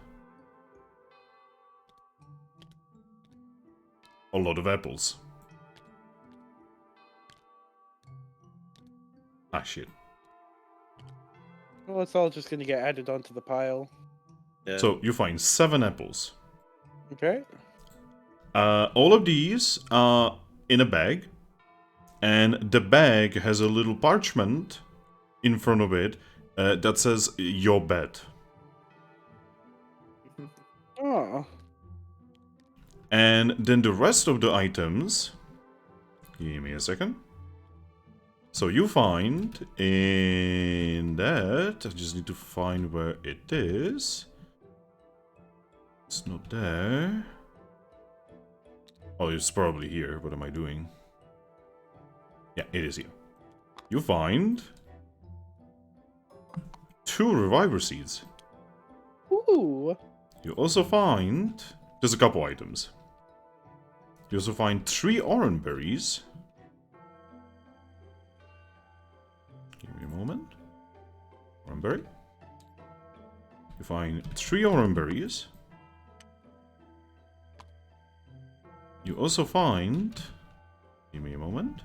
a lot of apples. Ah, shit. Well, it's all just gonna get added onto the pile. Yeah. So, you find 7 apples. Okay. All of these are in a bag. And the bag has a little parchment in front of it that says, your bet. Oh. And then the rest of the items... Give me a second. So you find in that... I just need to find where it is. It's not there. Oh, it's probably here. What am I doing? Yeah, it is here. You find... 2 reviver seeds. Ooh. You also find... There's a couple items. You also find 3 orange berries. Give me a moment. Orange berry. You find 3 orange berries. You also find... Give me a moment.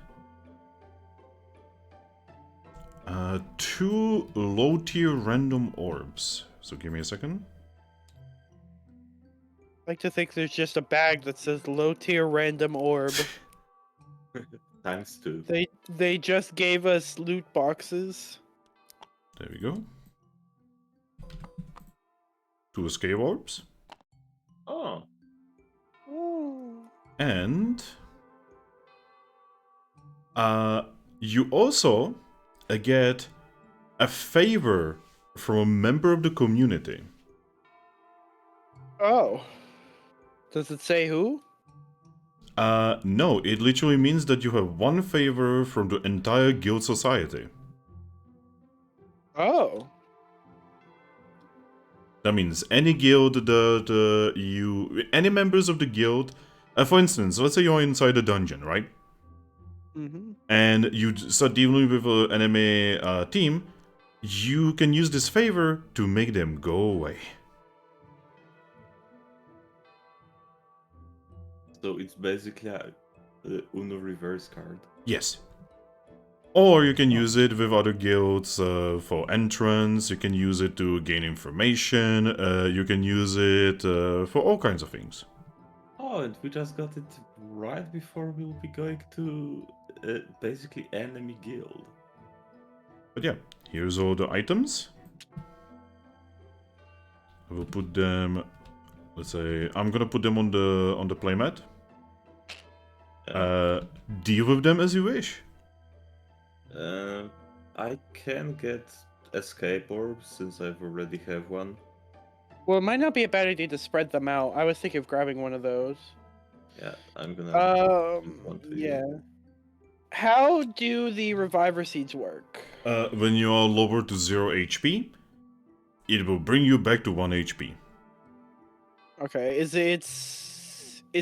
2 low-tier random orbs. So give me a second. I like to think there's just a bag that says low tier random orb. Times 2. They just gave us loot boxes. There we go. 2 escape orbs. Oh. Oh. And... you also get a favor from a member of the community. Oh. Does it say who? No, it literally means that you have 1 favor from the entire guild society. Oh. That means any guild that any members of the guild, for instance, let's say you're inside a dungeon, right? Mm-hmm. And you start dealing with an enemy team, you can use this favor to make them go away. So it's basically a Uno reverse card. Yes. Or you can use it with other guilds for entrance, you can use it to gain information, you can use it for all kinds of things. Oh, and we just got it right before we'll be going to basically enemy guild. But yeah, here's all the items. I will put them, let's say, I'm gonna put them on the playmat. Deal with them as you wish. I can get escape orbs since I already have one. Well, it might not be a bad idea to spread them out. I was thinking of grabbing one of those. Yeah, I'm gonna. give one to you. Yeah. How do the reviver seeds work? When you are lower to 0 HP, it will bring you back to 1 HP. Okay, is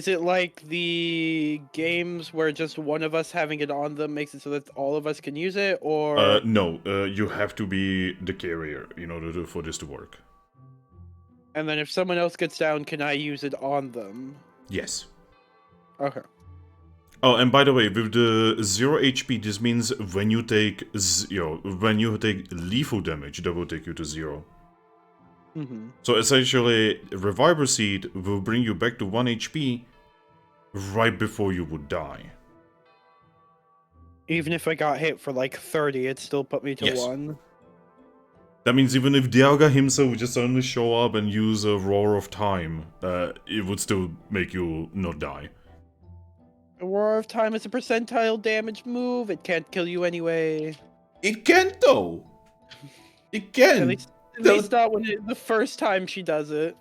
it like the games where just one of us having it on them makes it so that all of us can use it, or No, you have to be the carrier in order for this to work. and then if someone else gets down, can I use it on them? Yes. Okay. Oh, and by the way, with the 0 HP, this means when you take when you take lethal damage, that will take you to 0. Mm-hmm. So essentially, Reviver Seed will bring you back to 1 HP right before you would die. Even if I got hit for like 30, it still put me to Yes. 1. That means even if Dialga himself would just suddenly show up and use a Roar of Time, it would still make you not die. A Roar of Time is a percentile damage move. It can't kill you anyway. It can though! It can! At least not when the first time she does it.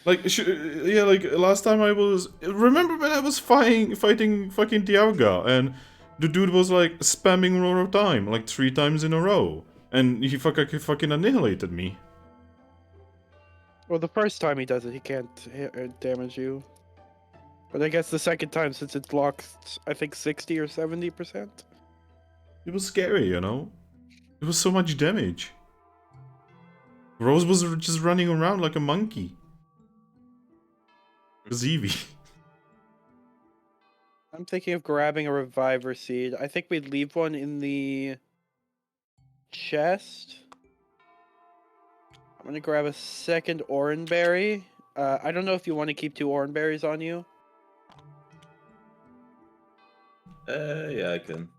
Like, yeah, like, last time I was... Remember when I was fighting fucking Dialga, and the dude was, like, spamming Roar of Time, like, 3 times in a row. And he fucking annihilated me. Well, the first time he does it, he can't damage you. But I guess the second time, since it blocks, I think 60 or 70%. It was scary, you know? It was so much damage. Rose was just running around like a monkey. It was Eevee. I'm thinking of grabbing a Reviver Seed. I think we'd leave one in the chest. I'm gonna grab a second Oranberry. I don't know if you want to keep 2 Oranberries on you. Yeah, I can.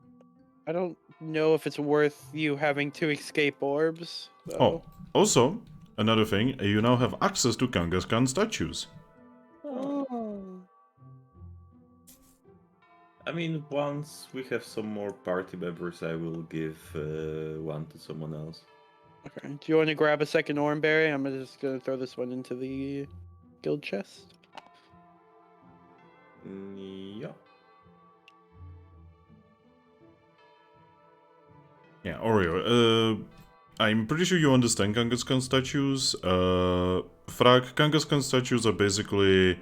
I don't know if it's worth you having 2 escape orbs. So. Oh, also, another thing, you now have access to Kangaskhan statues. Oh. I mean, once we have some more party members, I will give one to someone else. Okay. Do you want to grab a second Oranberry? I'm just gonna throw this one into the guild chest. Yeah. Yeah, Oreo, I'm pretty sure you understand Kangaskhan statues. Thrack, Kangaskhan statues are basically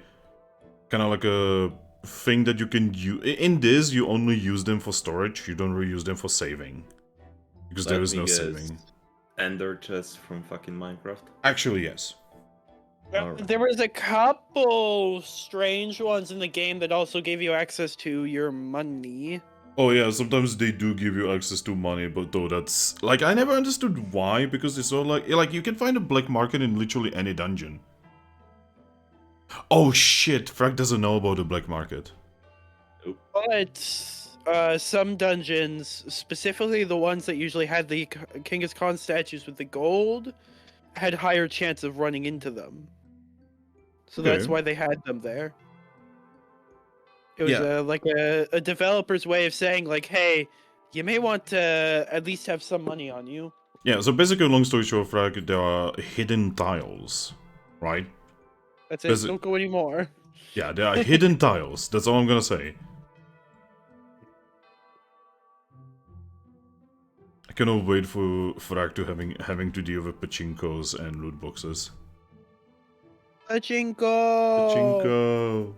kind of like a thing that you can use. In this, you only use them for storage, you don't really use them for saving. Because there is no saving. Ender chest from fucking Minecraft. Actually, yes. Alright. There was a couple strange ones in the game that also gave you access to your money. Oh yeah, sometimes they do give you access to money, but though that's... Like, I never understood why, because it's all like you can find a black market in literally any dungeon. Oh shit, Thrack doesn't know about the black market. But some dungeons, specifically the ones that usually had the Kangaskhan statues with the gold, had higher chance of running into them. So that's Okay. why they had them there. It was Yeah. like a developer's way of saying, like, hey, you may want to at least have some money on you. Yeah, so basically, long story short, Thrack, there are hidden tiles, right? That's it. Don't go anymore. Yeah, there are hidden tiles, that's all I'm gonna say. I cannot wait for Thrack to having to deal with pachinkos and loot boxes. Pachinko! Pachinko!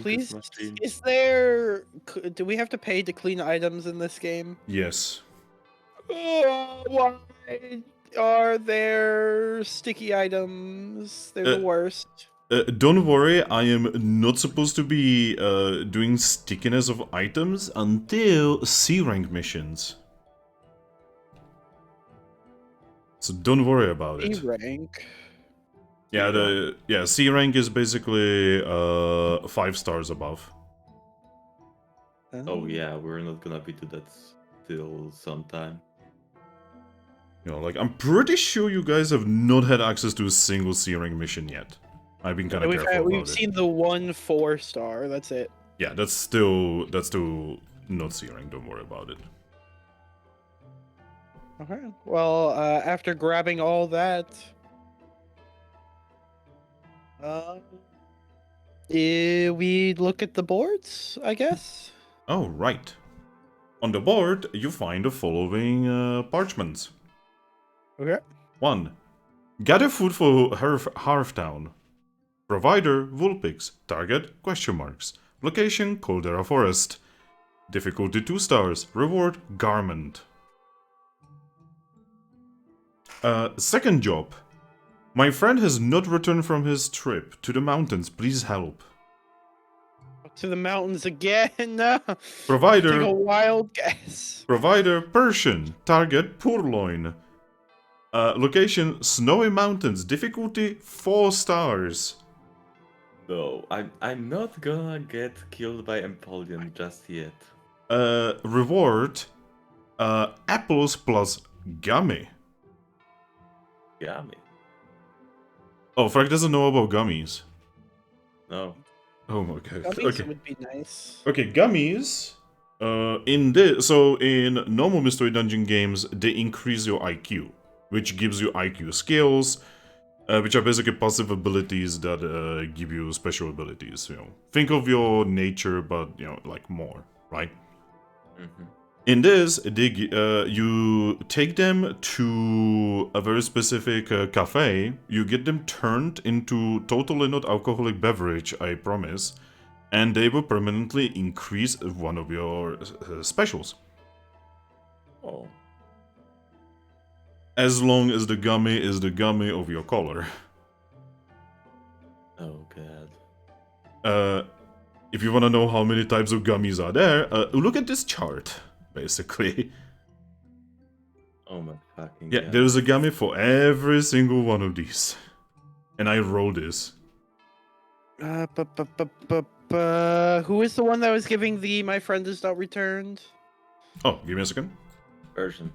Please, is there... Do we have to pay to clean items in this game? Yes. Why are there sticky items? They're the worst. Don't worry, I am not supposed to be doing stickiness of items until C-rank missions. So don't worry about it. C-rank? Yeah, C-rank is basically 5 stars above. Oh yeah, we're not gonna be to that till sometime. You know, like, I'm pretty sure you guys have not had access to a single C-rank mission yet. I've been kind of careful about it. We've seen the 1 4-star, that's it. Yeah, that's still not C-rank, don't worry about it. Okay. Well, after grabbing all that, we look at the boards, I guess. Oh, right. On the board, you find the following parchments. Okay. 1. Gather food for Hearthtown. Provider, Vulpix. Target, question marks. Location, Caldera Forest. Difficulty 2 stars. Reward, Garment. Second job. My friend has not returned from his trip to the mountains. Please help. To the mountains again. No. Take a Provider, wild guess. Provider, Persian. Target, Purloin. Location, Snowy Mountains. Difficulty 4 stars. No, I'm not gonna get killed by Empoleon just yet. Reward, apples plus gummy. Yummy. Oh, Frank doesn't know about gummies. No. Oh my god. Gummies Okay. would be nice. Okay, gummies. In normal mystery dungeon games, they increase your IQ, which gives you IQ skills, which are basically passive abilities that give you special abilities. You know, think of your nature, but you know, like more, right? Mm-hmm. In this, you take them to a very specific cafe. You get them turned into totally not alcoholic beverage, I promise, and they will permanently increase one of your specials. Oh. As long as the gummy is the gummy of your color. Oh god. If you want to know how many types of gummies are there, look at this chart, basically. Oh my fucking Yeah, god. there's a gummy for every single one of these. And I roll this. Who is the one that was giving the "my friend is not returned"? Oh, give me a second. Version.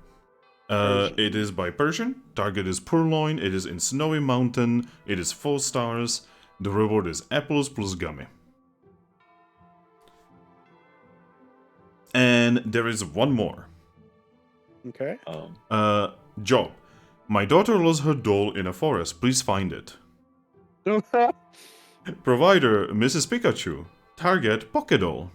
Persian. It is by Persian. Target is Purloin. It is in Snowy Mountain. It is 4 stars. The reward is apples plus gummy. And there is one more. Okay. Job. My daughter lost her doll in a forest. Please find it. Provider, Mrs. Pikachu. Target, Pokédoll.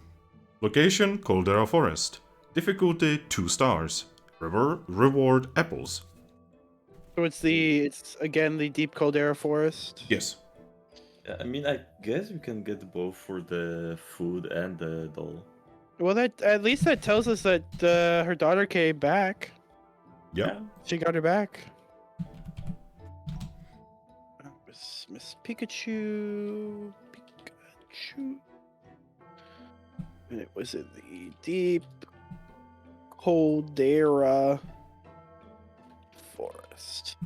Location, Caldera Forest. Difficulty, 2 stars. Reward, apples. So it's again the deep Caldera Forest. Yes. Yeah, I mean, I guess we can get both for the food and the doll. Well, that at least that tells us that her daughter came back. Yeah. She got her back. That was Miss Pikachu. And it was in the deep Caldera Forest.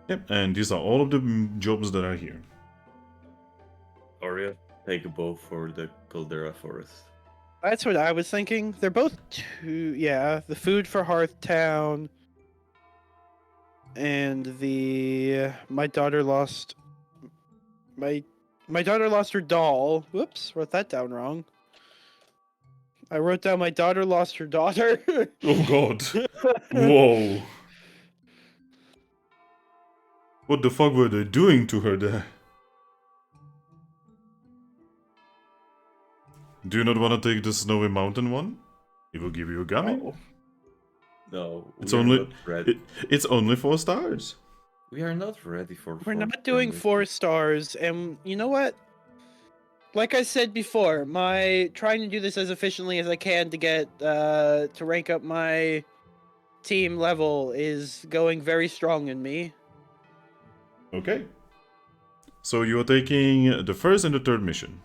Yep, and these are all of the jobs that are here. Oreo, take both for the Caldera Forest. That's what I was thinking. They're both two. Yeah, the food for Hearthtown and the my daughter lost her doll. Whoops, wrote that down wrong. I wrote down my daughter lost her daughter. Oh god. Whoa. What the fuck were they doing to her there? Do you not want to take the Snowy Mountain one? It will give you a gummy. Oh. No, It's we are only not ready. it's only 4 stars. We are not ready for. We're four not doing damage. 4 stars, and you know what? Like I said before, my trying to do this as efficiently as I can to get to rank up my team level is going very strong in me. Okay. So you are taking the first and the third mission.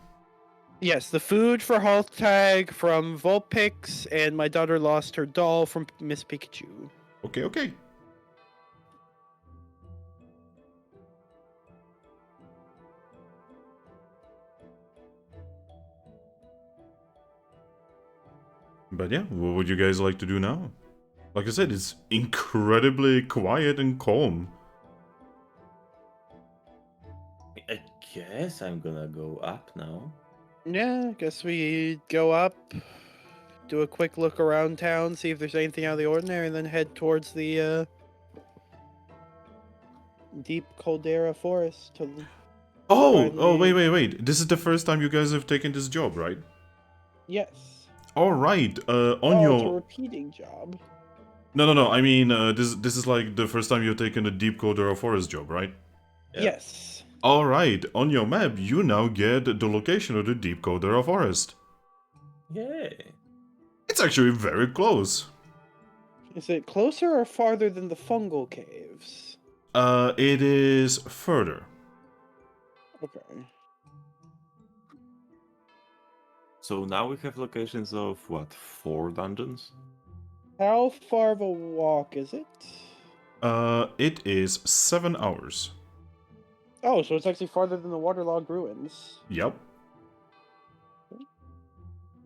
Yes, the food for Health Tag from Vulpix, and my daughter lost her doll from Miss Pikachu. Okay, okay. But yeah, what would you guys like to do now? Like I said, it's incredibly quiet and calm. I guess I'm gonna go up now. Yeah, I guess we go up, do a quick look around town, see if there's anything out of the ordinary, and then head towards the deep Caldera Forest. Oh, wait. This is the first time you guys have taken this job, right? Yes. All right. It's a repeating job. No. I mean, this is like the first time you've taken a deep coder of forest job, right? Yeah. Yes. All right. On your map, you now get the location of the deep coder of forest. Yay. It's actually very close. Is it closer or farther than the fungal caves? It is further. Okay. So now we have locations of what, 4 dungeons? How far of a walk is it? It is 7 hours. Oh, so it's actually farther than the waterlogged ruins. Yep.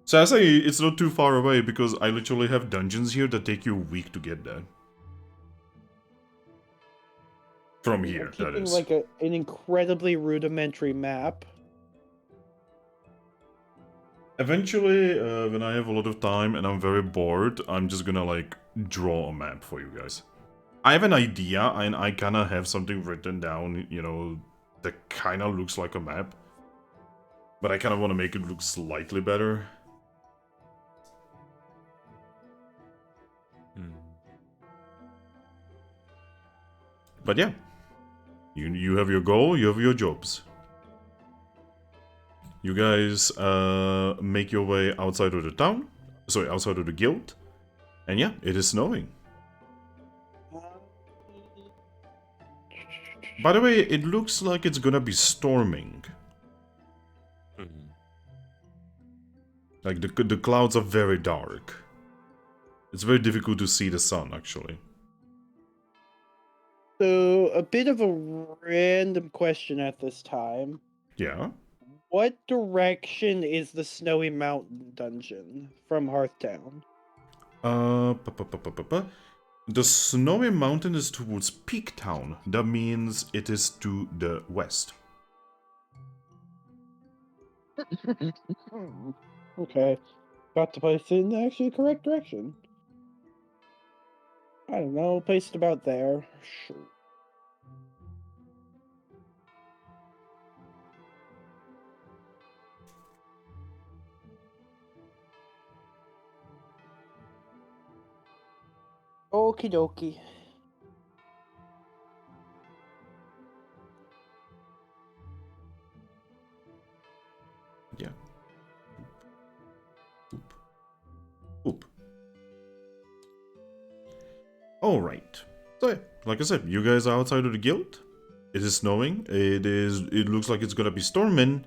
So I say it's not too far away because I literally have dungeons here that take you a week to get there. From here, I'm that keeping is. like an incredibly rudimentary map. Eventually, when I have a lot of time and I'm very bored, I'm just gonna like draw a map for you guys. I have an idea and I kinda have something written down, you know, that kinda looks like a map. But I kinda wanna make it look slightly better. But yeah, you have your goal, you have your jobs. You guys make your way outside of the town, sorry, outside of the guild, and yeah, it is snowing. By the way, it looks like it's gonna be storming. Like the clouds are very dark. It's very difficult to see the sun, actually. So, a bit of a random question at this time. Yeah. What direction is the Snowy Mountain dungeon from Hearthtown? The Snowy Mountain is towards Peak Town. That means it is to the west. Okay. Got to place it in the actually correct direction. I don't know, place it about there. Sure. Okie dokie. Yeah. Oop. Alright. So yeah, like I said, you guys are outside of the guild. It is snowing. It looks like it's gonna be storming.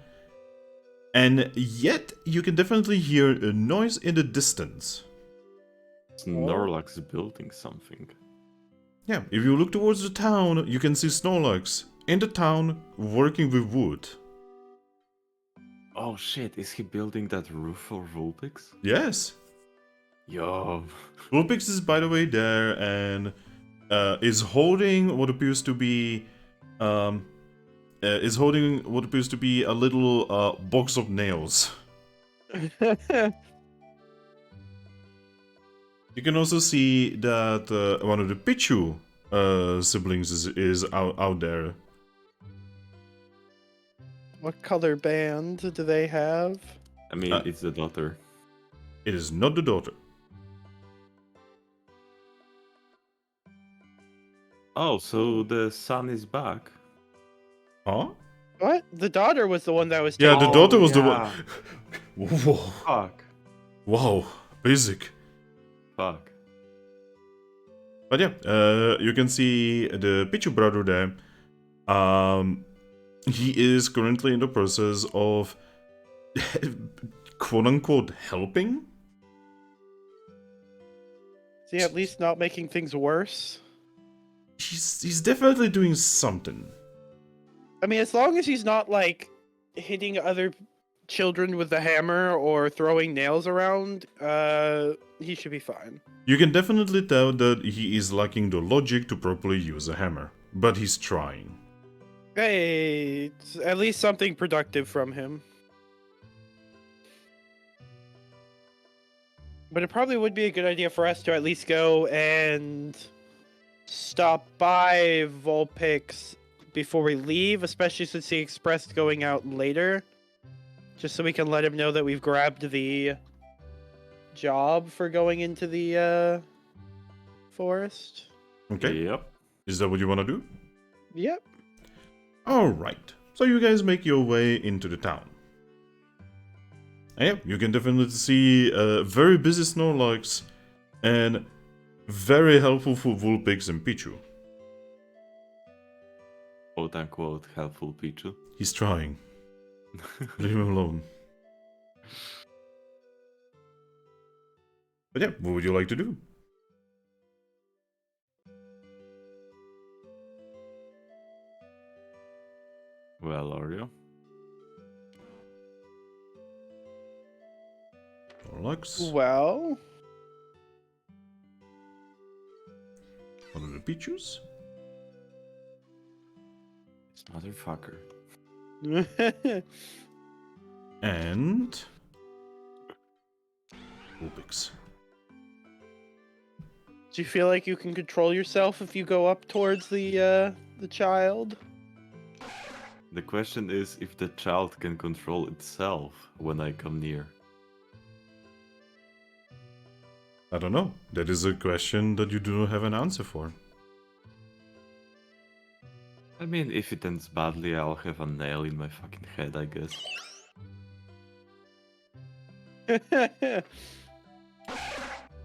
And yet, you can definitely hear a noise in the distance. Snorlax building something. Yeah, if you look towards the town, you can see Snorlax in the town working with wood. Oh shit, is he building that roof for Vulpix? Yes. Yo. Vulpix is, by the way, there and is holding what appears to be a little box of nails. You can also see that one of the Pichu siblings is out there. What color band do they have? I mean, it's the daughter. It is not the daughter. Oh, so the son is back. Huh? What? The daughter was the one that was Yeah, taken. the daughter was yeah. the one. Whoa. Fuck. Wow. Basic. Fuck. But yeah, you can see the Pichu brother there. He is currently in the process of quote-unquote helping. Is he at least not making things worse? He's definitely doing something. I mean, as long as he's not, like, hitting other children with the hammer or throwing nails around, he should be fine. You can definitely tell that he is lacking the logic to properly use a hammer, but he's trying. Hey, it's at least something productive from him. But it probably would be a good idea for us to at least go and stop by Vulpix before we leave, especially since he expressed going out later. Just so we can let him know that we've grabbed the job for going into the forest. Okay. Yep. Is that what you want to do? Yep. Alright. So you guys make your way into the town. And yeah, you can definitely see very busy Snorlax and very helpful for Vulpix and Pichu. Quote unquote helpful Pichu. He's trying. Leave him alone. But yeah, what would you like to do? Well, Oreo. Snorlax. Well, One of the Pichus. This motherfucker. And Vulpix. do you feel like you can control yourself if you go up towards the child? The question is if the child can control itself when I come near. I don't know. That is a question that you do not have an answer for. I mean, if it ends badly, I'll have a nail in my fucking head, I guess.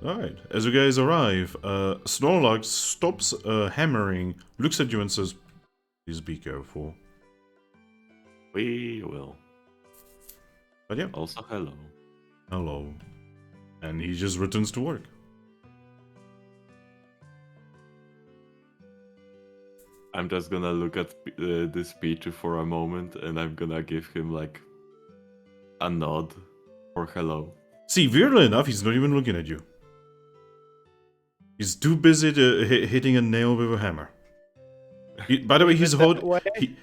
Alright, as you guys arrive, Snorlax stops hammering, looks at you and says, please be careful. We will. But yeah, Also, hello. hello. And he just returns to work. I'm just gonna look at this Pichu for a moment and I'm gonna give him like a nod or hello. See, weirdly enough, he's not even looking at you. He's too busy to hitting a nail with a hammer. By the way,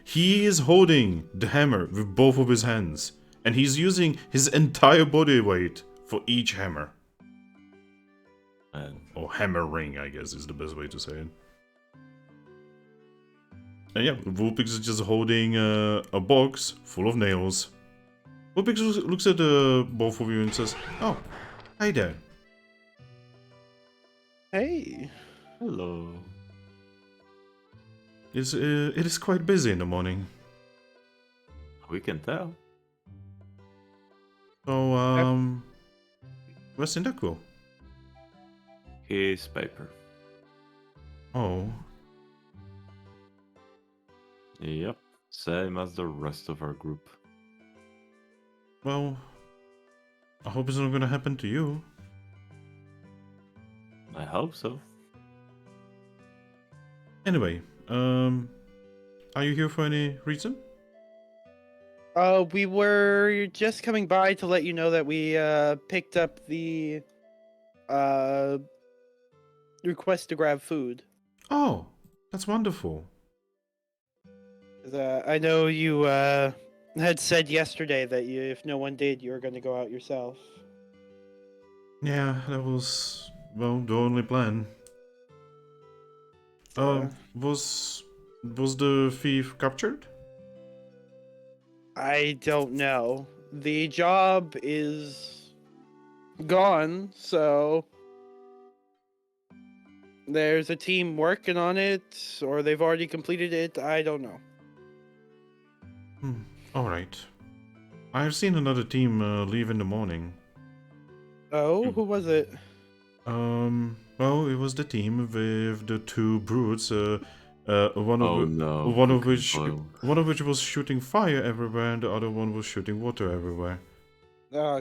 he is holding the hammer with both of his hands. And he's using his entire body weight for each hammer. Man. Or hammering, I guess is the best way to say it. And yeah, Vulpix is just holding a box full of nails. Vulpix looks at both of you and says, oh, hi there. Hey. Hello. It is quite busy in the morning. We can tell. So, where's Cyndaquil? His paper. Oh, Yep. Same as the rest of our group. well, I hope it's not gonna happen to you. I hope so. Anyway, are you here for any reason? We were just coming by to let you know that we picked up the request to grab food. Oh, that's wonderful. I know you had said yesterday that if no one did, you were going to go out yourself. Yeah, that was, well, the only plan. Yeah. Was the thief captured? I don't know. The job is gone, so there's a team working on it, or they've already completed it. I don't know. Alright. I've seen another team leave in the morning. Oh, who was it? Well, it was the team with the two brutes. One Oh of no. one of Pokémon. which was shooting fire everywhere, and the other one was shooting water everywhere.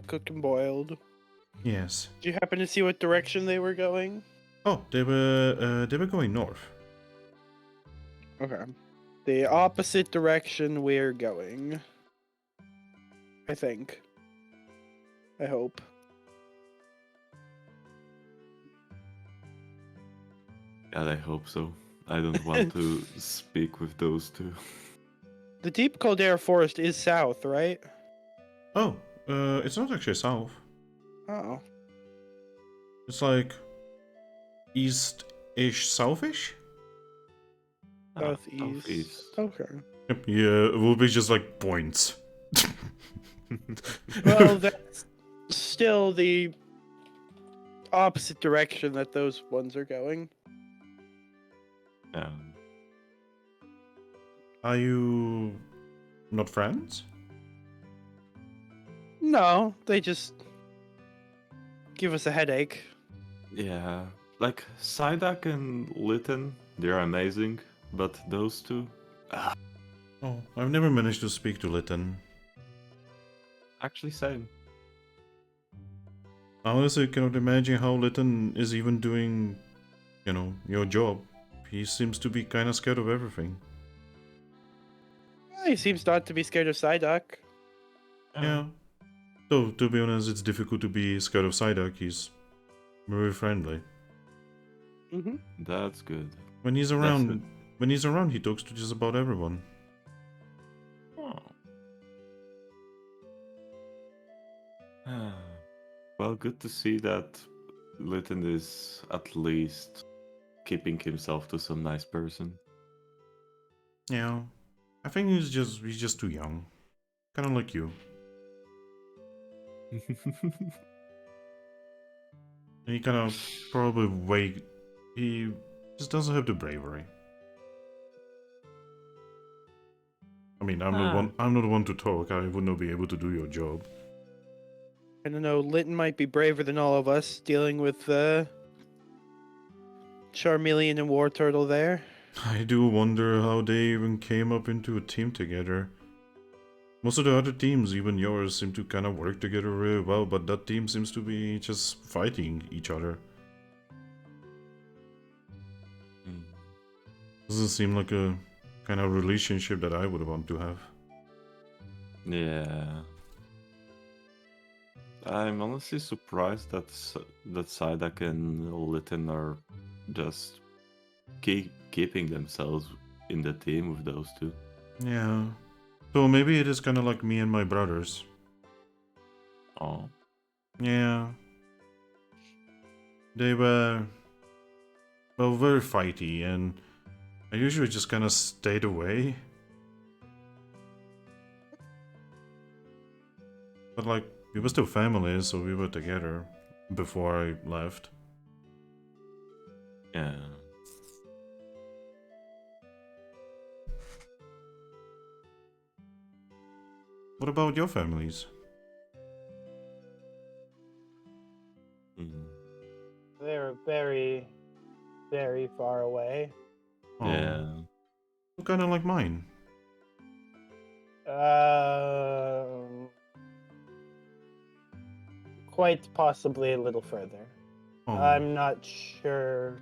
Cooked and boiled. Yes. Did you happen to see what direction they were going? Oh, they were going north. Okay. The opposite direction we're going. I think. I hope. God, I hope so. I don't want to speak with those two. The Deep Caldera Forest is south, right? Oh, it's not actually south. Oh. It's like east-ish, southish. Southeast. Okay. Yep. Yeah, it will be just like points. Well, that's still the opposite direction that those ones are going. Yeah. Are you not friends? No, they just give us a headache. Yeah. Like Psyduck and Litten, they're amazing, but those two, Oh, I've never managed to speak to Litten. actually same. I honestly cannot imagine how Litten is even doing, your job. He seems to be kind of scared of everything. He seems not to be scared of Psyduck. Yeah. So, to be honest, it's difficult to be scared of Psyduck. He's very friendly. Mm-hmm. That's good. When he's That's around, good. he talks to just about everyone. Oh. Well, good to see that Litten is at least keeping himself to some nice person. Yeah. I think he's just too young. Kind of like you. And he kind of probably he just doesn't have the bravery. I mean, I'm not one to talk. I would not be able to do your job. I don't know, Litten might be braver than all of us, dealing with Charmeleon and War Turtle there. I do wonder how they even came up into a team together. Most of the other teams, even yours, seem to kind of work together really well, but that team seems to be just fighting each other. Mm. Doesn't seem like a kind of relationship that I would want to have. Yeah. I'm honestly surprised that that Psyduck and Litten are just keeping themselves in the team with those two. Yeah. So maybe it is kind of like me and my brothers. Oh. Yeah. They were, well, very fighty, and I usually just kind of stayed away. But like, we were still family, so we were together before I left. Yeah. What about your families? Mm. They're very, very far away. Oh, Yeah. kind of like mine. Quite possibly a little further. Oh, I'm not sure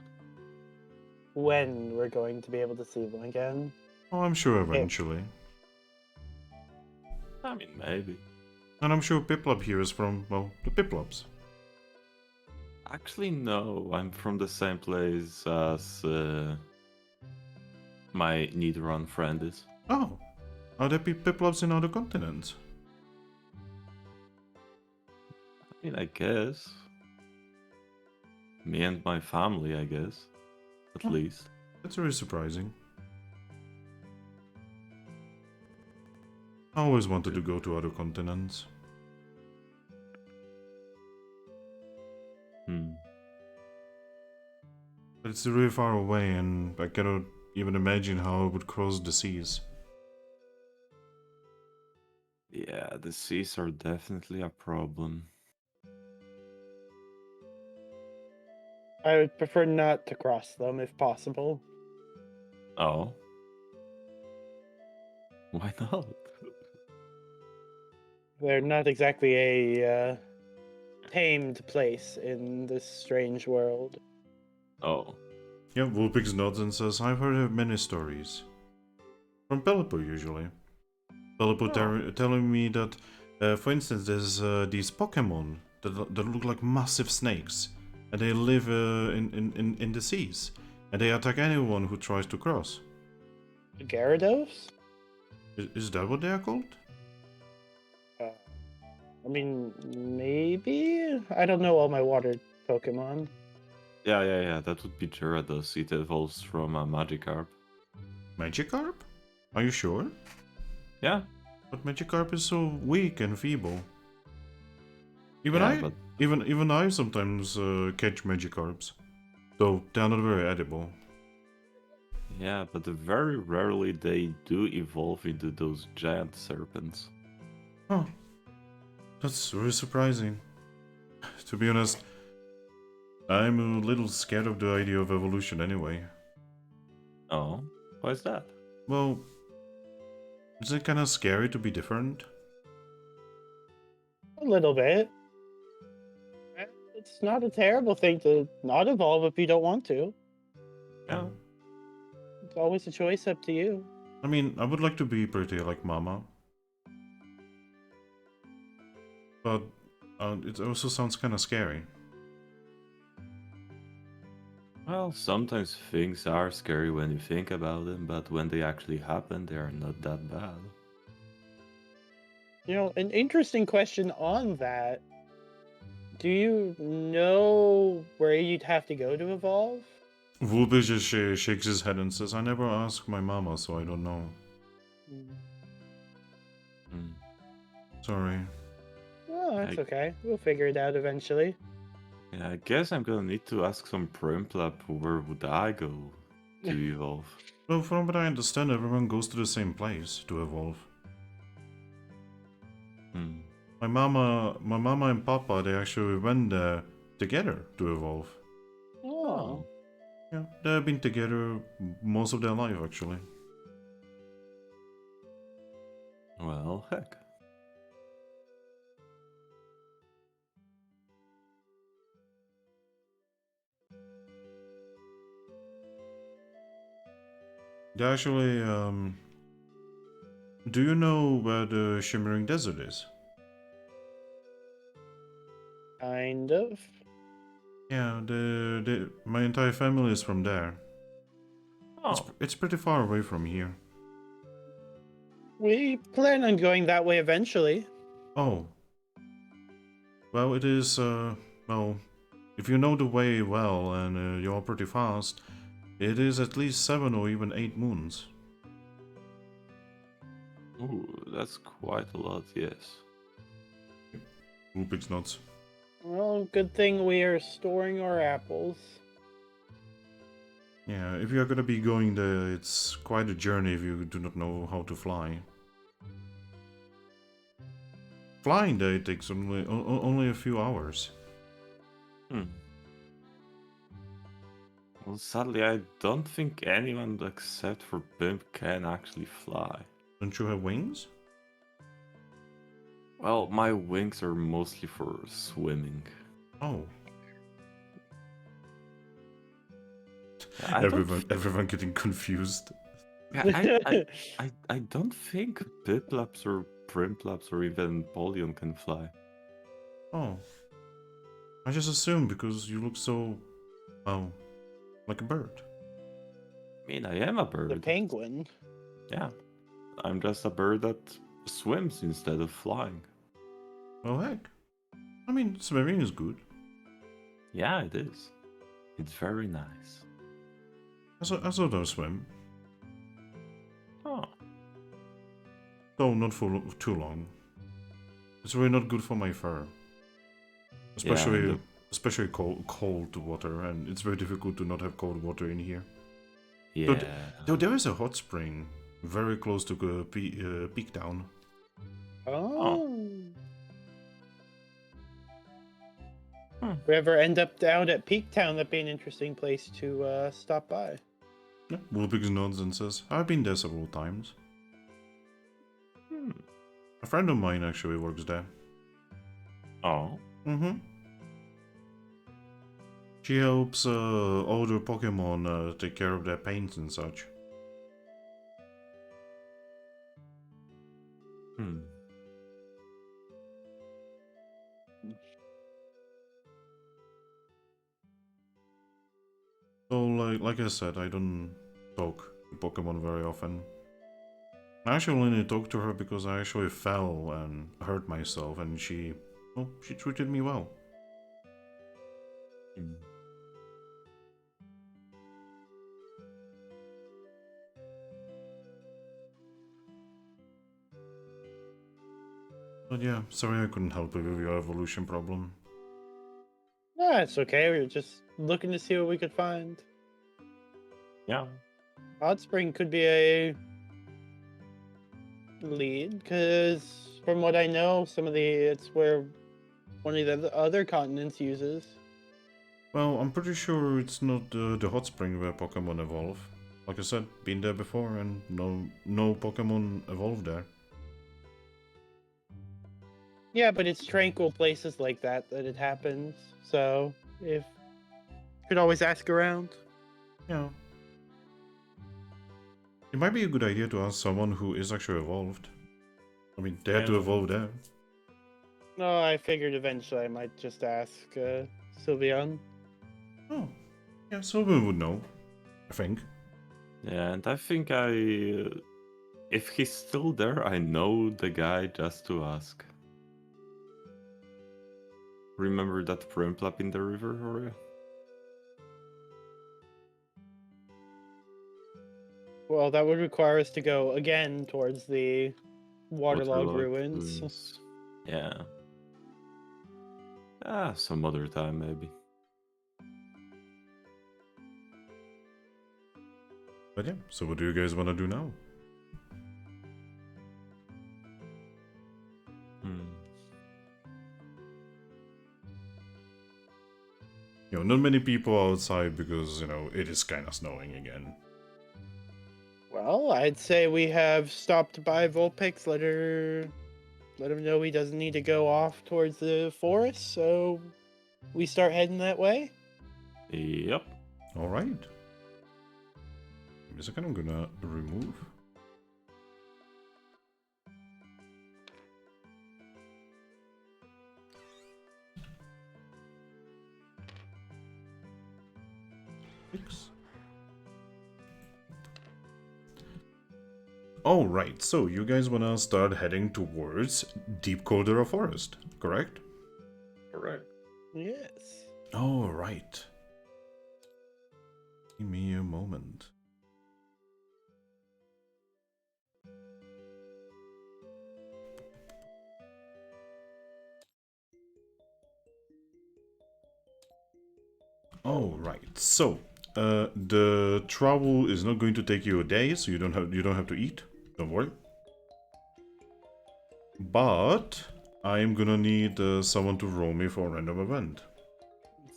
when we're going to be able to see them again. oh, I'm sure eventually. I mean, maybe. And I'm sure Piplup here is from, well, the Piplups. Actually, no. I'm from the same place as my Nidoran friend is. Oh, are there Piplups in other continents? I mean, I guess. Me and my family, I guess. At Huh. least. That's very surprising. I always wanted to go to other continents. But it's really far away, and I cannot even imagine how I would cross the seas. Yeah, the seas are definitely a problem. I would prefer not to cross them if possible. Oh. Why not? They're not exactly a tamed place in this strange world. Oh. Yeah, Vulpix nods and says, I've heard of many stories. From Pelipo, usually. Pelipo telling me that, for instance, there's these Pokémon that look like massive snakes. And they live in the seas. And they attack anyone who tries to cross. Gyarados? Is that what they are called? I mean, maybe? I don't know all my water Pokemon. Yeah, that would be Gyarados. It evolves from a Magikarp. Magikarp? Are you sure? Yeah. But Magikarp is so weak and feeble. Even Yeah, I, but even I sometimes catch Magikarps, though they're not very edible. yeah, but very rarely they do evolve into those giant serpents. Oh, that's very surprising. To be honest, I'm a little scared of the idea of evolution anyway. Oh, why is that? Well, is it kind of scary to be different? A little bit. It's not a terrible thing to not evolve if you don't want to. Yeah. It's always a choice up to you. I mean, I would like to be pretty like Mama. But it also sounds kind of scary. Well, sometimes things are scary when you think about them, but when they actually happen, they are not that bad. You know, an interesting question on that. Do you know where you'd have to go to evolve? Vulpix just shakes his head and says, I never asked my mama, so I don't know. Hmm. Sorry. Oh, that's I- okay. We'll figure it out eventually. Yeah, I guess I'm gonna need to ask some Piplup where would I go to evolve. Well, from what I understand, everyone goes to the same place to evolve. Hmm. My mama and papa, they actually went there together to evolve. Oh. Yeah, they've been together most of their life, actually. Well, heck. They actually, do you know where the Shimmering Desert is? Kind of. Yeah, my entire family is from there. Oh, It's pretty far away from here. We plan on going that way eventually. Oh. Well, it is, well, if you know the way well and you're pretty fast, it is at least 7 or even 8 moons. ooh, that's quite a lot, yes. Vulpix nuts. Well, good thing we are storing our apples. Yeah, if you're gonna be going there, it's quite a journey if you do not know how to fly. Flying there takes only a few hours. Hmm. Well, sadly, I don't think anyone except for Pimp can actually fly. Don't you have wings? Well, my wings are mostly for swimming. Oh, I don't everyone getting confused. Yeah, I don't think Piplups or Primplups or even Polion can fly. Oh, I just assumed because you look so, well, like a bird. I mean, I am a The bird. penguin. Yeah, I'm just a bird that swims instead of flying. Oh heck, I mean swimming is good. Yeah, it is. It's very nice. I saw them swim, Oh, though not for too long. It's really not good for my fur, especially yeah, especially cold water, and it's very difficult to not have cold water in here. yeah. Though there is a hot spring very close to Peak Town. Oh. Hmm. If we ever end up down at Peak Town, that'd be an interesting place to stop by. Yeah, Vulpix nods and says, I've been there several times. Hmm. A friend of mine actually works there. Oh, Mm-hmm. She helps older Pokemon take care of their pains and such. hmm. So, like I said, I don't talk to Pokemon very often. I actually only talked to her because I actually fell and hurt myself, and she treated me well. Hmm. But yeah, sorry I couldn't help you with your evolution problem. Nah, it's okay. We were just looking to see what we could find. Yeah. Hot Spring could be a lead, because from what I know, it's where one of the other continents uses. Well, I'm pretty sure it's not the hot spring where Pokemon evolve. Like I said, been there before and no Pokemon evolved there. Yeah, but it's tranquil places like that it happens. So if you could always ask around. Yeah. It might be a good idea to ask someone who is actually evolved. I mean, they had to evolve there. No, I figured eventually I might just ask Sylveon. Oh, yeah, someone would know, I think. Yeah, and I think if he's still there, I know the guy just to ask. Remember that Piplup in the river, Oreo? Well, that would require us to go again towards the waterlogged Waterlogged ruins. Yeah. Some other time maybe. But yeah, so what do you guys want to do now? You know, not many people outside because, you know, it is kind of snowing again. Well, I'd say we have stopped by Vulpix, let him know he doesn't need to go off towards the forest, so we start heading that way. Yep. Alright. Give me a second, I'm gonna remove. Fix. Alright, so you guys wanna start heading towards Deep Caldera Forest, correct? Correct. Yes. Alright. Give me a moment. Alright, so the travel is not going to take you a day, so you don't have to eat. Don't worry. But I am gonna need someone to roll me for a random event.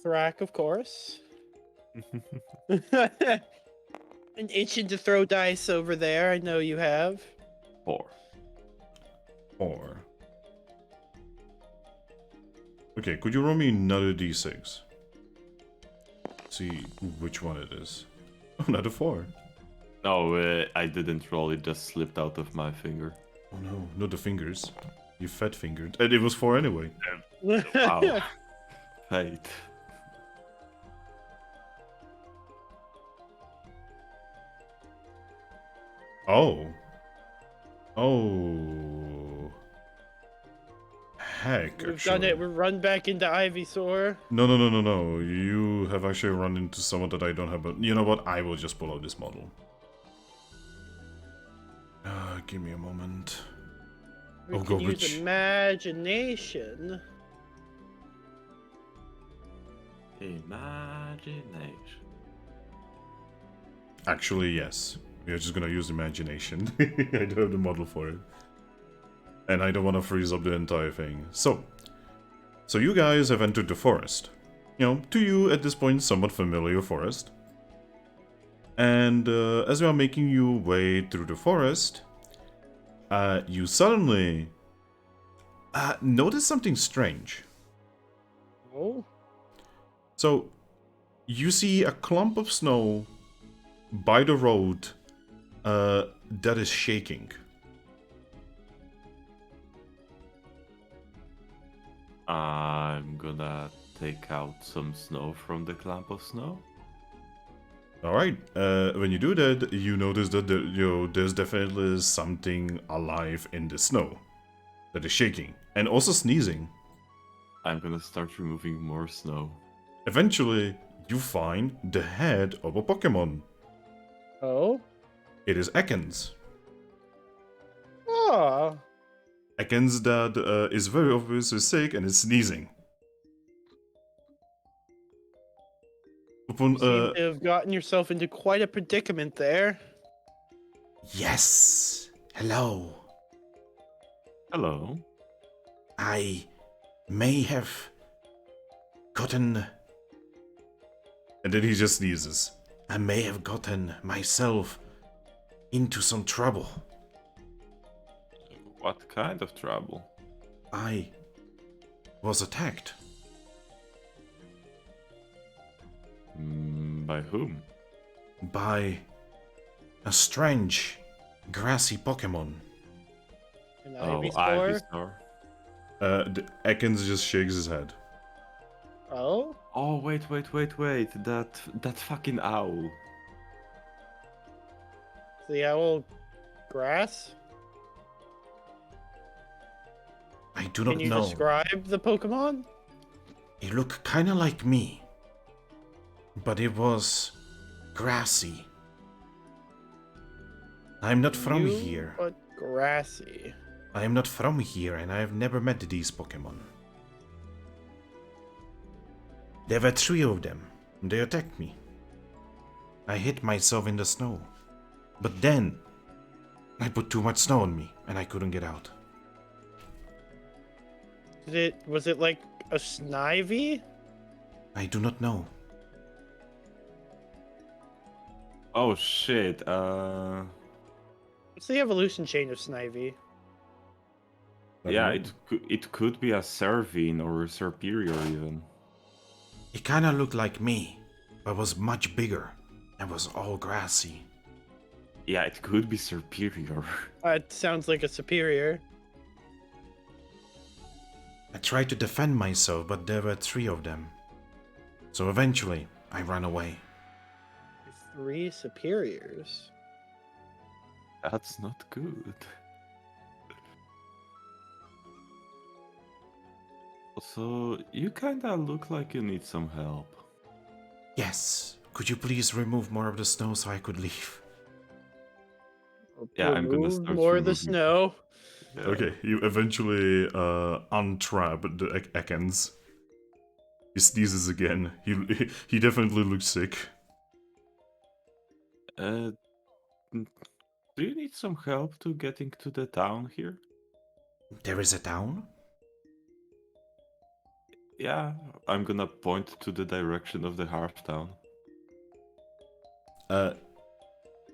Thrack, of course. An itching to throw dice over there, I know you have. 4. 4. Okay, could you roll me another d6? See which one it is. Oh, another 4. No, I didn't roll, it just slipped out of my finger. Oh no, not the fingers. You fat fingered. And it was 4 anyway. Wow. Fate. Oh. Oh. Heck, We've actually. done it. We're run back into Ivysaur. No. You have actually run into someone that I don't have, but you know what? I will just pull out this model. Give me a moment. We Oh, can go use rich. imagination. Imagination. Actually, yes. We are just gonna use imagination. I don't have the model for it. And I don't want to freeze up the entire thing. So you guys have entered the forest. You know, to you at this point, somewhat familiar forest. And as you are making your way through the forest, you suddenly notice something strange. Oh. So, you see a clump of snow by the road that is shaking. I'm gonna take out some snow from the clump of snow. Alright, when you do that, you notice that there's definitely something alive in the snow that is shaking and also sneezing. I'm gonna start removing more snow. Eventually, you find the head of a Pokemon. Oh. It is Ekans. Oh. Ekans' dad is very obviously sick and is sneezing. Upon, You seem to have gotten yourself into quite a predicament there. yes! Hello. Hello. I may have gotten... And then he just sneezes. I may have gotten myself into some trouble. What kind of trouble? I was attacked. By whom? By a strange, grassy Pokemon. An Oh, Ivysaur? Ivysaur. Ekans just shakes his head. Oh? Oh, wait. That fucking owl. The owl grass? I do not Can you know. describe the Pokemon? It looked kinda like me. But it was grassy. I'm not from You, here. But grassy. I am not from here and I have never met these Pokemon. There were 3 of them. They attacked me. I hit myself in the snow. But then, I put too much snow on me and I couldn't get out. Was it like a Snivy? I do not know. Oh shit. What's the evolution chain of Snivy? Yeah, it could be a Servine or a Superior even. It kinda looked like me, but was much bigger and was all grassy. Yeah, it could be Superior. It sounds like a superior. I tried to defend myself, but there were 3 of them. So eventually, I ran away. 3 superiors. That's not good. Also, you kinda look like you need some help. Yes, could you please remove more of the snow so I could leave? Yeah, I'm gonna Remove start more of the removing- snow. Yeah. Okay, you eventually untrap the Ekans. He sneezes again. He definitely looks sick. Do you need some help to getting to the town here? There is a town? Yeah, I'm gonna point to the direction of the Hearthtown.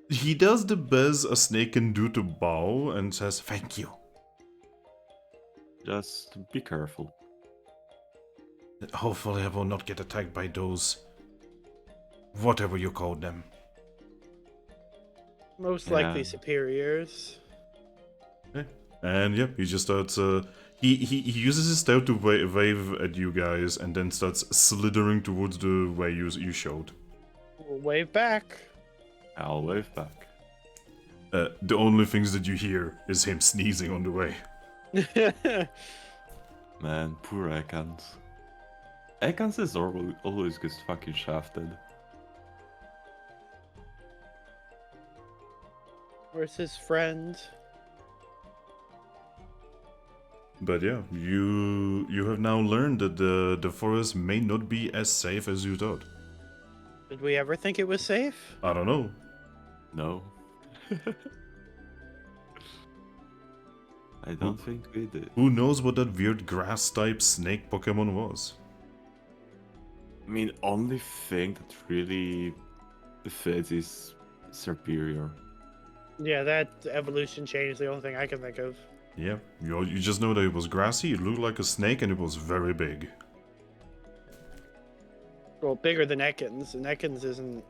He does the best a snake can do to bow and says thank you. Just be careful. Hopefully I will not get attacked by those... whatever you call them. Most likely Yeah. superiors. And yeah, he just starts... He uses his tail to wave at you guys and then starts slithering towards the way you showed. We'll wave back. I'll wave back. The only things that you hear is him sneezing on the way. Man, poor Ekans. Ekans is always gets fucking shafted. Where's his friend? But yeah, you have now learned that the forest may not be as safe as you thought. Did we ever think it was safe? I don't know. No. I don't think we did. Who knows what that weird grass-type snake Pokemon was? I mean, only thing that really fits is Superior. Yeah, that evolution chain is the only thing I can think of. Yeah, you just know that it was grassy, it looked like a snake, and it was very big. Well, bigger than Ekans, and Ekans isn't...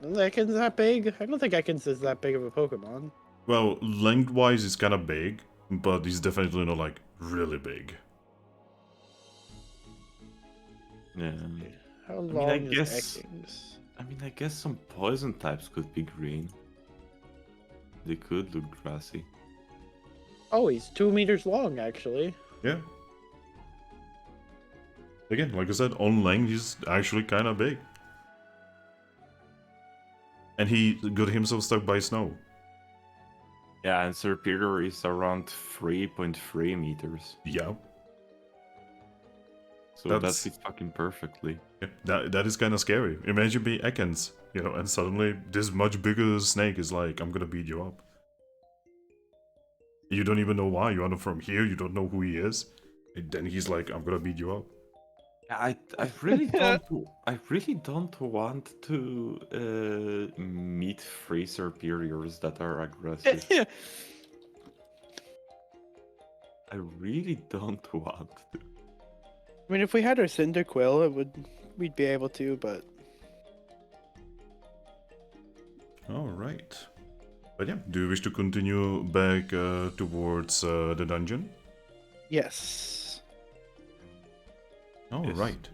Isn't Ekans that big? I don't think Ekans is that big of a Pokemon. Well, lengthwise he's kinda big, but he's definitely not like really big. Yeah. How mean, long I is guess- Ekans? I mean, I guess some poison types could be green. They could look grassy. Oh, he's 2 meters long, actually. Yeah. Again, like I said, on length he's actually kinda big. And he got himself stuck by snow. Yeah, and Superior is around 3.3 meters. Yeah, So that That's- fits fucking perfectly. that is kind of scary. Imagine being Ekans, you know, and suddenly this much bigger snake is like, I'm gonna beat you up. You don't even know why. You are not from here. You don't know who he is. And then he's like, I'm gonna beat you up. Yeah, I really don't want to meet 3 Superiors that are aggressive. I really don't want to. I mean, if we had our Cyndaquil, we'd be able to, but All right. But yeah, do you wish to continue back towards the dungeon? yes. All Yes. right.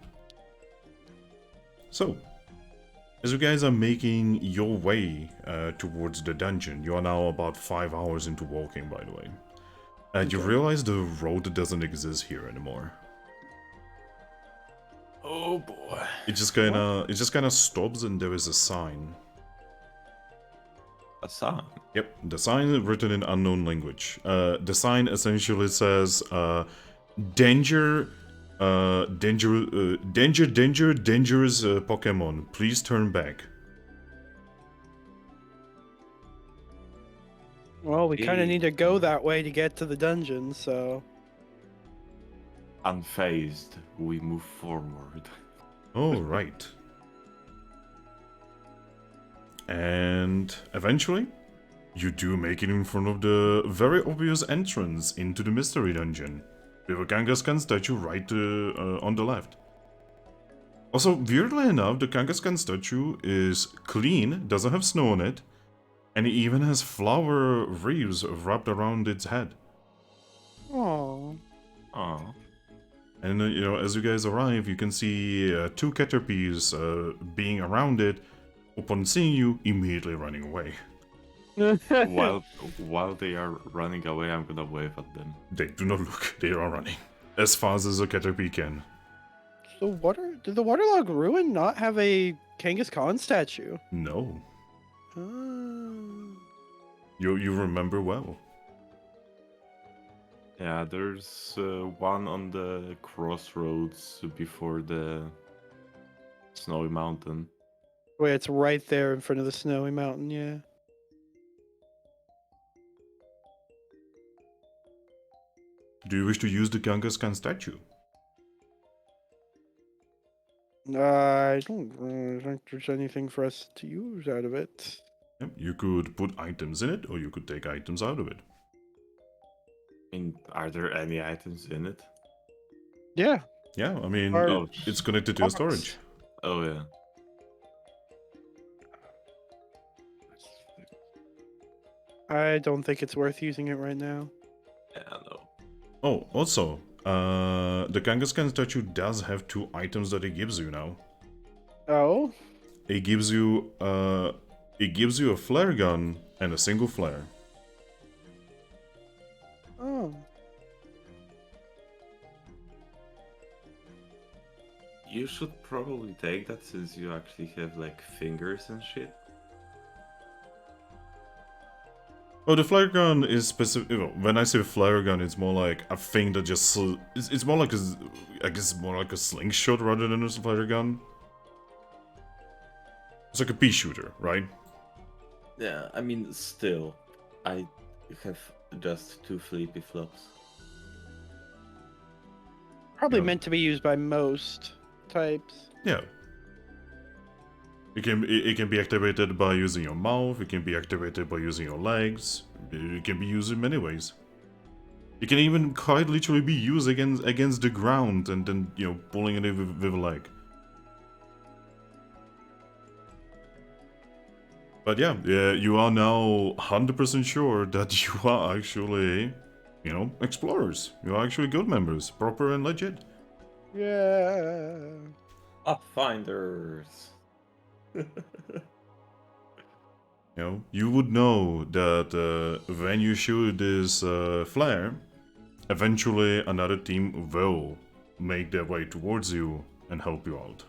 So, as you guys are making your way towards the dungeon, you are now about 5 hours into walking, by the way. And you Okay. realize the road doesn't exist here anymore. Oh boy. It just kind of stops, and there is a sign. A sign. Yep, the sign is written in unknown language. The sign essentially says, "Danger, dangerous Pokemon. Please turn back." Well, we kind Hey. of need to go that way to get to the dungeon, so Unfazed, we move forward. All right. And eventually, you do make it in front of the very obvious entrance into the mystery dungeon, with a Kangaskhan statue right on the left. Also, weirdly enough, the Kangaskhan statue is clean, doesn't have snow on it, and it even has flower wreaths wrapped around its head. oh, Oh. And you know, as you guys arrive, you can see 2 Caterpies being around it. Upon seeing you, immediately running away. While they are running away, I'm gonna wave at them. They do not look, they are running. As fast as a Caterpie can. did the Waterlog Ruin not have a Kangaskhan statue? No. Ah. You remember well. Yeah, there's one on the crossroads before the snowy mountain. Wait, it's right there in front of the snowy mountain, yeah. Do you wish to use the Kangaskhan statue? I don't think there's anything for us to use out of it. Yep, you could put items in it, or you could take items out of it. I mean, are there any items in it? Yeah. Yeah, I mean, Or- it's connected to your box. storage. Oh yeah. I don't think it's worth using it right now. Yeah, no. Oh, also, the Kangaskhan statue does have 2 items that it gives you now. Oh? It gives you a flare gun and a single flare. Oh. You should probably take that since you actually have like fingers and shit. Oh, the flare gun is specific. You know, when I say flare gun, it's more like a thing that just. It's more like I guess more like a slingshot rather than a flare gun. It's like a pea shooter, right? Yeah, I mean, still, I have just 2 flippy flops. Probably Yeah. meant to be used by most types. Yeah. It can be activated by using your mouth. It can be activated by using your legs. It can be used in many ways. It can even quite literally be used against the ground and then pulling it with a leg. But yeah, you are now 100% sure that you are actually, explorers. You are actually guild members, proper and legit. Yeah. Pathfinders. You would know that when you shoot this flare, eventually another team will make their way towards you and help you out.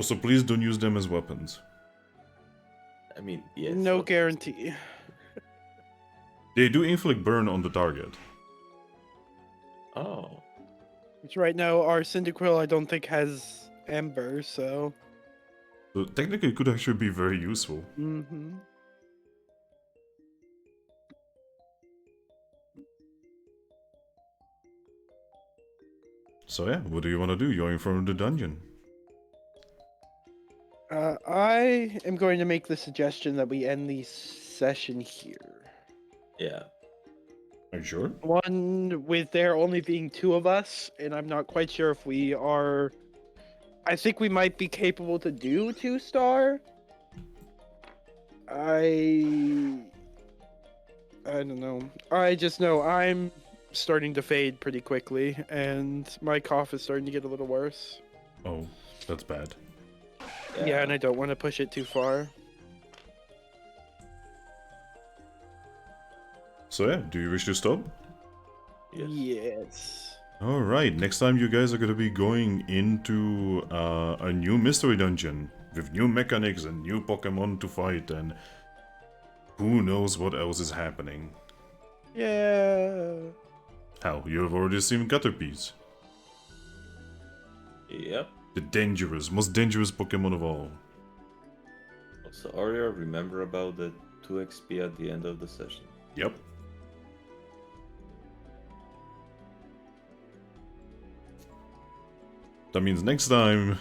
Also, please don't use them as weapons. I mean, yes. No but- guarantee. They do inflict burn on the target. Oh. Which right now our Cyndaquil I don't think has Ember, so. So technically it could actually be very useful. Mm-hmm. So yeah, what do you want to do? You're in front of the dungeon. I am going to make the suggestion that we end the session here. Yeah. Are you sure? One, with there only being 2 of us, and I'm not quite sure if we are. I think we might be capable to do 2-star. I don't know. I just know I'm starting to fade pretty quickly, and my cough is starting to get a little worse. Oh, that's bad. Yeah, and I don't want to push it too far. So yeah, do you wish to stop? Yes. Yes. Alright, next time you guys are gonna be going into a new mystery dungeon with new mechanics and new Pokemon to fight, and who knows what else is happening. Yeah. Hell, you have already seen Caterpies, Yep. the most dangerous Pokemon of all. Also, Oreo, remember about the 2 XP at the end of the session. Yep. That means next time,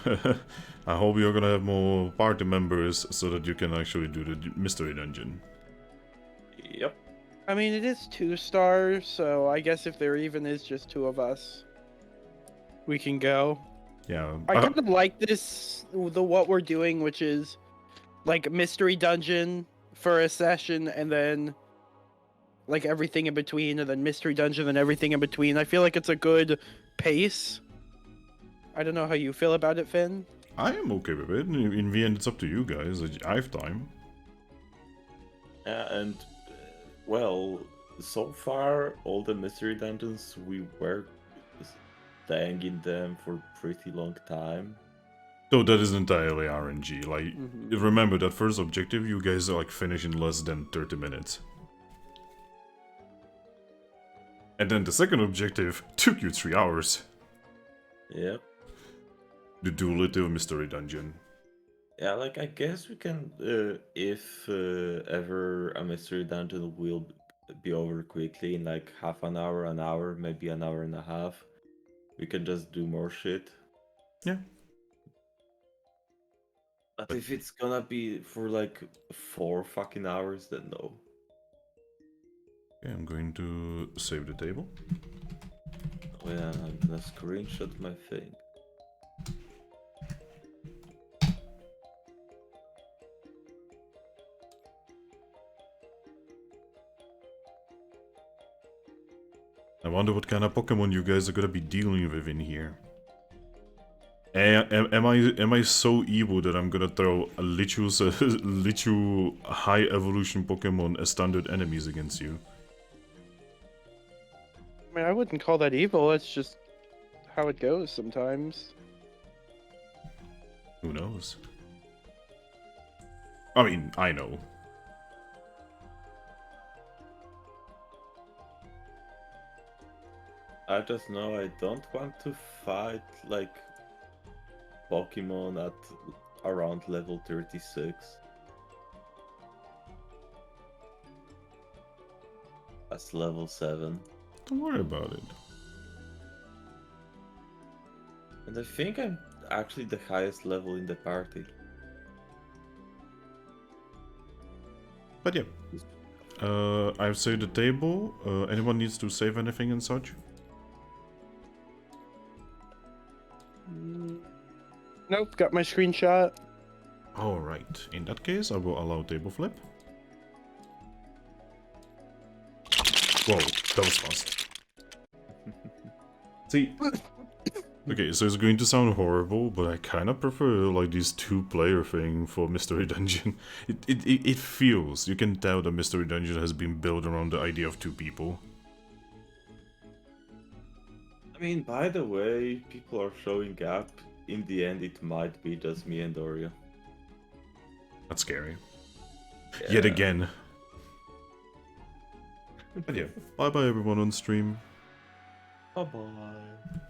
I hope you're gonna have more party members so that you can actually do the mystery dungeon. Yep. I mean, it is 2-star, so I guess if there even is just 2 of us, we can go. Yeah. I kind of like this, what we're doing, which is like mystery dungeon for a session, and then like everything in between, and then mystery dungeon and everything in between. I feel like it's a good pace. I don't know how you feel about it, Finn. I am okay with it. In the end, it's up to you guys. I have time. Yeah, and well, so far all the mystery dungeons we were staying in them for a pretty long time. So that is entirely RNG. Like, Mhm. remember that first objective, you guys are like finish in less than 30 minutes. And then the second objective took you 3 hours. Yep. The duality of mystery dungeon. Yeah, like I guess we can, if ever a mystery dungeon will be over quickly in like half an hour, maybe an hour and a half, we can just do more shit. Yeah. But if it's gonna be for like 4 fucking hours, then no. Okay, I'm going to save the table. Oh yeah, I'm gonna screenshot my thing. I wonder what kind of Pokemon you guys are gonna be dealing with in here. Am I so evil that I'm gonna throw a Lichu high evolution Pokemon as standard enemies against you? I mean, I wouldn't call that evil. It's just how it goes sometimes. Who knows? I mean, I know. I just know I don't want to fight like Pokemon at around level 36. That's level 7. Don't worry about it. And I think I'm actually the highest level in the party. But yeah. I've saved the table. Anyone needs to save anything and such? Nope, got my screenshot. Alright, in that case I will allow table flip. Whoa, that was fast. See, okay, so it's going to sound horrible, but I kind of prefer like this 2-player thing for Mystery Dungeon. It feels, you can tell the Mystery Dungeon has been built around the idea of 2 people. I mean, by the way, people are showing up in the end, it might be just me and Oreo. That's scary. Yet Yeah. again. But yeah, bye bye everyone on stream. Bye bye.